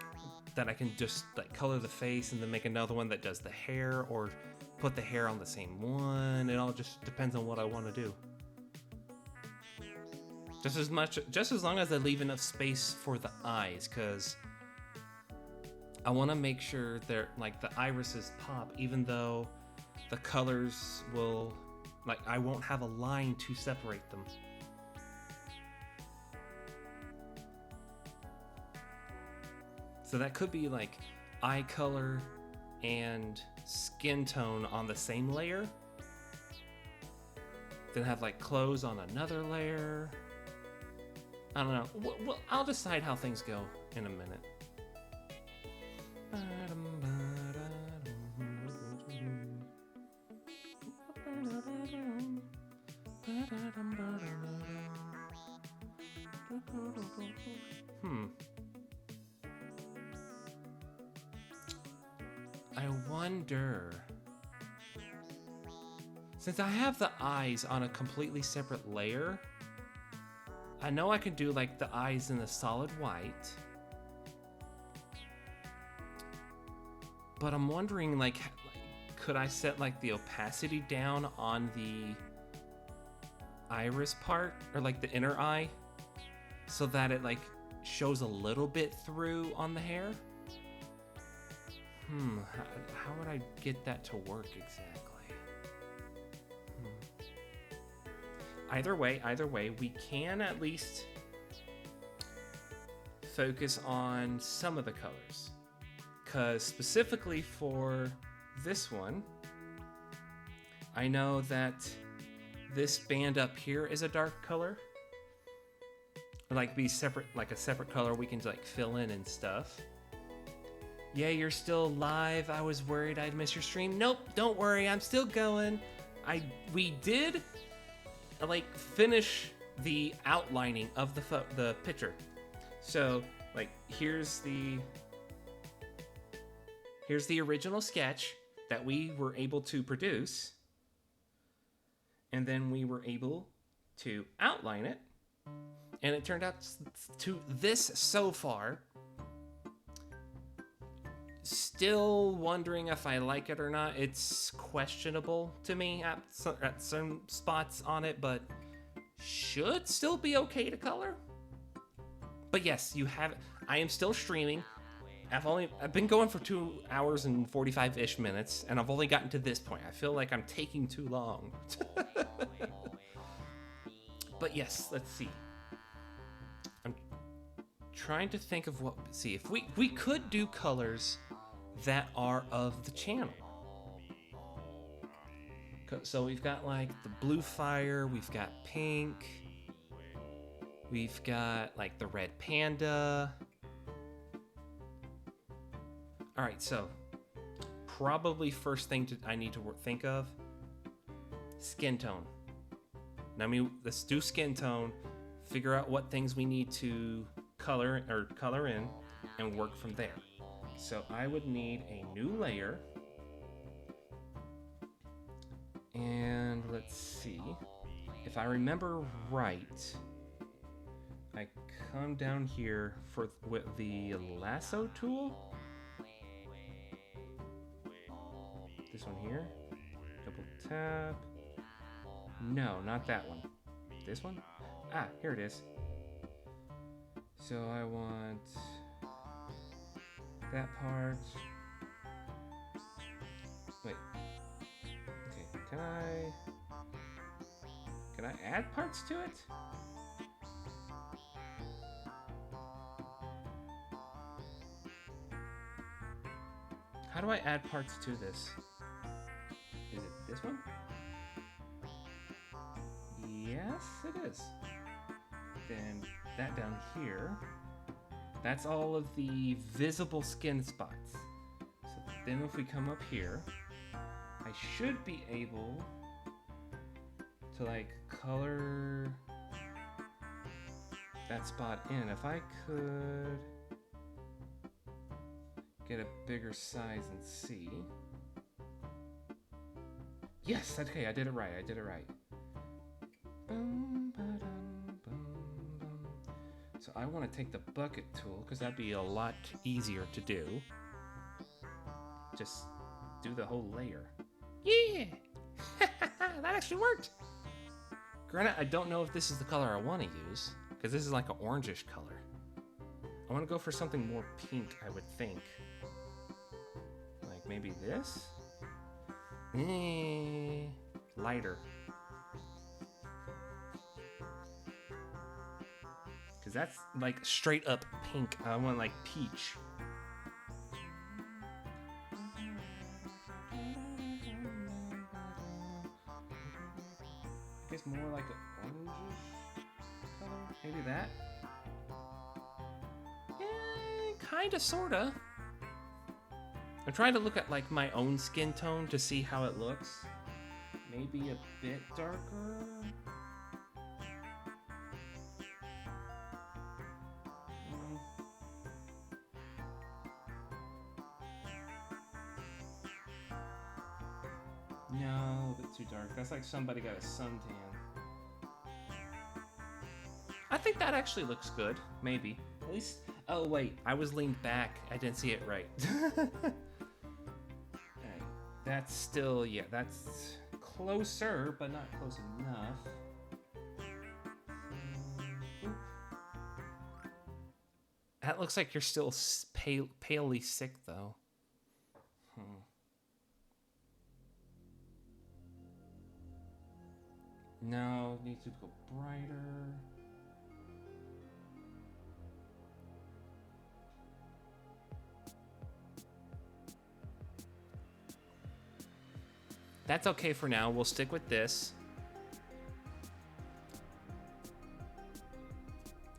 Speaker 1: that I can just like color the face and then make another one that does the hair, or put the hair on the same one. It all just depends on what I want to do. Just as long as I leave enough space for the eyes, because I want to make sure they're like the irises pop, even though the colors will, like, I won't have a line to separate them. So that could be like eye color and skin tone on the same layer. Then have like clothes on another layer. I don't know. Well, I'll decide how things go in a minute. I wonder, since I have the eyes on a completely separate layer, I know I can do like the eyes in the solid white, but I'm wondering like could I set like the opacity down on the iris part, or like the inner eye, so that it like shows a little bit through on the hair? How would I get that to work exactly? Either way, we can at least focus on some of the colors. Because specifically for this one, I know that this band up here is a dark color. Like be separate, like a separate color we can like fill in and stuff. Yeah, you're still live. I was worried I'd miss your stream. Nope, don't worry. I'm still going. We did like finish the outlining of the picture. So, like here's the original sketch that we were able to produce. And then we were able to outline it. And it turned out to this so far. Still wondering if I like it or not. It's questionable to me at some spots on it, but should still be okay to color. But yes, you have. I am still streaming. I've been going for 2 hours and 45-ish minutes, and I've only gotten to this point. I feel like I'm taking too long. But yes, let's see. I'm trying to think of what. See if we could do colors that are of the channel. So we've got like the blue fire, we've got pink, we've got like the red panda. All right, so probably first thing I need to think of, skin tone. Now let's do skin tone, figure out what things we need to color in, and work from there. So I would need a new layer. And let's see. If I remember right, I come down here with the lasso tool. This one here. Double tap. No, not that one. This one? Ah, here it is. So I want that part. Wait. Okay, can I add parts to it? How do I add parts to this? Is it this one? Yes, it is. Then that down here. That's all of the visible skin spots. So then if we come up here, I should be able to like color that spot in. If I could get a bigger size and see. Yes, okay, I did it right. So I want to take the bucket tool because that'd be a lot easier to do. Just do the whole layer. Yeah! That actually worked! Granted, I don't know if this is the color I want to use, because this is like an orangish color. I want to go for something more pink, I would think. Like maybe this? Lighter. Because that's like straight up pink. I want like peach. I guess more like an orangish color. Maybe that? Kinda, sorta. I'm trying to look at like my own skin tone to see how it looks. Maybe a bit darker. No, a bit too dark. That's like somebody got a suntan. I think that actually looks good. Maybe. At least. Oh wait, I was leaned back. I didn't see it right. Alright, that's still, yeah, that's closer, but not close enough. That looks like you're still palely sick, though. No, needs to go brighter. That's okay for now. We'll stick with this.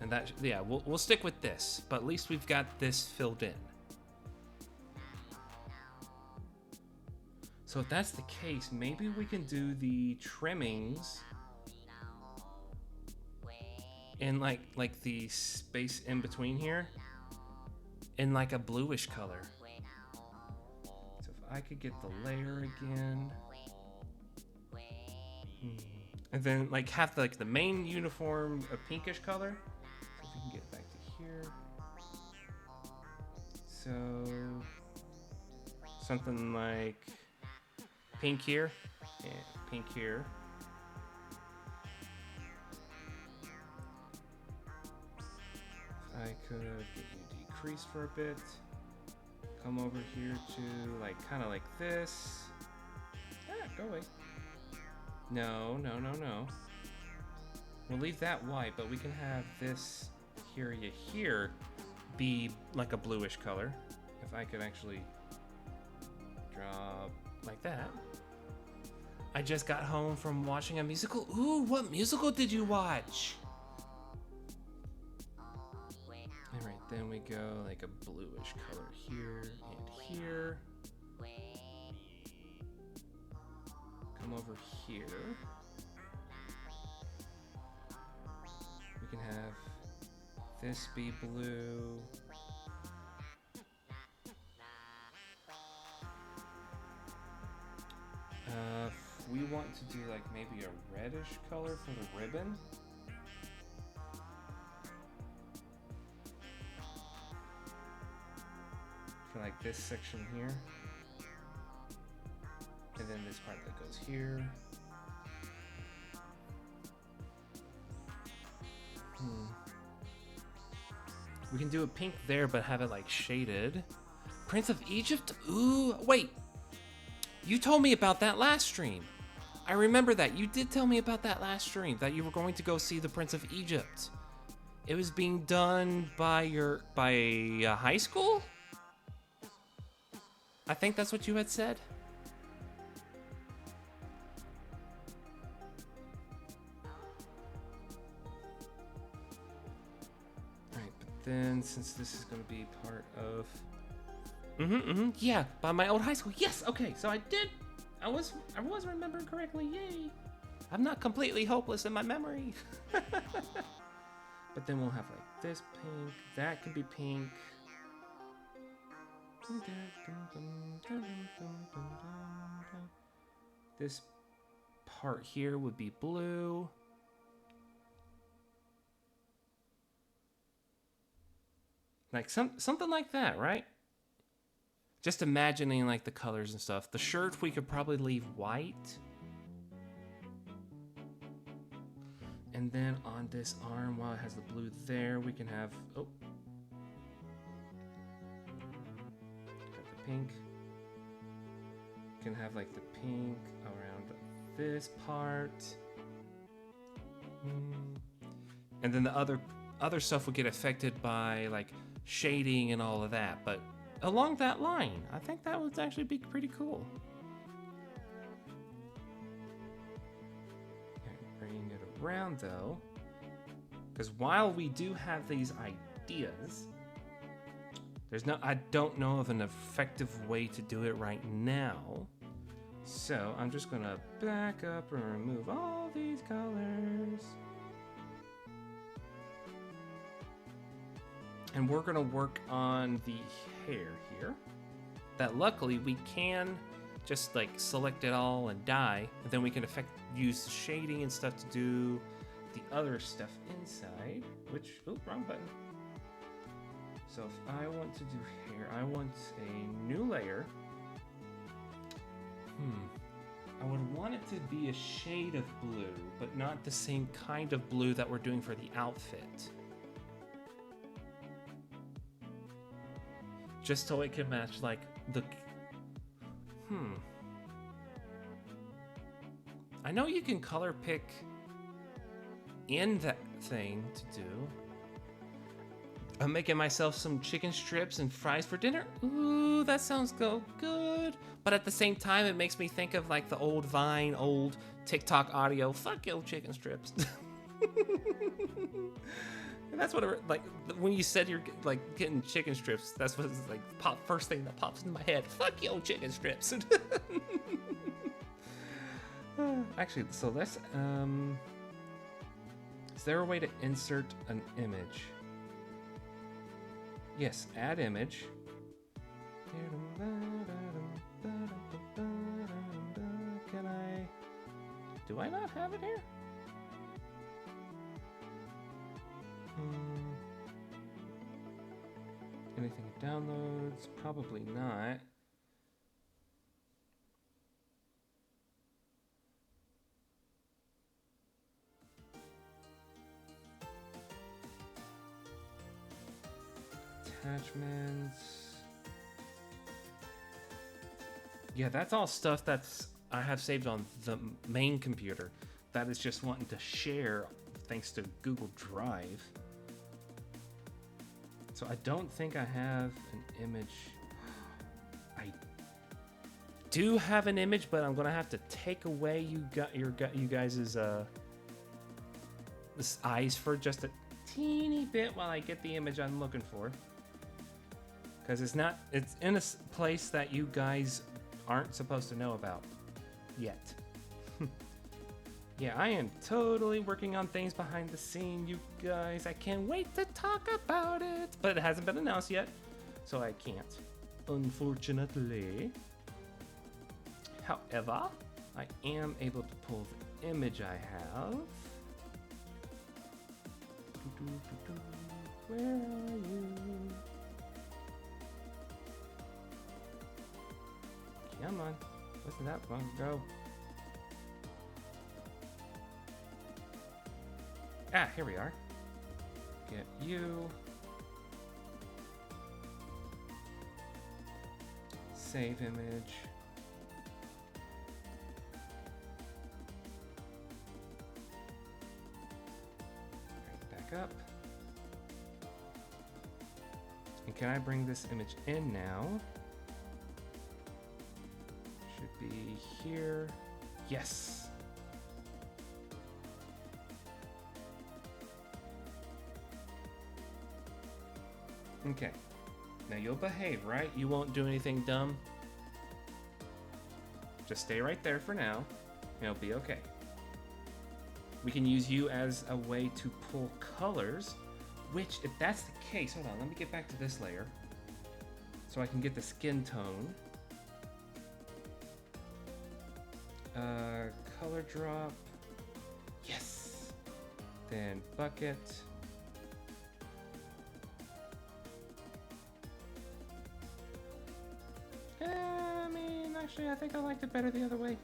Speaker 1: And that, yeah, we'll stick with this. But at least we've got this filled in. So if that's the case, maybe we can do the trimmings in like the space in between here in like a bluish color. So if I could get the layer again. And then like have like the main uniform a pinkish color. So if we can get it back to here. So something like pink here and pink here. If I could get you decreased for a bit. Come over here to like kind of like this. Ah, go away. No. We'll leave that white, but we can have this area here be like a bluish color. If I could actually draw like that. I just got home from watching a musical. Ooh, what musical did you watch? Alright, then we go like a bluish color here and here. Come over here. We can have this be blue. We want to do like maybe a reddish color for the ribbon. For like this section here. And then this part that goes here. We can do a pink there, but have it like shaded. Prince of Egypt? Ooh, wait. You told me about that last stream. I remember that. You did tell me about that last stream, that you were going to go see the Prince of Egypt. It was being done by high school? I think that's what you had said. Alright, but then since this is going to be part of... yeah, by my old high school. Yes, okay, so I was remembering correctly, yay. I'm not completely hopeless in my memory. But then we'll have like this pink, that can be pink. This part here would be blue. Like something like that, right? Just imagining like the colors and stuff. The shirt we could probably leave white. And then on this arm, while it has the blue there, we can have, oh, got the pink. Can have like the pink around this part. And then the other stuff will get affected by like shading and all of that. But along that line, I think that would actually be pretty cool. Okay, bringing it around though, because while we do have these ideas, I don't know of an effective way to do it right now. So I'm just gonna back up and remove all these colors. And we're gonna work on the hair here. That luckily we can just like select it all and dye, and then we can use shading and stuff to do the other stuff inside, which, oh, wrong button. So if I want to do hair, I want a new layer. I would want it to be a shade of blue, but not the same kind of blue that we're doing for the outfit. Just so it can match like the... I know you can color pick in that thing to do. I'm making myself some chicken strips and fries for dinner. Ooh, that sounds good. But at the same time, it makes me think of like the old Vine, old TikTok audio. Fuck your chicken strips. And that's what like when you said you're like getting chicken strips. That's what's like first thing that pops into my head. Fuck your chicken strips. Actually, so let's is there a way to insert an image? Yes, add image. Can I? Do I not have it here? Anything it downloads? Probably not. Attachments. Yeah, that's all stuff I have saved on the main computer. That is just wanting to share thanks to Google Drive. So I don't think I have an image. I do have an image, but I'm gonna have to take away you guys's eyes for just a teeny bit while I get the image I'm looking for. Because it's in a place that you guys aren't supposed to know about yet. Yeah, I am totally working on things behind the scene, you guys. I can't wait to talk about it. But it hasn't been announced yet, so I can't, unfortunately. However, I am able to pull the image I have. Where are you? Come on, listen to that one, go. Ah, here we are. Get you. Save image. Right, back up. And can I bring this image in now? Should be here. Yes. Okay. Now you'll behave, right? You won't do anything dumb. Just stay right there for now, and it'll be okay. We can use you as a way to pull colors, which, if that's the case, hold on, let me get back to this layer so I can get the skin tone. Color drop. Yes. Then bucket. I mean, actually, I think I liked it better the other way.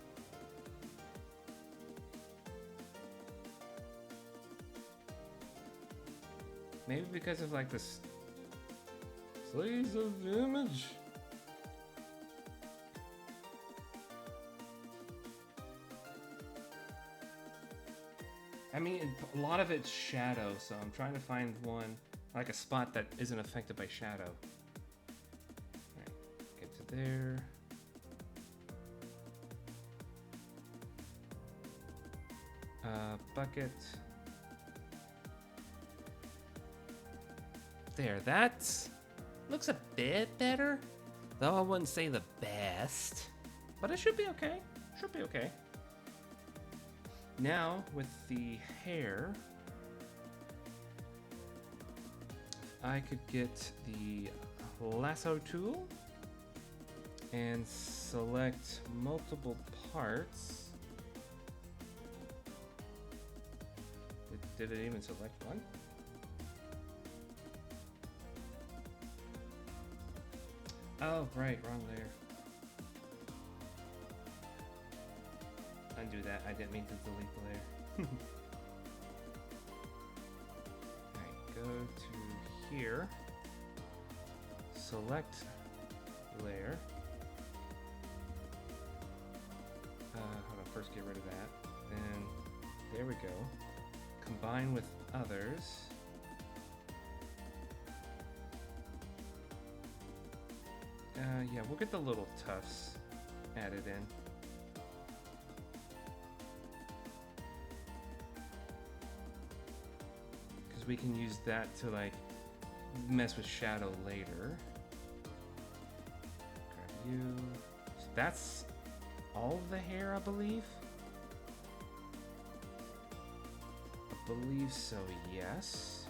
Speaker 1: Maybe because of like this slice of image. I mean, a lot of it's shadow, so I'm trying to find one, like a spot that isn't affected by shadow. Alright, get to there. Bucket. There, that looks a bit better. Though I wouldn't say the best. But it should be okay. Should be okay. Now, with the hair, I could get the lasso tool and select multiple parts. Did it even select one? Oh, right, wrong layer. Undo that, I didn't mean to delete the layer. Alright, go to here. Select layer. Hold on, first get rid of that. Then, there we go. Combine with others. Yeah, we'll get the little tufts added in. Because we can use that to like mess with shadow later. Grab you. So that's all of the hair, I believe. I believe so, yes.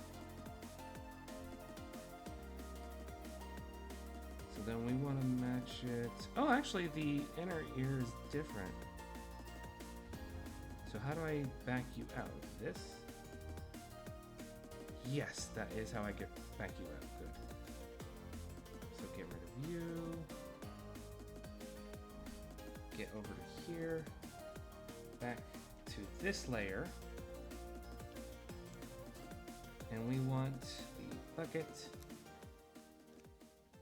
Speaker 1: So then we want to match it. Oh, actually, the inner ear is different. So how do I back you out? This? Yes, that is how I get back you out. Good. So get rid of you. Get over to here. Back to this layer. And we want the bucket.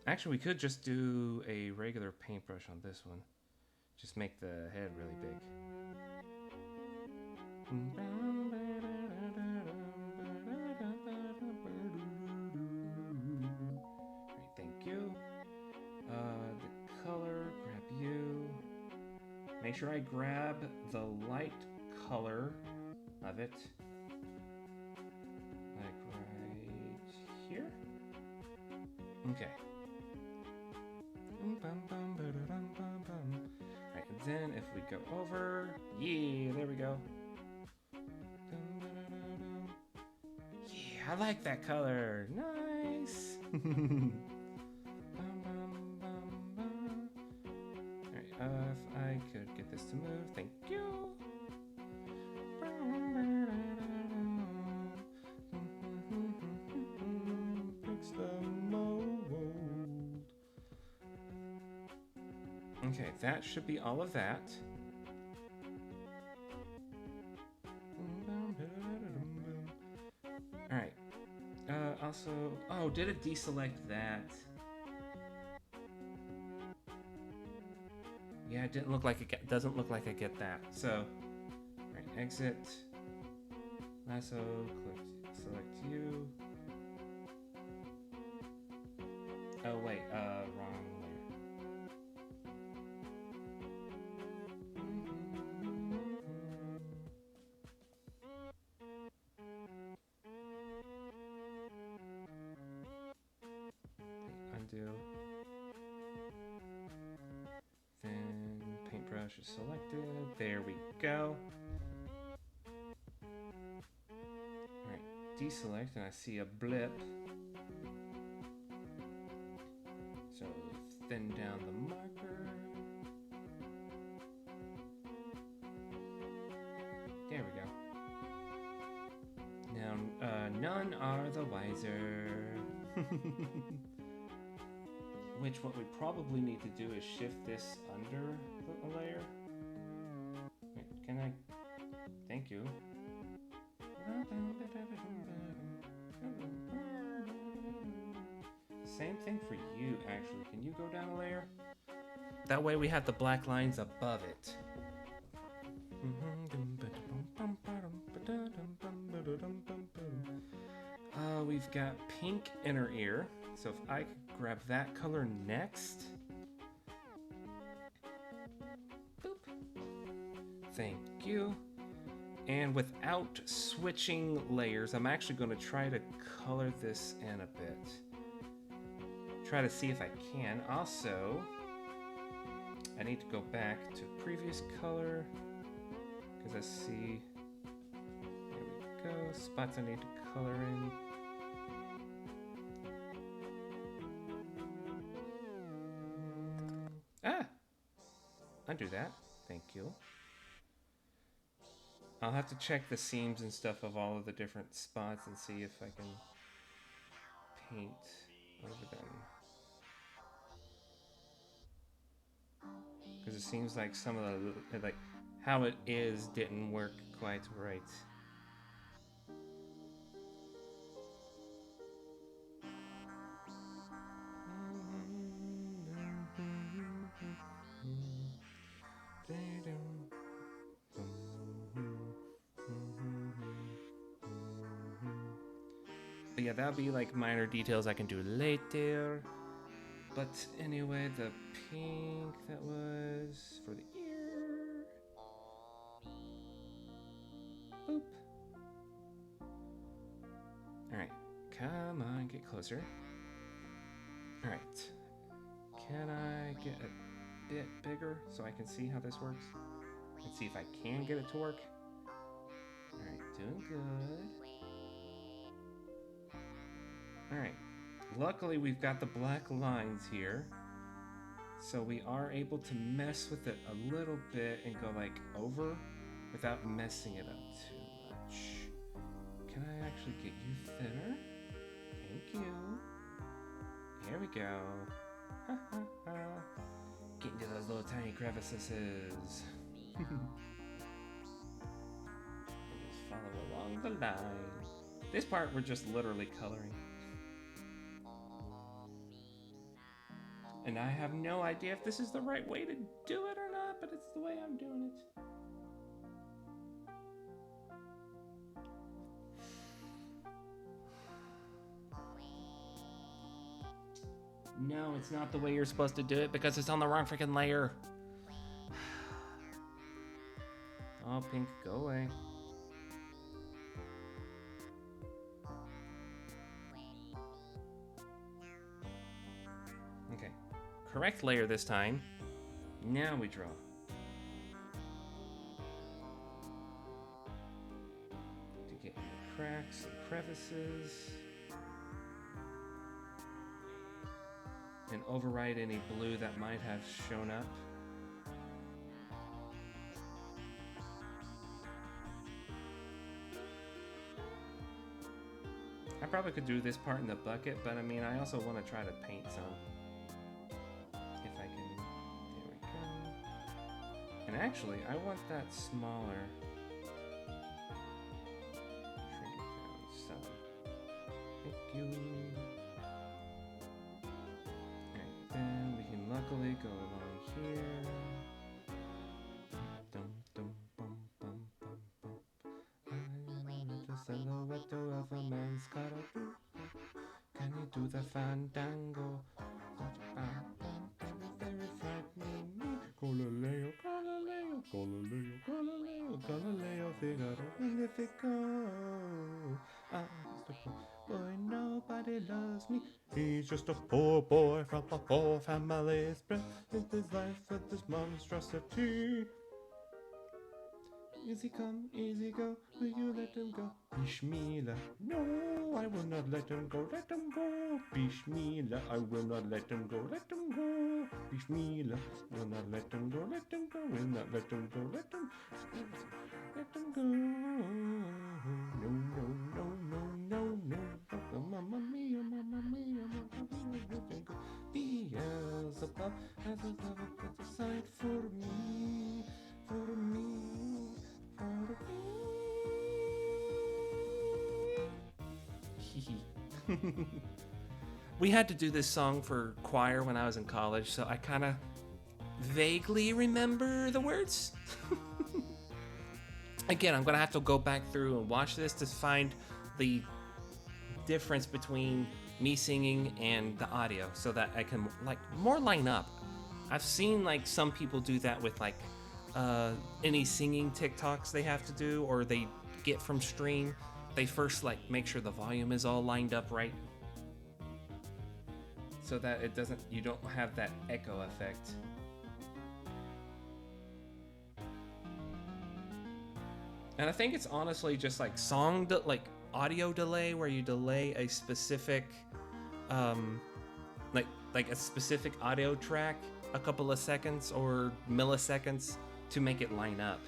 Speaker 1: Actually, we could just do a regular paintbrush on this one. Just make the head really big. Alright, thank you. The color, grab you. Make sure I grab the light color of it. Like right here. Okay. Alright, and then if we go over, yeah, there we go. Yeah, I like that color. Nice. Alright, if I could get this to move, thank you. Fix the mold. Okay, that should be all of that. Alright. Also, oh, did it deselect that? Yeah, it didn't look like it doesn't look like I get that. So, right, exit. Lasso, click, select you. Oh wait, wrong layer. Undo. Then paintbrush is selected. There we go. Alright, deselect and I see a blip. So thin down the marker. There we go. Now, none are the wiser. Which what we probably need to do is shift this under a layer. Wait, can I? Thank you. same thing for you, actually. Can you go down a layer? That way we have the black lines above it. We've got pink inner ear. So if I could grab that color next. Boop. Thank you. And without switching layers, I'm actually going to try to color this in a bit. Try to see if I can. Also, I need to go back to previous color because I see, there we go, spots I need to color in. Undo that. Thank you. I'll have to check the seams and stuff of all of the different spots and see if I can paint over them. Because it seems like some of the, like, how it is didn't work quite right. But yeah, that'll be like minor details I can do later. But anyway, the pink that was for the ear. Boop. Alright, come on, get closer. Alright, can I get a bit bigger so I can see how this works? And see if I can get it to work. Alright, doing good. Alright, luckily we've got the black lines here. So we are able to mess with it a little bit and go like over without messing it up too much. Can I actually get you thinner? Thank you. Here we go. Ha ha ha. Get into those little tiny crevices. And just follow along the line. This part we're just literally coloring. And I have no idea if this is the right way to do it or not, but it's the way I'm doing it. No, it's not the way you're supposed to do it because it's on the wrong freaking layer. Oh, pink, go away. Okay. Correct layer this time. Now we draw. To get any cracks and crevices. And override any blue that might have shown up. I probably could do this part in the bucket, but I mean, I also want to try to paint some. If I can. There we go. And actually, I want that smaller. Shrink it down some. Thank you. Alright, then we can luckily go along here. Dum dum bum bum bum bum. I am the silhouette of a man's caribou. Can you do the fandango? Very frightening. Galileo, Galileo, Galileo, Galileo, Galileo, Figaro, Magnifico. I'm just a poor boy, nobody loves me. He's just a poor boy from a poor family. Spent his life with this monstrosity. Easy come, easy go, will you let him go? Bishmillah, no, I will not let him go, let him go. Bishmillah, I will not let him go, let him go. Bishmillah, will not let him go, let him go, will not let him go, let him go. No, no, no, no, no, no. Mamma mia, mamma mia, mamma mia, let him go. Beelzebub has a love put aside for me, for me. we had to do this song for choir when I was in college, so I kind of vaguely remember the words. Again, I'm gonna have to go back through and watch this to find the difference between me singing and the audio so that I can like more line up. I've seen like some people do that with like any singing TikToks they have to do or they get from stream. They first like make sure the volume is all lined up right so that it doesn't, you don't have that echo effect. And I think it's honestly just like like audio delay where you delay a specific like a specific audio track a couple of seconds or milliseconds to make it line up.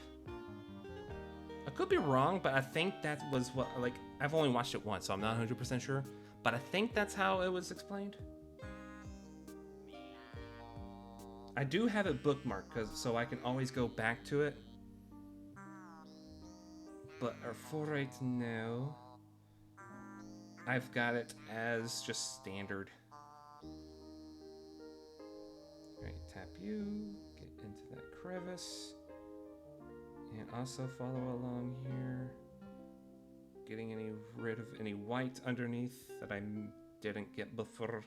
Speaker 1: I could be wrong, but I think that was what, like, I've only watched it once, so I'm not 100% sure, but I think that's how it was explained. I do have it bookmarked so I can always go back to it. But for right now, I've got it as just standard. Alright, tap you, get into that crevice, and also follow along here. Getting rid of any white underneath that I didn't get before,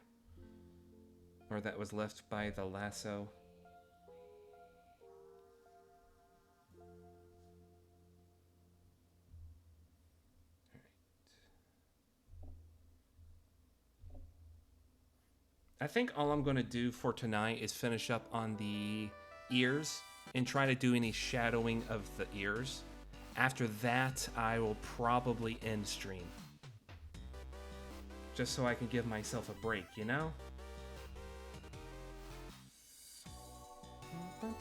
Speaker 1: or that was left by the lasso. I think all I'm going to do for tonight is finish up on the ears and try to do any shadowing of the ears. After that, I will probably end stream. Just so I can give myself a break, you know? Right,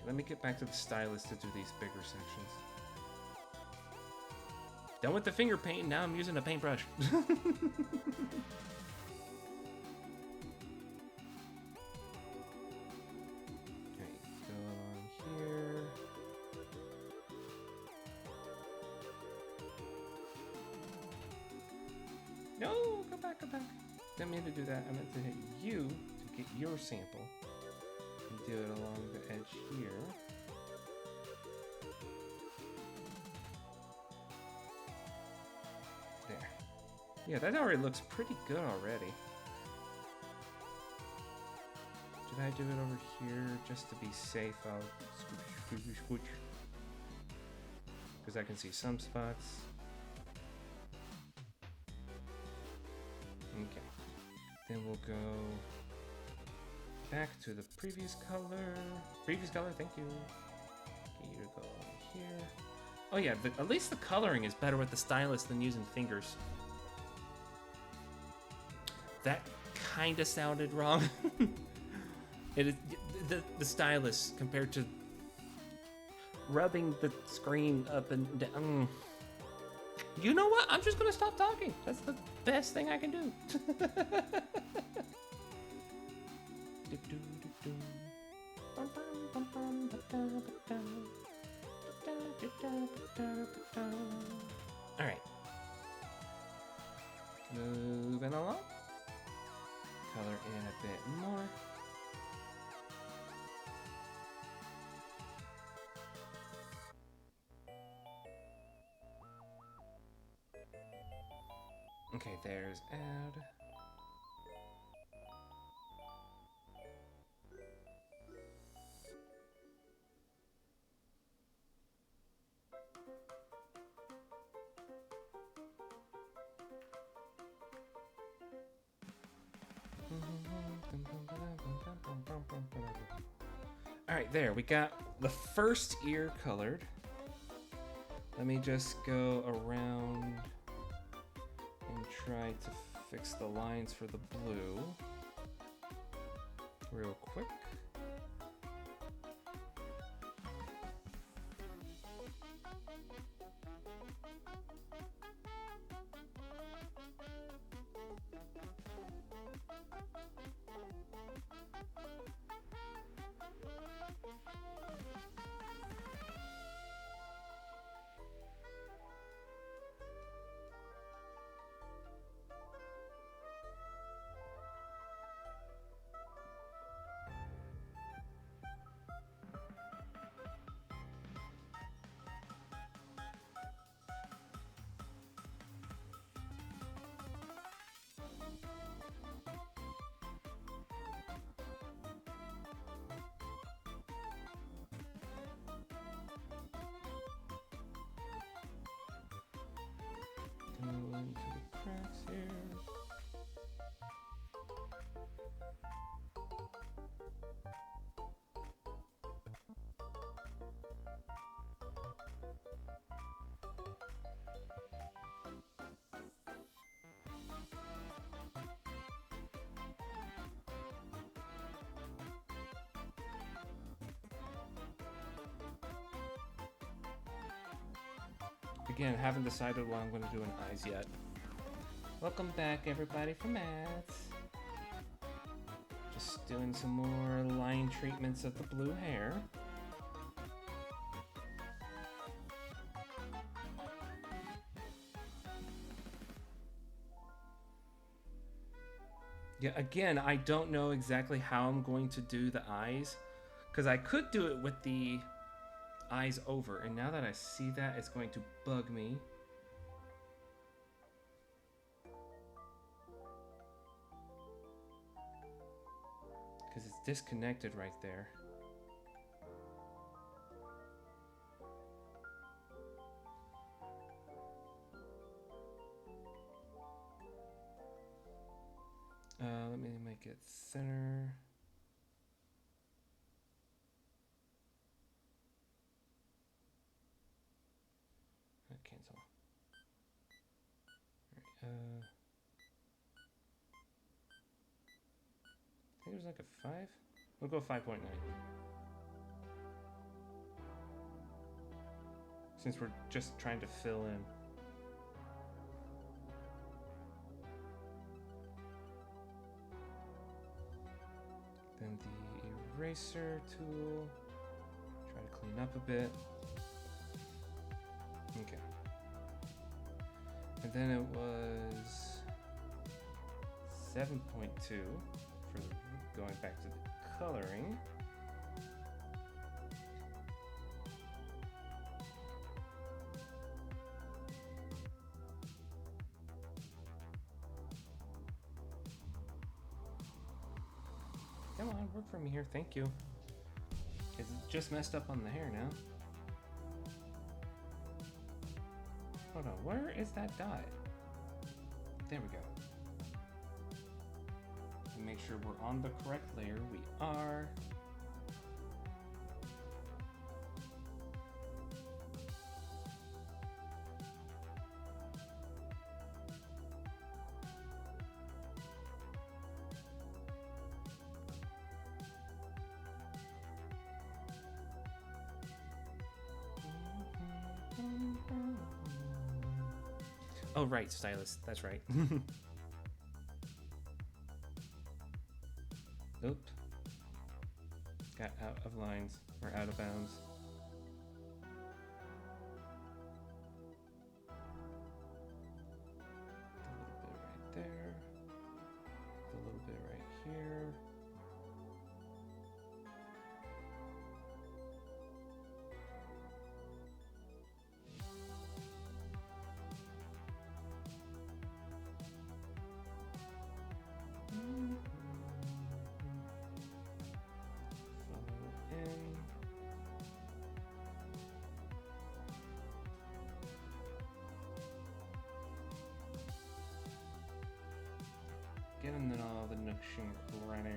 Speaker 1: let me get back to the stylus to do these bigger sections. Done with the finger paint, now I'm using a paintbrush. Didn't mean to do that. I meant to hit you to get your sample and do it along the edge here. There. Yeah, that already looks pretty good already. Did I do it over here just to be safe? I'll scooch. Because I can see some spots. Okay. Then we'll go back to the previous color. Previous color, thank you. Get you to go here. Oh yeah, at least the coloring is better with the stylus than using fingers. That kind of sounded wrong. It is the stylus compared to rubbing the screen up and down. You know what? I'm just gonna stop talking. That's the best thing I can do. Alright. Moving along. Color in a bit more. Okay, there's add. Alright, there, we got the first ear colored. Let me just go around and try to fix the lines for the blue real quick. again, haven't decided what I'm going to do in eyes yet. Welcome back, everybody, from Maths. Just doing some more line treatments of the blue hair. Yeah, again, I don't know exactly how I'm going to do the eyes, because I could do it with the eyes over, and now that I see that, it's going to bug me. Because it's disconnected right there. Let me make it center. Cancel. All right, I think it was like a 5. We'll go 5.9. Since we're just trying to fill in. Then the eraser tool. Try to clean up a bit. Okay. And then it was 7.2 for going back to the coloring. Come on, work for me here, thank you. It's just messed up on the hair now. Hold on, where is that dot? There we go. And make sure we're on the correct layer. We are. Oh, right, stylus. That's right. Oop. Got out of lines, or out of bounds. A little bit right there. A little bit right here. And then all the nooks and crannies.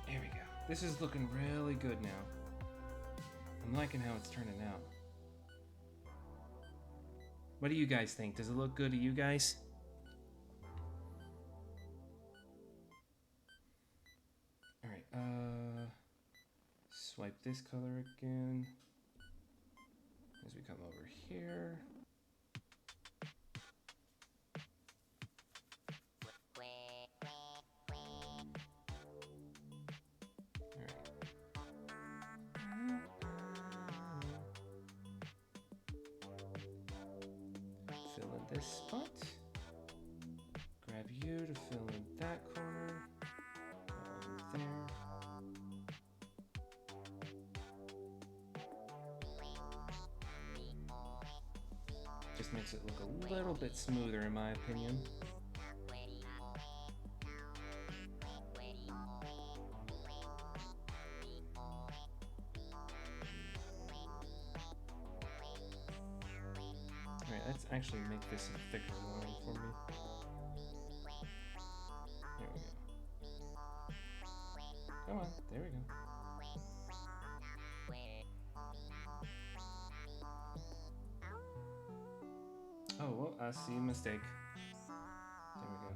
Speaker 1: There we go. This is looking really good now. I'm liking how it's turning out. What do you guys think? Does it look good to you guys? Alright, swipe this color again as we come over here. Fill in this spot. Grab you to fill in that corner. Over there. Just makes it look a little bit smoother in my opinion. Alright, let's actually make this a thicker line for me. There we go. Come on, there we go. Oh, well, I see a mistake. There we go.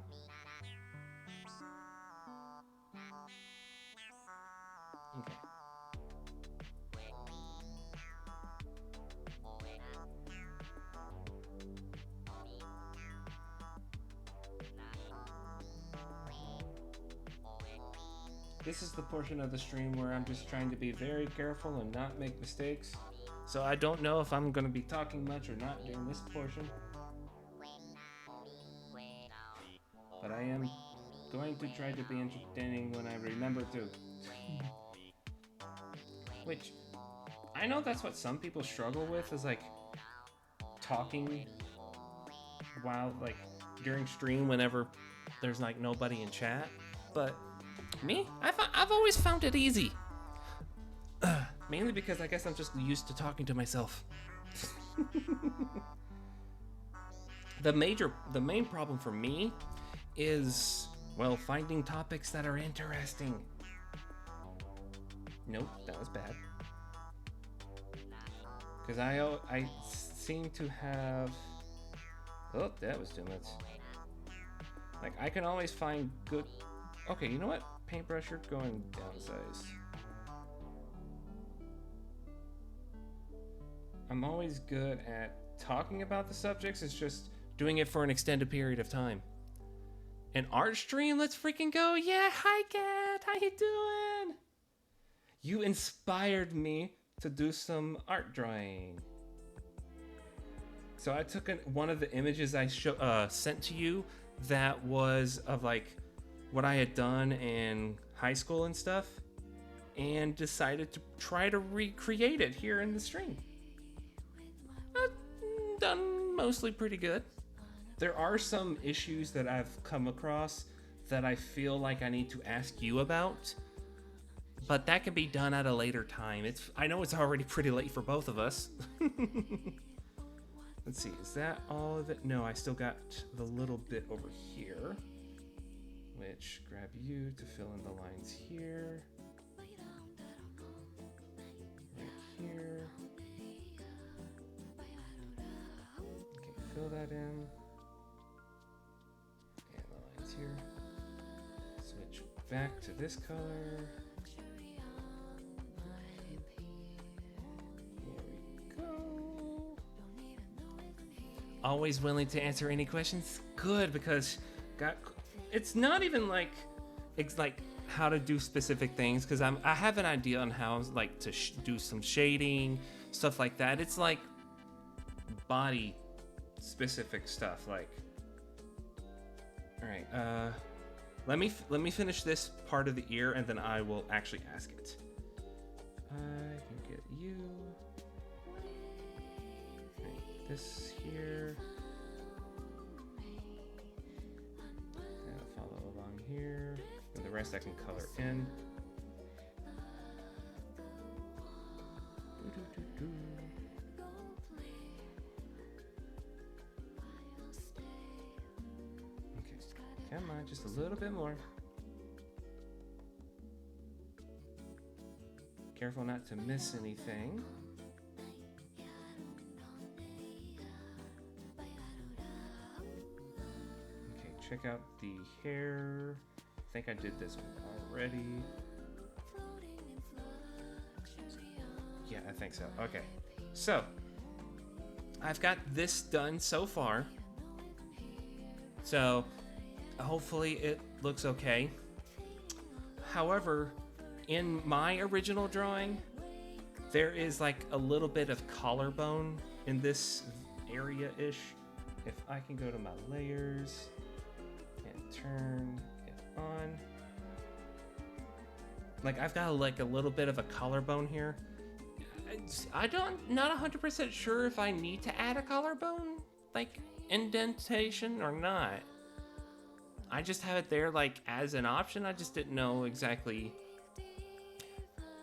Speaker 1: this is the portion of the stream where I'm just trying to be very careful and not make mistakes. So I don't know if I'm going to be talking much or not during this portion. But I am going to try to be entertaining when I remember to. Which, I know that's what some people struggle with, is like talking while like during stream whenever there's like nobody in chat. But me, I've always found it easy. Mainly because I guess I'm just used to talking to myself. The main problem for me is, well, finding topics that are interesting. Nope, that was bad. Because I seem to have... Oh, that was too much. Like, I can always find good... Okay, you know what? Paintbrush, you're going downsize. I'm always good at talking about the subjects. It's just doing it for an extended period of time. An art stream? Let's freaking go. Yeah, hi, Kat. How you doing? You inspired me to do some art drawing. So I took one of the images I sent to you that was of like what I had done in high school and stuff, and decided to try to recreate it here in the stream. Done mostly pretty good. There are some issues that I've come across that I feel like I need to ask you about, but that can be done at a later time. I know it's already pretty late for both of us. Let's see, is that all of it? No, I still got the little bit over here, which grab you to fill in the lines here. Right here. Okay, fill that in. And the lines here. Switch back to this color. Always willing to answer any questions. Good, because it's not even like it's like how to do specific things, because I have an idea on how like to do some shading, stuff like that. It's like body specific stuff. Like, all right, let me finish this part of the ear, and then I will actually ask it. I can get you. This here. And follow along here. And the rest I can color in. Okay, come on, just a little bit more. Careful not to miss anything. Check out the hair. I think I did this one already. Yeah, I think so. Okay. So, I've got this done so far. So, hopefully it looks okay. However, in my original drawing, there is like a little bit of collarbone in this area-ish. If I can go to my layers... turn it on. Like, I've got like a little bit of a collarbone here. Not 100% sure if I need to add a collarbone, like indentation or not. I just have it there like as an option. I just didn't know exactly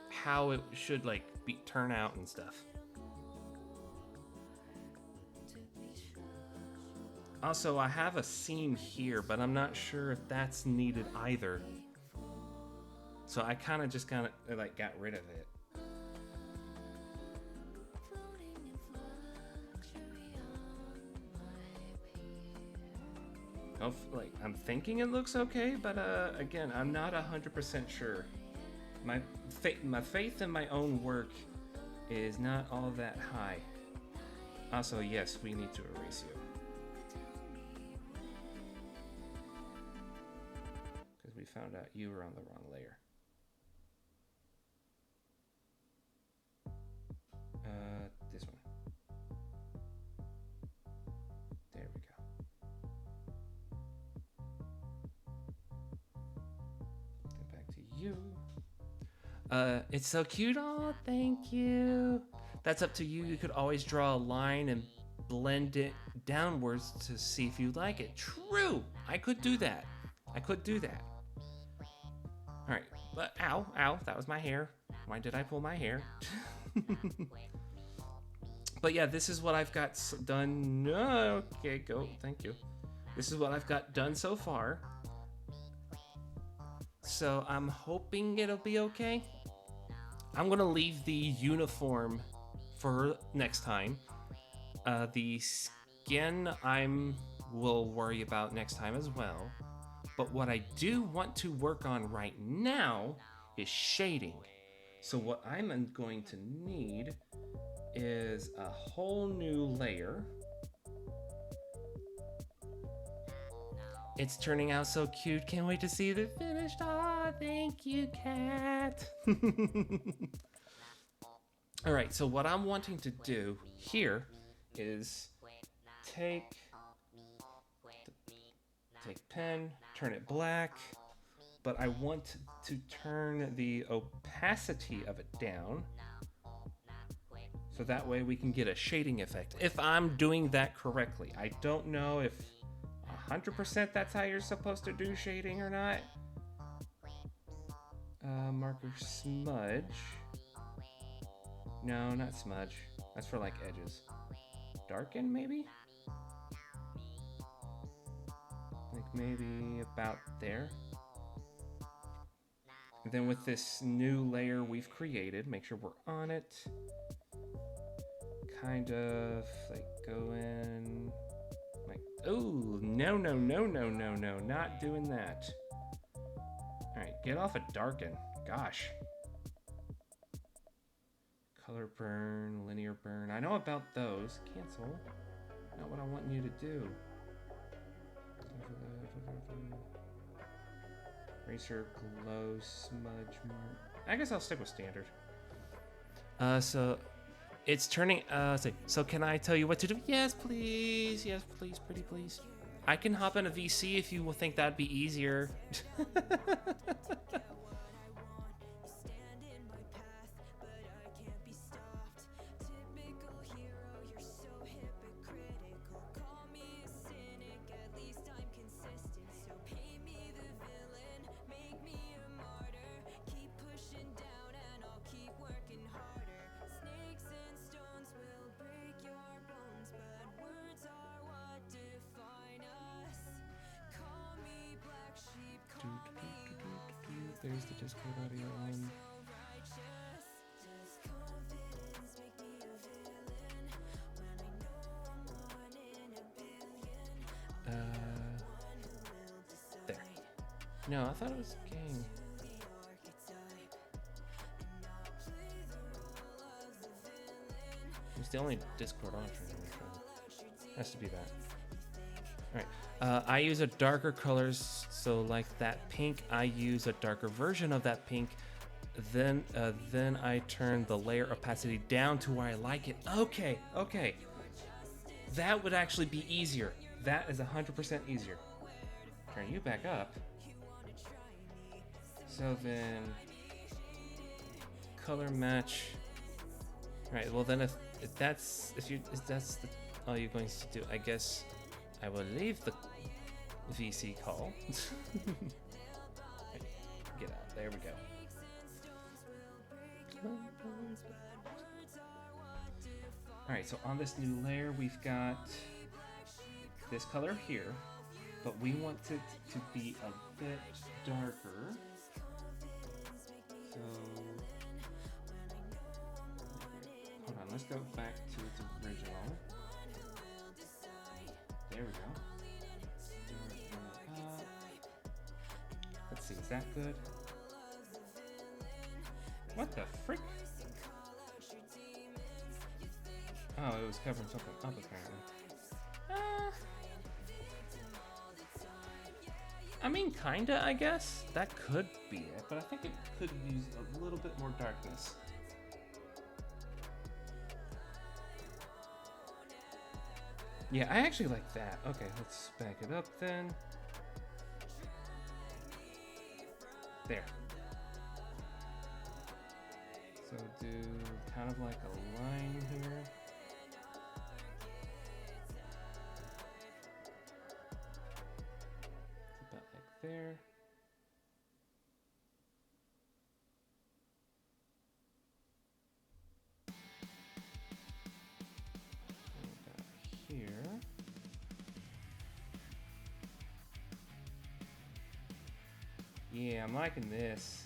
Speaker 1: how it should like turn out and stuff. Also, I have a seam here, but I'm not sure if that's needed either. So I kind of like got rid of it. Oh, like I'm thinking it looks okay, but again, I'm not 100% sure. My faith in my own work is not all that high. Also, yes, we need to erase you. We found out you were on the wrong layer. you. It's so cute. Oh, thank you. That's up to you. You could always draw a line and blend it downwards to see if you like it. True. I could do that. I could do that. All right. But ow, ow, that was my hair. Why did I pull my hair? But yeah, this is what I've got done. Okay, go. Thank you. This is what I've got done so far. So I'm hoping it'll be okay. I'm gonna leave the uniform for next time. The skin will worry about next time as well. But what I do want to work on right now is shading. So what I'm going to need is a whole new layer. It's turning out so cute. Can't wait to see the finished. Ah, thank you, cat. All right, so what I'm wanting to do here is take pen, turn it black, but I want to turn the opacity of it down. So that way we can get a shading effect. If I'm doing that correctly. I don't know if 100% that's how you're supposed to do shading or not. Marker smudge. No, not smudge. That's for like edges. Darken maybe? Like maybe about there. And then with this new layer we've created, make sure we're on it. Kind of like go in like, oh, no, not doing that. All right, get off of darken. Gosh. Color burn, linear burn. I know about those. Cancel. Not what I want you to do. Eraser, glow, smudge, mark. I guess I'll stick with standard. So it's turning. So can I tell you what to do? Yes, please. Yes, please. Pretty please. I can hop in a VC if you will think that'd be easier. There's the Discord audio on. There. No, I thought it was gang. It's the only Discord option. Has to be that. Alright, I use a darker colors, so like that pink, I use a darker version of that pink. Then I turn the layer opacity down to where I like it. Okay. That would actually be easier. That is 100% easier. Turn you back up. So then, color match. Alright, well then if that's all you're going to do, I guess I will leave the VC call. Get out. There we go. Alright, so on this new layer, we've got this color here, but we want it to be a bit darker. So, hold on, let's go back to its original. There we go. Let's see, is that good? What the frick? Oh, it was covering something up apparently. I mean, kinda, I guess. That could be it, but I think it could use a little bit more darkness. Yeah, I actually like that. Okay, let's back it up then. There. So do kind of like a line here. About like there. And here. Yeah, I'm liking this.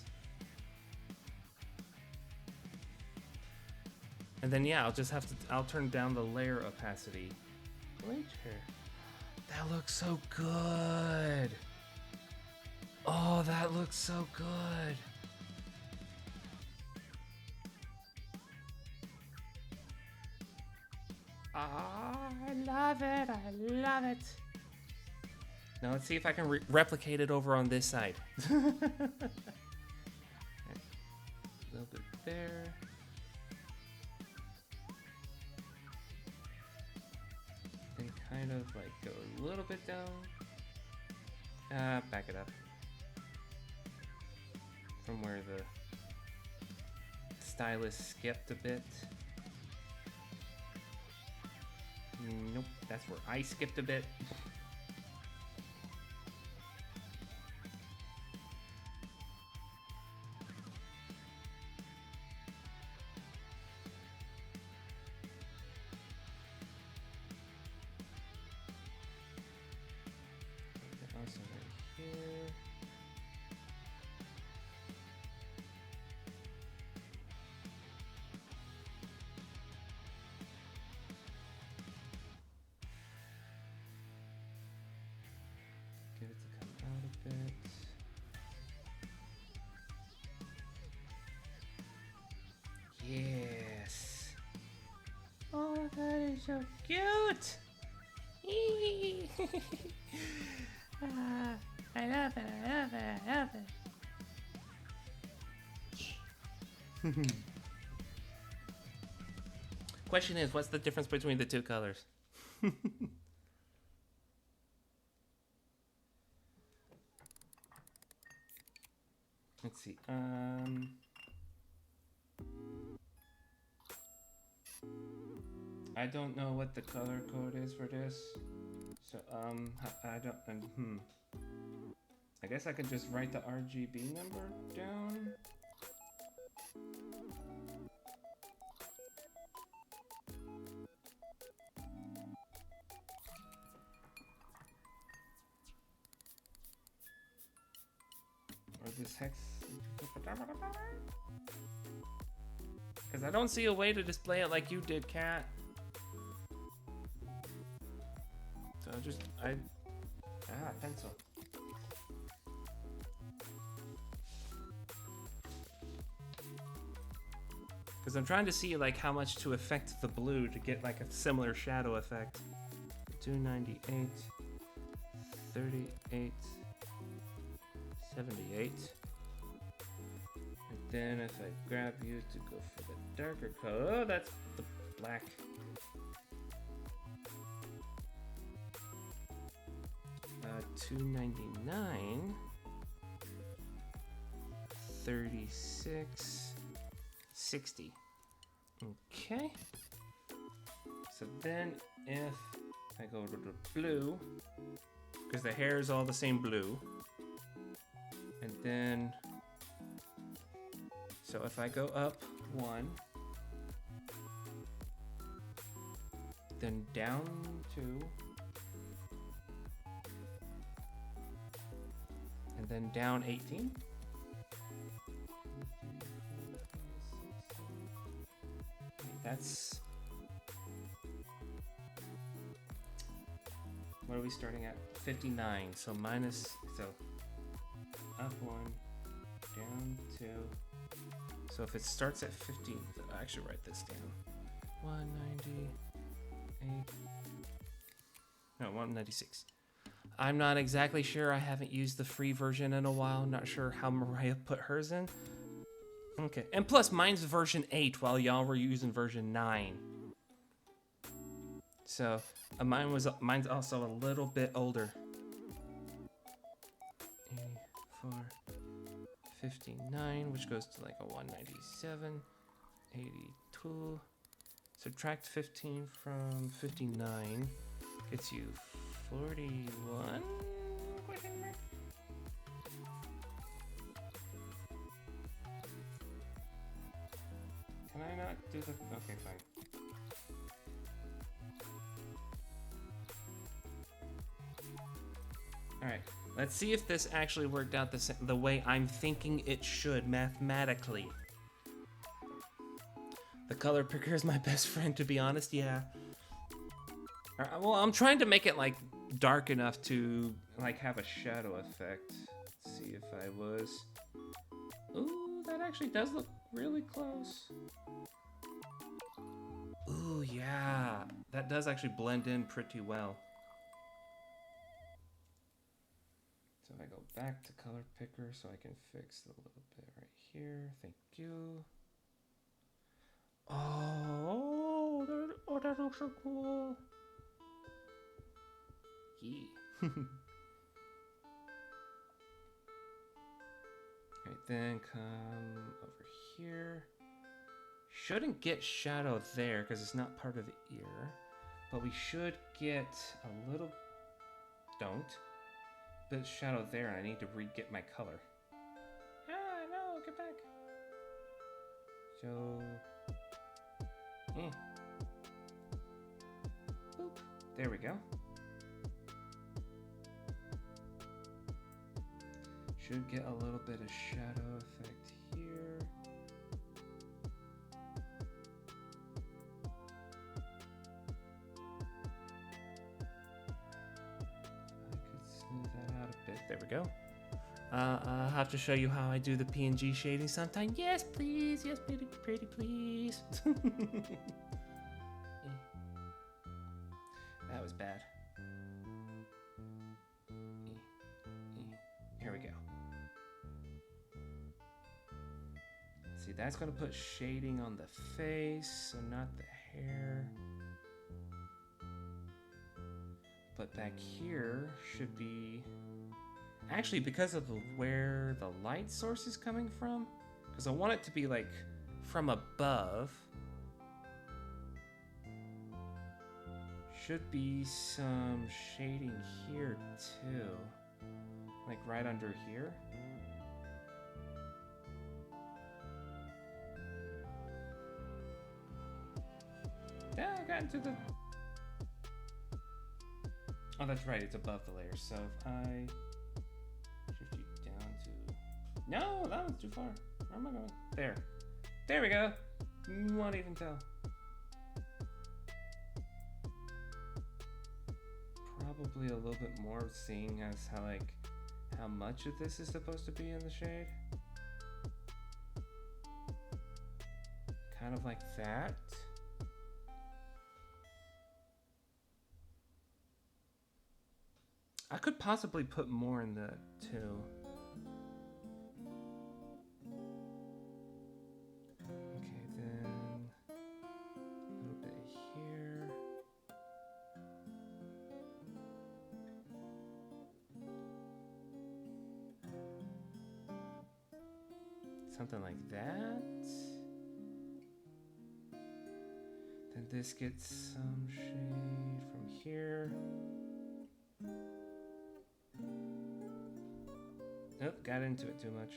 Speaker 1: And then yeah, I'll turn down the layer opacity later. That looks so good. Oh, that looks so good. Ah, I love it. I love it. Now let's see if I can replicate it over on this side. A little bit there. Then kind of like go a little bit down. Back it up. From where the stylus skipped a bit. Nope, that's where I skipped a bit. Also right here. Get it to come out a bit. Yes. Oh, that is so cute. I love it. I love it. I love it. Question is, what's the difference between the two colors? Let's see. I don't know what the color code is for this. So, I don't, I guess I could just write the RGB number down. Or this hex. Because I don't see a way to display it like you did, Cat. So pencil. Because I'm trying to see like how much to affect the blue to get like a similar shadow effect. 298, 38, 78. And then if I grab you to go for the darker color, oh, that's the black. Uh, 299, 36, 60. Okay. So then if I go to the blue, because the hair is all the same blue, and then, so if I go up 1, then down 2, and then down 18. That's, what are we starting at? 59. So minus, so up 1, down 2. So if it starts at 15, I'll actually write this down. 198. No, 196. I'm not exactly sure. I haven't used the free version in a while. Not sure how Mariah put hers in. Okay, and plus mine's version 8 while y'all were using version 9. So mine's also a little bit older. 84, 59, which goes to like a 197. 82. Subtract 15 from 59 gets you 41? Question mark? Can I not do the... Okay, fine. Alright, let's see if this actually worked out the way I'm thinking it should mathematically. The color picker is my best friend, to be honest, yeah. Well, I'm trying to make it, like, dark enough to, like, have a shadow effect. Let's see if I was... Ooh, that actually does look really close. Ooh, yeah. That does actually blend in pretty well. So I go back to color picker so I can fix a little bit right here. Thank you. Oh, that looks so cool. Yeah. Right, then come over here. Shouldn't get shadow there because it's not part of the ear, but we should get a little. Don't. Bit of shadow there, and I need to re-get my color. Ah, no, get back. So. Boop. There we go. Should get a little bit of shadow effect here. I could smooth that out a bit. There we go. I'll have to show you how I do the PNG shading sometime. Yes, please. Yes, pretty please. That was bad. Here we go. See, that's going to put shading on the face, so not the hair. But back here should be... Actually, because of where the light source is coming from, because I want it to be like from above, should be some shading here too, like right under here. Yeah, I got into the... Oh, that's right, it's above the layer, so if I shift you down to... No, that one's too far. Where am I going? There. There we go. You won't even tell. Probably a little bit more, seeing as how much of this is supposed to be in the shade. Kind of like that. I could possibly put more in the too. Okay, then a little bit here. Something like that. Then this gets some shade from here. Nope, got into it too much.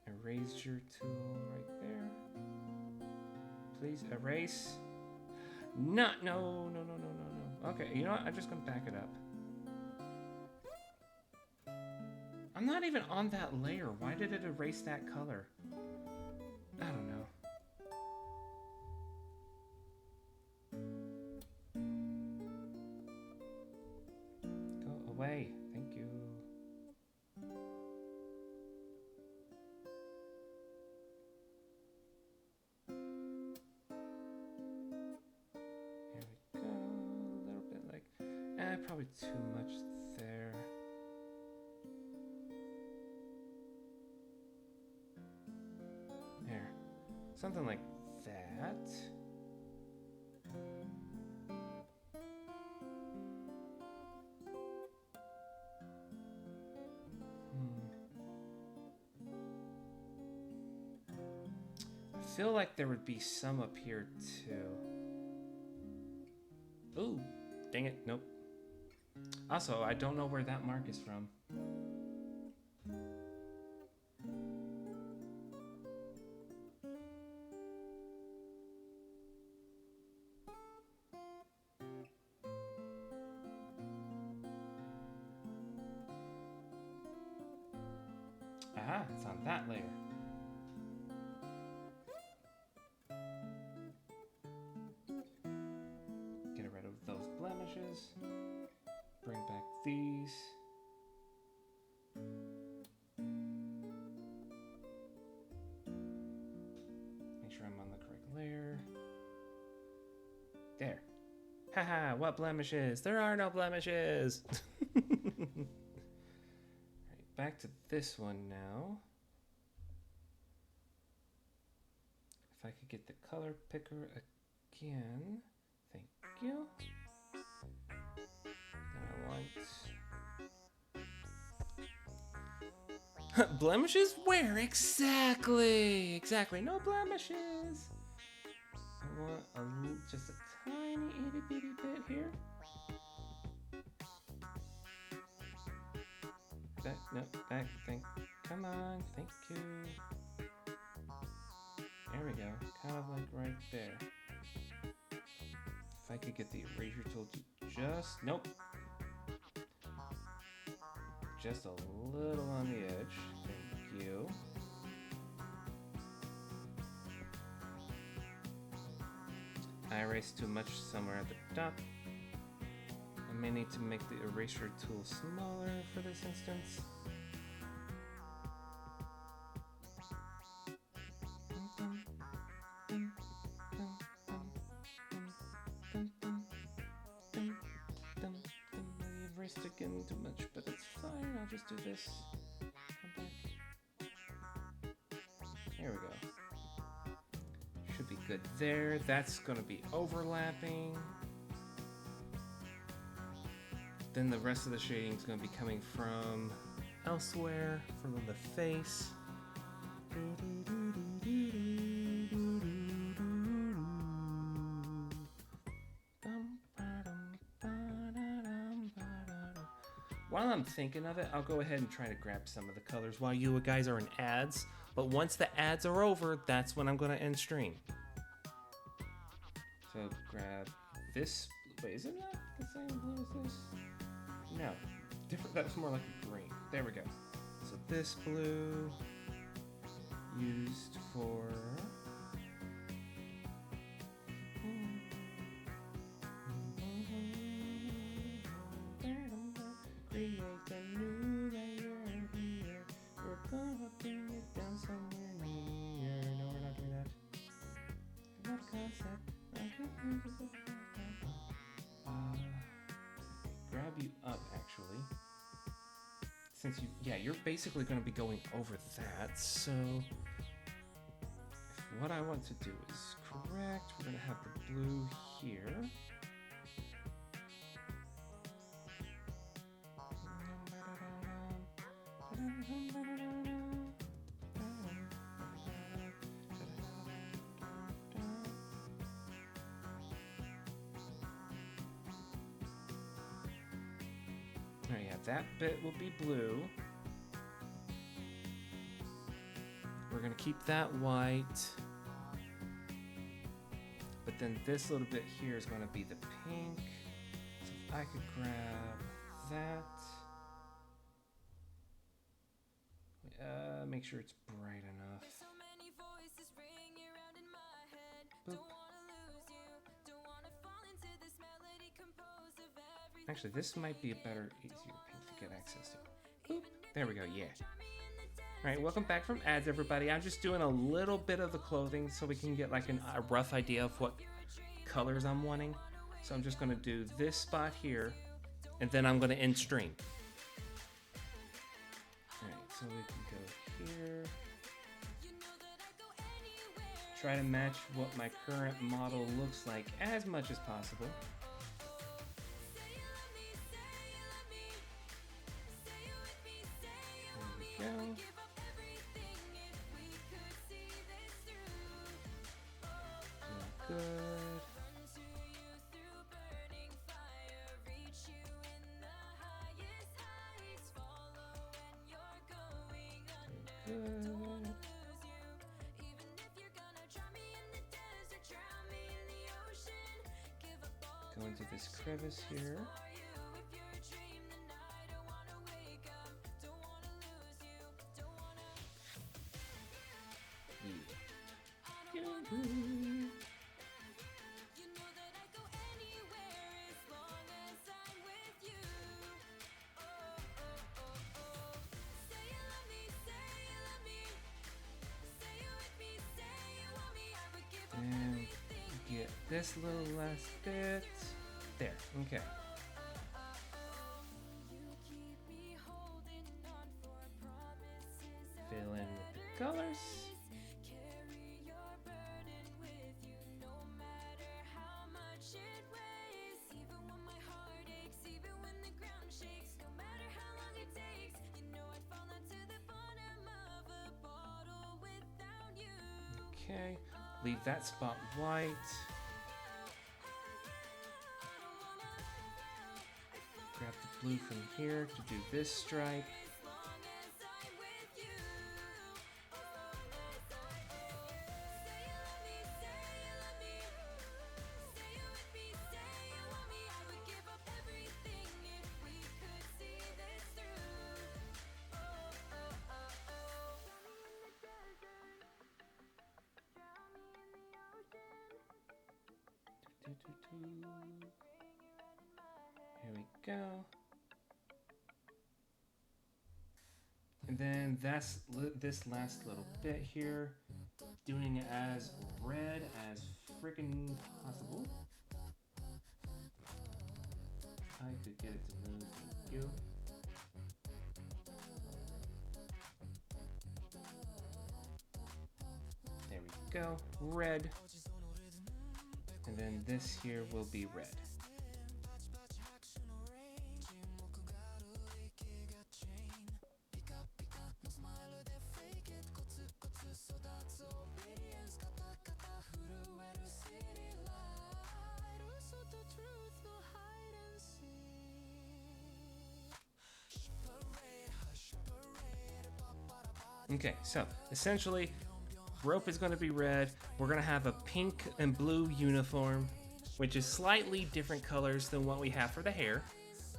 Speaker 1: Eraser tool right there. Please erase. No. Okay, you know what? I'm just gonna back it up. I'm not even on that layer. Why did it erase that color? I don't know. Away. Thank you. Here we go. A little bit like, probably too much there. There. Something like that. feel like there would be some up here too. Ooh, dang it, nope. Also, I don't know where that mark is from. Aha, it's on that layer. Get rid of those blemishes. Bring back these. Make sure I'm on the correct layer. There. Haha, what blemishes? There are no blemishes! Alright, back to this one now. If I could get the color picker again. Thank you. I want... blemishes? Where? Exactly! Exactly, no blemishes! I want just a tiny itty bitty bit here. Back, no, back, come on, thank you. There we go, kind of like right there. If I could get the erasure tool to just, nope. Just a little on the edge, thank you. I erased too much somewhere at the top. I may need to make the eraser tool smaller for this instance. I erased again too much, but it's fine. I'll just do this. Come back. There we go. Should be good there. That's going to be overlapping. Then the rest of the shading is going to be coming from elsewhere, from the face. While I'm thinking of it, I'll go ahead and try to grab some of the colors while you guys are in ads. But once the ads are over, that's when I'm going to end stream. So grab this. Wait, isn't that the same blue as this? No, different. That's more like a green. There we go. So this blue used for create a new layer here. We're gonna bring it down somewhere near. No, we're not doing that. What concept? Grab you up, actually. Since you're basically going to be going over that, so what I want to do is correct. We're going to have the blue here. Alright, yeah, that bit will be blue. We're gonna keep that white. But then this little bit here is gonna be the pink. So if I could grab that. Make sure it's bright enough. Boop. Actually, this might be a better, easier pink to get access to. Boop. There we go, yeah. Alright, welcome back from ads, everybody. I'm just doing a little bit of the clothing so we can get like a rough idea of what colors I'm wanting. So I'm just going to do this spot here, and then I'm going to end stream. Alright, so we can go here. Try to match what my current model looks like as much as possible. There we go. good. Good. Go into this crevice here. And get this little last bit. There, okay. Fill in with the colors. Okay, leave that spot white. Grab the blue from here to do this stripe. Here we go. And then that's this last little bit here, doing it as red as freaking possible. I could get it to move. Thank you. There we go. Red. And then this here will be red. Okay, so essentially, rope is going to be red. We're going to have a pink and blue uniform, which is slightly different colors than what we have for the hair.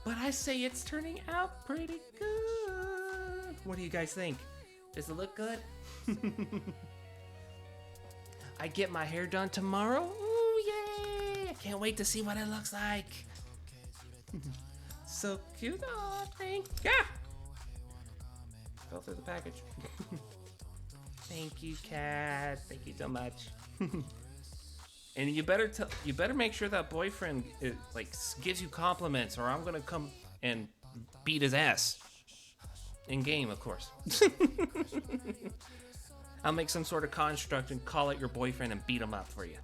Speaker 1: But I say it's turning out pretty good. What do you guys think? Does it look good? I get my hair done tomorrow. Ooh, yay! I can't wait to see what it looks like. So cute. Oh, thank you. Fell through the package. Thank you, cat. Thank you so much. And you better make sure that boyfriend gives you compliments, or I'm gonna come and beat his ass. In game, of course. I'll make some sort of construct and call it your boyfriend and beat him up for you.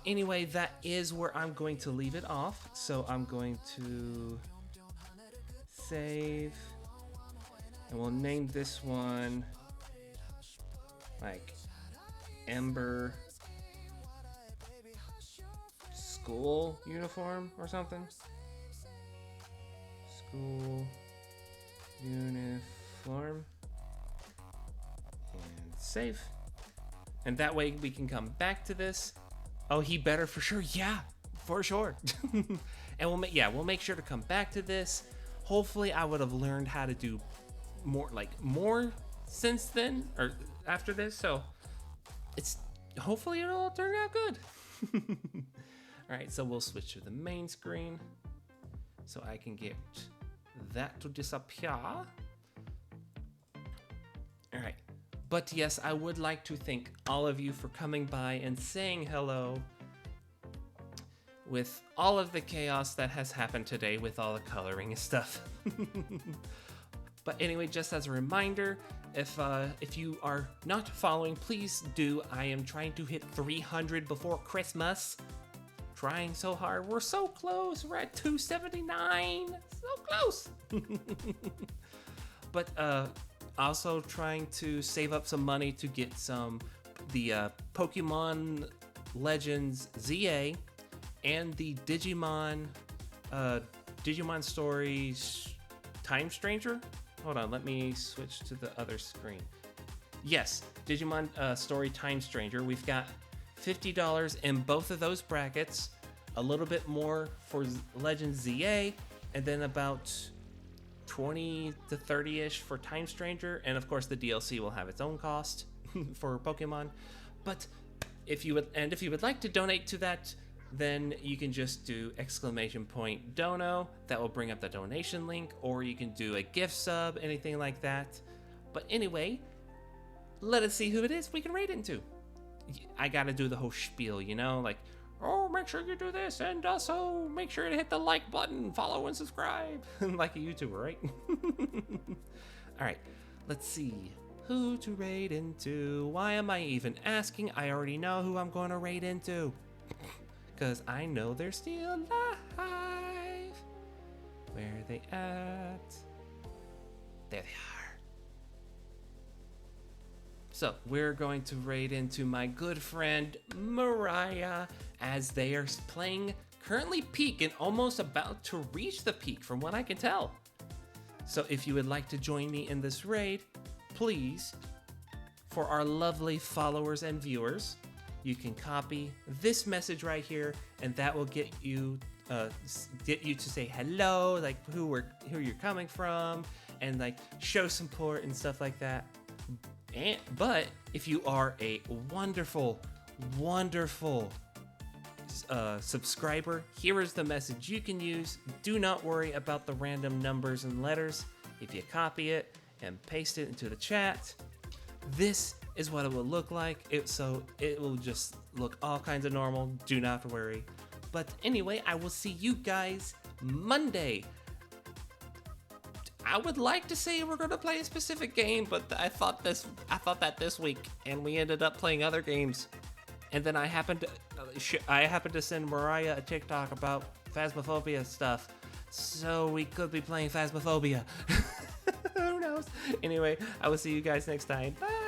Speaker 1: Anyway, that is where I'm going to leave it off. So I'm going to save, and we'll name this one like Ember School Uniform or something. School Uniform. And save. And that way we can come back to this. Oh, he better for sure. Yeah, for sure. And we'll make sure to come back to this. Hopefully I would have learned how to do more since then, or after this, so hopefully it'll all turn out good. All right, so we'll switch to the main screen so I can get that to disappear. All right, but yes, I would like to thank all of you for coming by and saying hello with all of the chaos that has happened today with all the coloring and stuff. But anyway, just as a reminder, if you are not following, please do. I am trying to hit 300 before Christmas. Trying so hard. We're so close. We're at 279. So close. But also trying to save up some money to get some the Pokemon Legends ZA and the Digimon Stories Time Stranger. Hold on, let me switch to the other screen. Yes, Digimon Story Time Stranger. We've got $50 in both of those brackets, a little bit more for Legends ZA, and then about 20 to 30-ish for Time Stranger, and of course the DLC will have its own cost for Pokemon. But if you would like to donate to that, then you can just do !dono. That will bring up the donation link, or you can do a gift sub, anything like that. But anyway, let us see who it is we can raid into. I gotta do the whole spiel, you know, like, oh, make sure you do this, and also make sure to hit the like button, follow and subscribe, like a YouTuber, right? All right, let's see who to raid into. Why am I even asking? I already know who I'm going to raid into, because I know they're still alive. Where are they at? There they are. So we're going to raid into my good friend Mariah, as they are playing currently peak and almost about to reach the peak from what I can tell. So if you would like to join me in this raid, please, for our lovely followers and viewers, you can copy this message right here, and that will get you to say hello, like who you're coming from, and like show support and stuff like that. But if you are a wonderful subscriber, here is the message you can use. Do not worry about the random numbers and letters. If you copy it and paste it into the chat, this is what it will look like. So it will just look all kinds of normal. Do not worry. But anyway, I will see you guys Monday. I would like to say we're gonna play a specific game, but I thought that this week, and we ended up playing other games. And then I happened to send Mariah a TikTok about Phasmophobia stuff, so we could be playing Phasmophobia. Who knows? Anyway, I will see you guys next time. Bye.